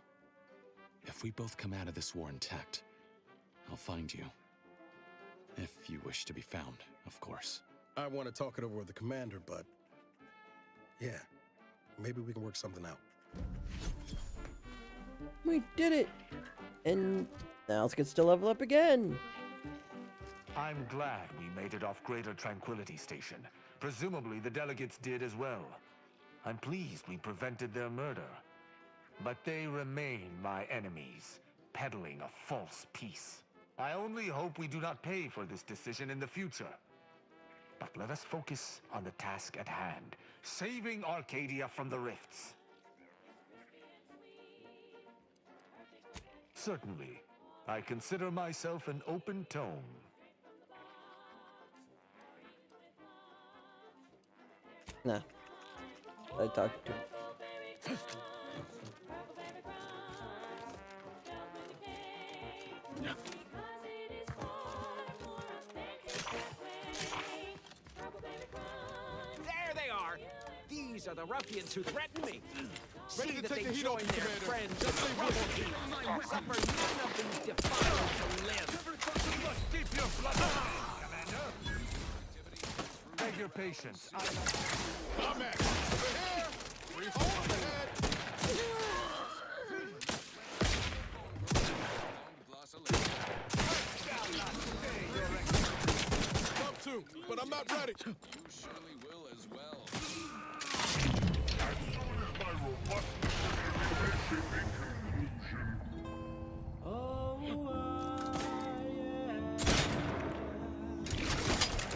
If we both come out of this war intact, I'll find you. If you wish to be found, of course. I want to talk it over with the commander, but yeah, Maybe we can work something out. We did it! And now let's get to level up again! I'm glad we made it off Greater Tranquility Station. Presumably the delegates did as well. I'm pleased we prevented their murder. But they remain my enemies, peddling a false peace. I only hope we do not pay for this decision in the future. But let us focus on the task at hand, saving Arcadia from the rifts. Certainly, I consider myself an open tome. Nah. I talked to him. There they are! These are the ruffians who threatened me. Ready See to that take they the heat join off you, their Commander. friends Just in say the rubble whistle. heap. Suffer none of these defilers to live. Must keep your blood hot, Commander. Beg your patience. I'm at over here. Free hold ahead. Love to, but I'm not ready. You surely will as well. As soon as my robust evaluation into illusion.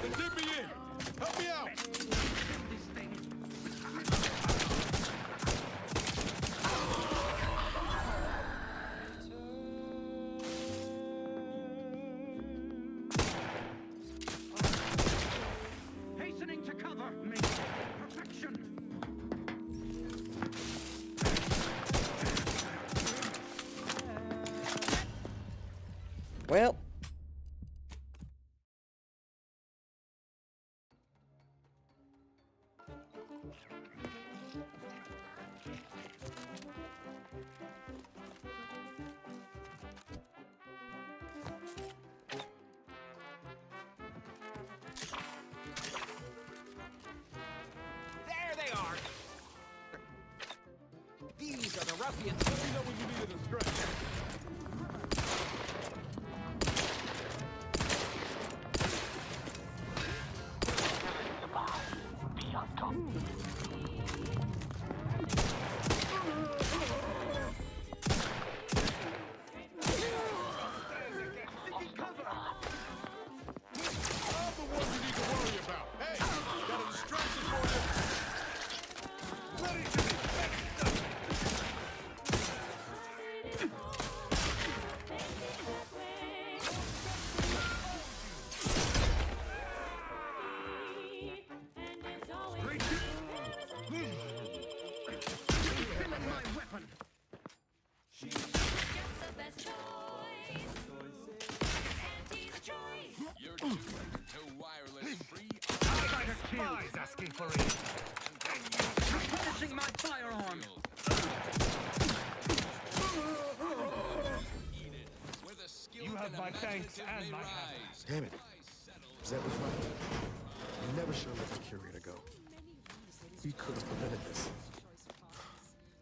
Then get me in. Help me out. Hastening to cover. Make perfection. Well. There they are! These are the ruffians. Let me know when you needed a stretch. I'm the one you need to worry about. Hey, got a distraction for you. Ready to be You're tuned to wireless free. Spies asking for aid. Replenishing my firearm. With a skill You have and my thanks imaginative and may my rise. Damn it. Zeb was right. You never should have let the curator go. We could have prevented this.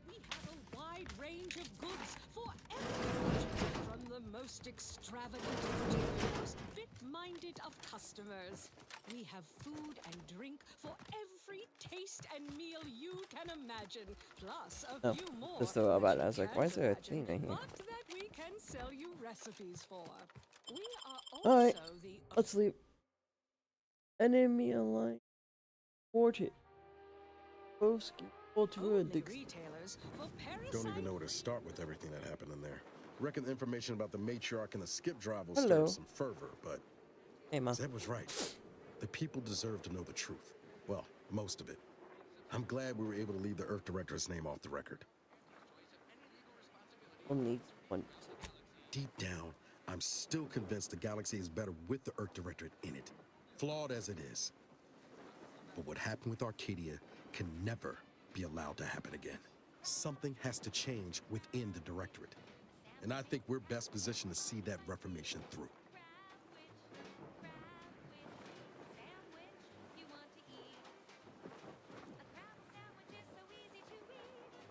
We have a wide range of goods for everyone, from the most extravagant to the most fit-minded of customers. We have food and drink for every taste and meal you can imagine, plus a Oh, few more just thought that about it. you I was like, can't why is there a imagine, thing right here? but that we can sell you recipes for. We are Alright, also the let's leave. Enemy alliance. Ported. Broski. only retailers for Paris. Don't even know where to start with everything that happened in there. Reckon the information about the matriarch and the skip drive will stir Hello. up some fervor, but Hey, Ma. Zeb was right. The people deserve to know the truth. Well, most of it. I'm glad we were able to leave the Earth Director's name off the record. Only one. Deep down, I'm still convinced the galaxy is better with the Earth Directorate in it, flawed as it is. But what happened with Arcadia can never be allowed to happen again. Something has to change within the Directorate. And I think we're best positioned to see that reformation through.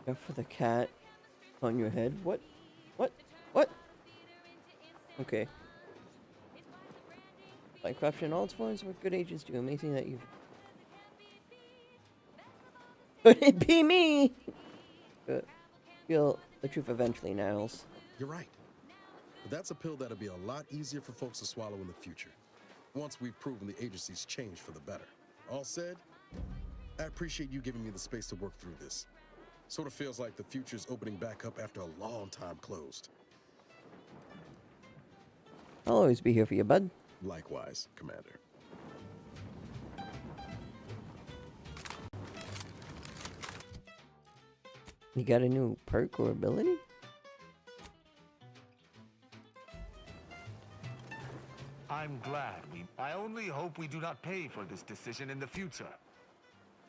Go for the cat on your head. What? What? What? Okay. Like corruption in all its forms, what good agents do. Amazing that you've... Could it be me? Feel the truth eventually, Niles. You're right. But that's a pill that'll be a lot easier for folks to swallow in the future. Once we've proven the agency's changed for the better. All said, I appreciate you giving me the space to work through this. Sort of feels like the future's opening back up after a long time closed. I'll always be here for you, bud. Likewise, Commander. You got a new perk or ability? I'm glad I only hope we do not pay for this decision in the future.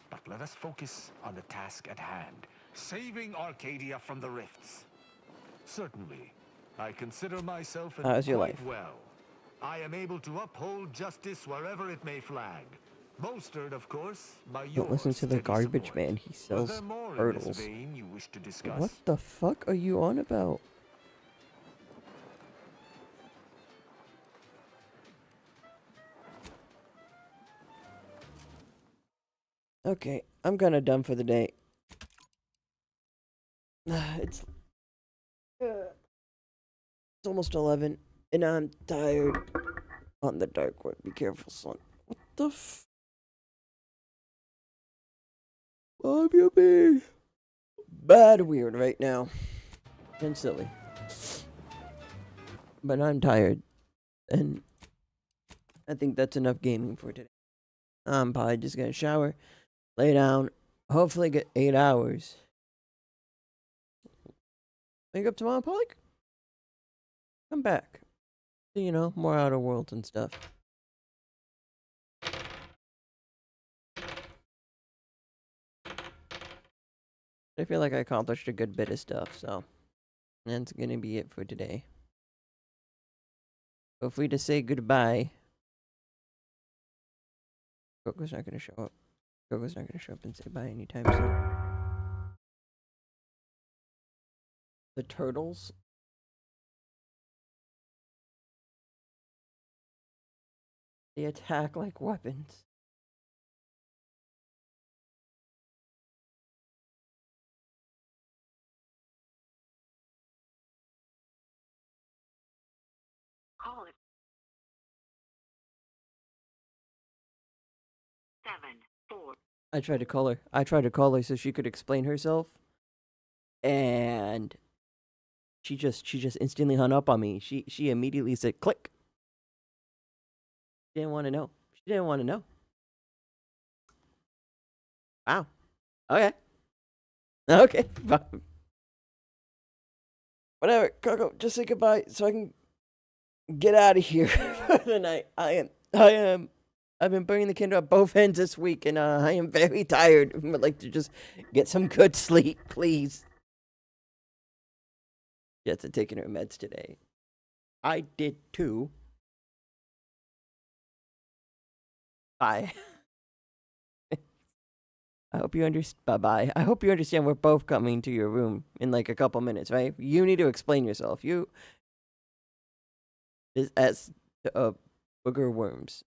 But let us focus on the task at hand, saving Arcadia from the rifts. Certainly, I consider myself How's your quite life? well. I am able to uphold justice wherever it may flag. Bolstered, of course, by your Don't listen to the steady garbage support. man. He Was sells there more in turtles. this vein you wish to discuss? What the fuck are you on about? Okay, I'm kinda done for the day. It's almost 11, and I'm tired. On the dark web, be careful, son. What the f... I'm being bad weird right now. And silly. But I'm tired. And I think that's enough gaming for today. I'm probably just gonna shower, lay down, hopefully get 8 hours. Wake up tomorrow, probably come back. You know, more Outer Worlds and stuff. I feel like I accomplished a good bit of stuff, so that's gonna be it for today. Feel free to say goodbye. Coco's not gonna show up. Coco's not gonna show up and say bye anytime soon. The turtles. They attack like weapons. Call it 7-4. I tried to call her. I tried to call her so she could explain herself. And she just instantly hung up on me. She immediately said click. She didn't want to know. She didn't want to know. Wow. Okay. Okay. Fine. Whatever. Coco, just say goodbye so I can get out of here for the night. I've been burning the candle at both ends this week, and I am very tired. I would like to just get some good sleep, please. Jets are taking her meds today. I did too. Bye. I hope you understand. Bye-bye. I hope you understand we're both coming to your room in like a couple minutes, right? You need to explain yourself. You is as booger worms.